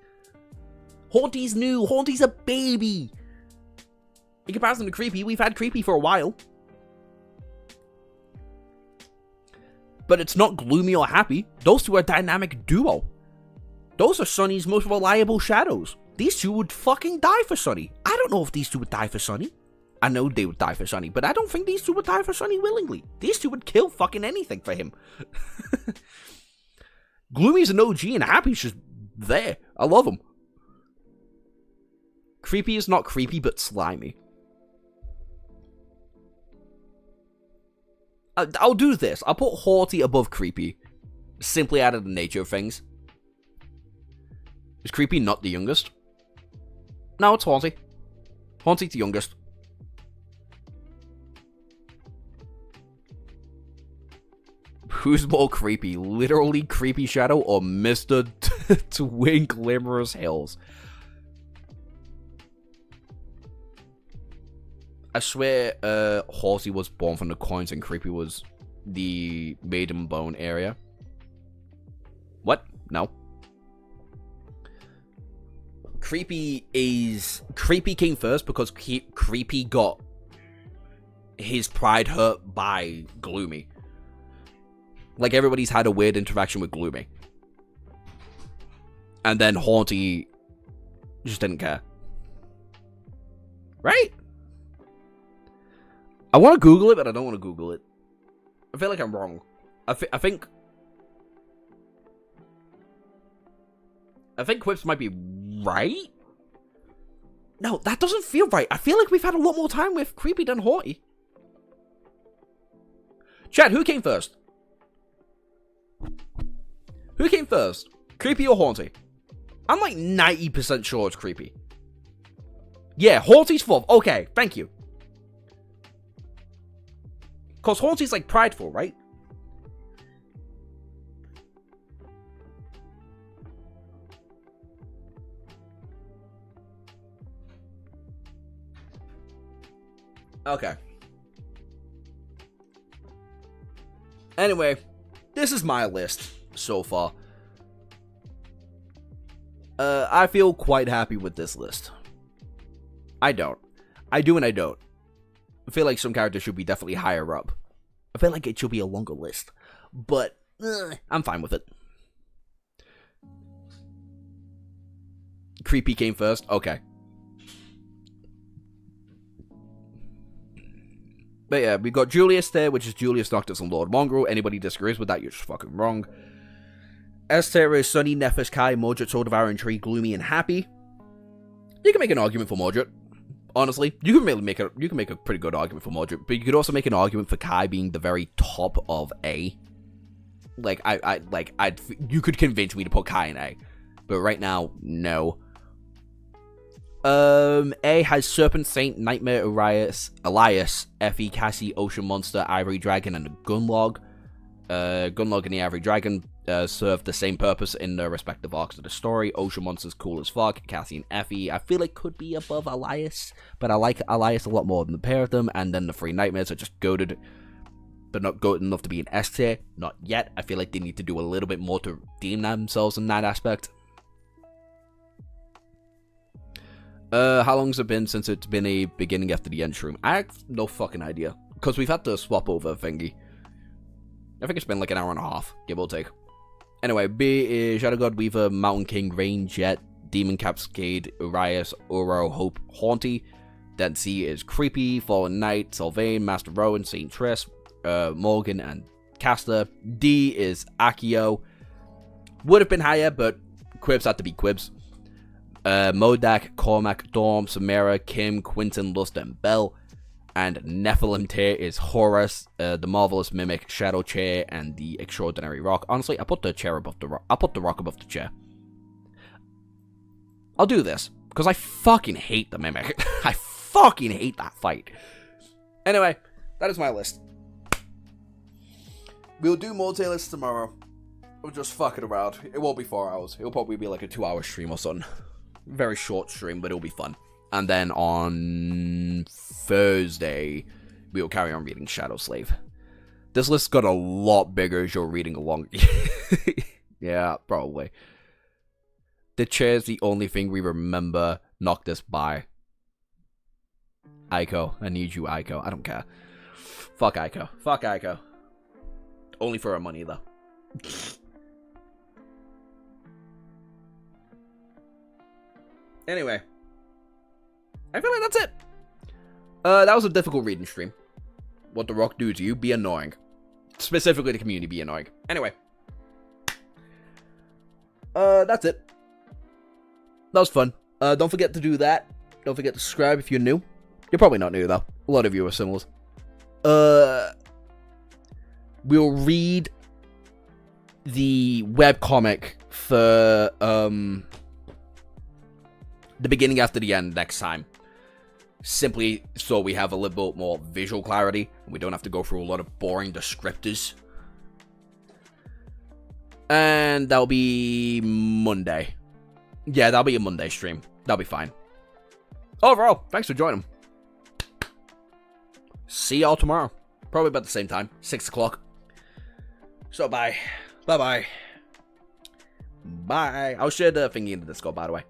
Haunty's new. Haunty's a baby. In comparison to Creepy, we've had Creepy for a while. But it's not Gloomy or Happy. Those two are a dynamic duo. Those are Sunny's most reliable shadows. These two would fucking die for Sunny. I don't know if these two would die for Sunny. I know they would die for Sunny, but I don't think these two would die for Sunny willingly. These two would kill fucking anything for him. Gloomy's an OG and Happy's just there. I love him. Creepy is not creepy, but slimy. I'll do this. I'll put Haunty above Creepy. Simply out of the nature of things. Is Creepy not the youngest? No, it's Haunty. Haunty's the youngest. Who's more creepy? Literally Creepy Shadow or Mr. Twin Glimmerous Hills? I swear, Haunty was born from the coins and Creepy was the Maiden Bone area. What? No. Creepy came first because Creepy got his pride hurt by Gloomy. Like, everybody's had a weird interaction with Gloomy. And then Haunty just didn't care. Right? I want to Google it, but I don't want to Google it. I feel like I'm wrong. I think Quips might be right? No, that doesn't feel right. I feel like we've had a lot more time with Creepy than Haunty. Chat, who came first? Who came first? Creepy or Haunty? I'm like 90% sure it's Creepy. Yeah, Haunty's fourth. Okay, thank you. Because Haunty's like prideful, right? Okay. Anyway, this is my list so far. I feel quite happy with this list. I don't. I do and I don't. I feel like some characters should be definitely higher up. I feel like it should be a longer list. But, I'm fine with it. Creepy came first? Okay. But yeah, we got Julius there, which is Julius Noctis and Lord Mongrel. Anybody disagrees with that, you're just fucking wrong. S tier is Sunny, Nephis, Kai, Mordred, Soul Devouring Tree, Gloomy, and Happy. You can make an argument for Mordred. Honestly, you can make a pretty good argument for Mordred, but you could also make an argument for Kai being the very top of A. Like you could convince me to put Kai in A, but right now, no. A has Serpent Saint, Nightmare, Elias, Effie, Cassie, Ocean Monster, Ivory Dragon, and Gunlog. Gunlog and the Ivory Dragon serve the same purpose in their respective arcs of the story. Ocean Monster's cool as fuck. Cassie and Effie, I feel like could be above Elias, but I like Elias a lot more than the pair of them. And then the three Nightmares are just goated, but not goated enough to be an S tier. Not yet. I feel like they need to do a little bit more to redeem themselves in that aspect. How long has it been since it's been a beginning after the end stream? I have no fucking idea, because we've had to swap over thingy. I think it's been like an hour and a half, give or take. Anyway, B is Shadow God, Weaver, Mountain King, Rain, Jet, Demon Capscade, Urias, Oro, Hope, Haunty. Dead Sea is Creepy, Fallen Knight, Sylvain, Master Rowan, Saint Triss, Morgan, and Caster. D is Akio. Would have been higher, but Quibs had to be Quibs. Modak, Cormac, Dorm, Samara, Kim, Quinton, Lust, and Bell. And Nephilim tier is Horus, the Marvelous Mimic, Shadow Chair, and the Extraordinary Rock. Honestly, I put the chair above the rock. I put the rock above the chair. I'll do this, because I fucking hate the Mimic. I fucking hate that fight. Anyway, that is my list. We'll do more tier lists tomorrow. We'll just fuck it around. It won't be 4 hours. It'll probably be like a 2-hour stream or something. Very short stream, but it'll be fun. And then on Thursday, we will carry on reading Shadow Slave. This list got a lot bigger as you're reading along. Yeah, probably. The chair's the only thing we remember. Knocked us by. Aiko. I need you, Aiko. I don't care. Fuck Aiko. Fuck Aiko. Only for her money, though. Anyway. I feel like that's it. That was a difficult reading stream. What the Rock do to you, be annoying. Specifically the community, be annoying. Anyway. That's it. That was fun. Don't forget to do that. Don't forget to subscribe if you're new. You're probably not new, though. A lot of you are similar. We'll read the webcomic for, the beginning after the end next time. Simply so we have a little bit more visual clarity, and we don't have to go through a lot of boring descriptors. And that'll be Monday. Yeah, that'll be a Monday stream. That'll be fine. Overall, thanks for joining. See y'all tomorrow. Probably about the same time, 6 o'clock. So bye. Bye-bye. Bye. I'll share the thingy in the Discord, by the way.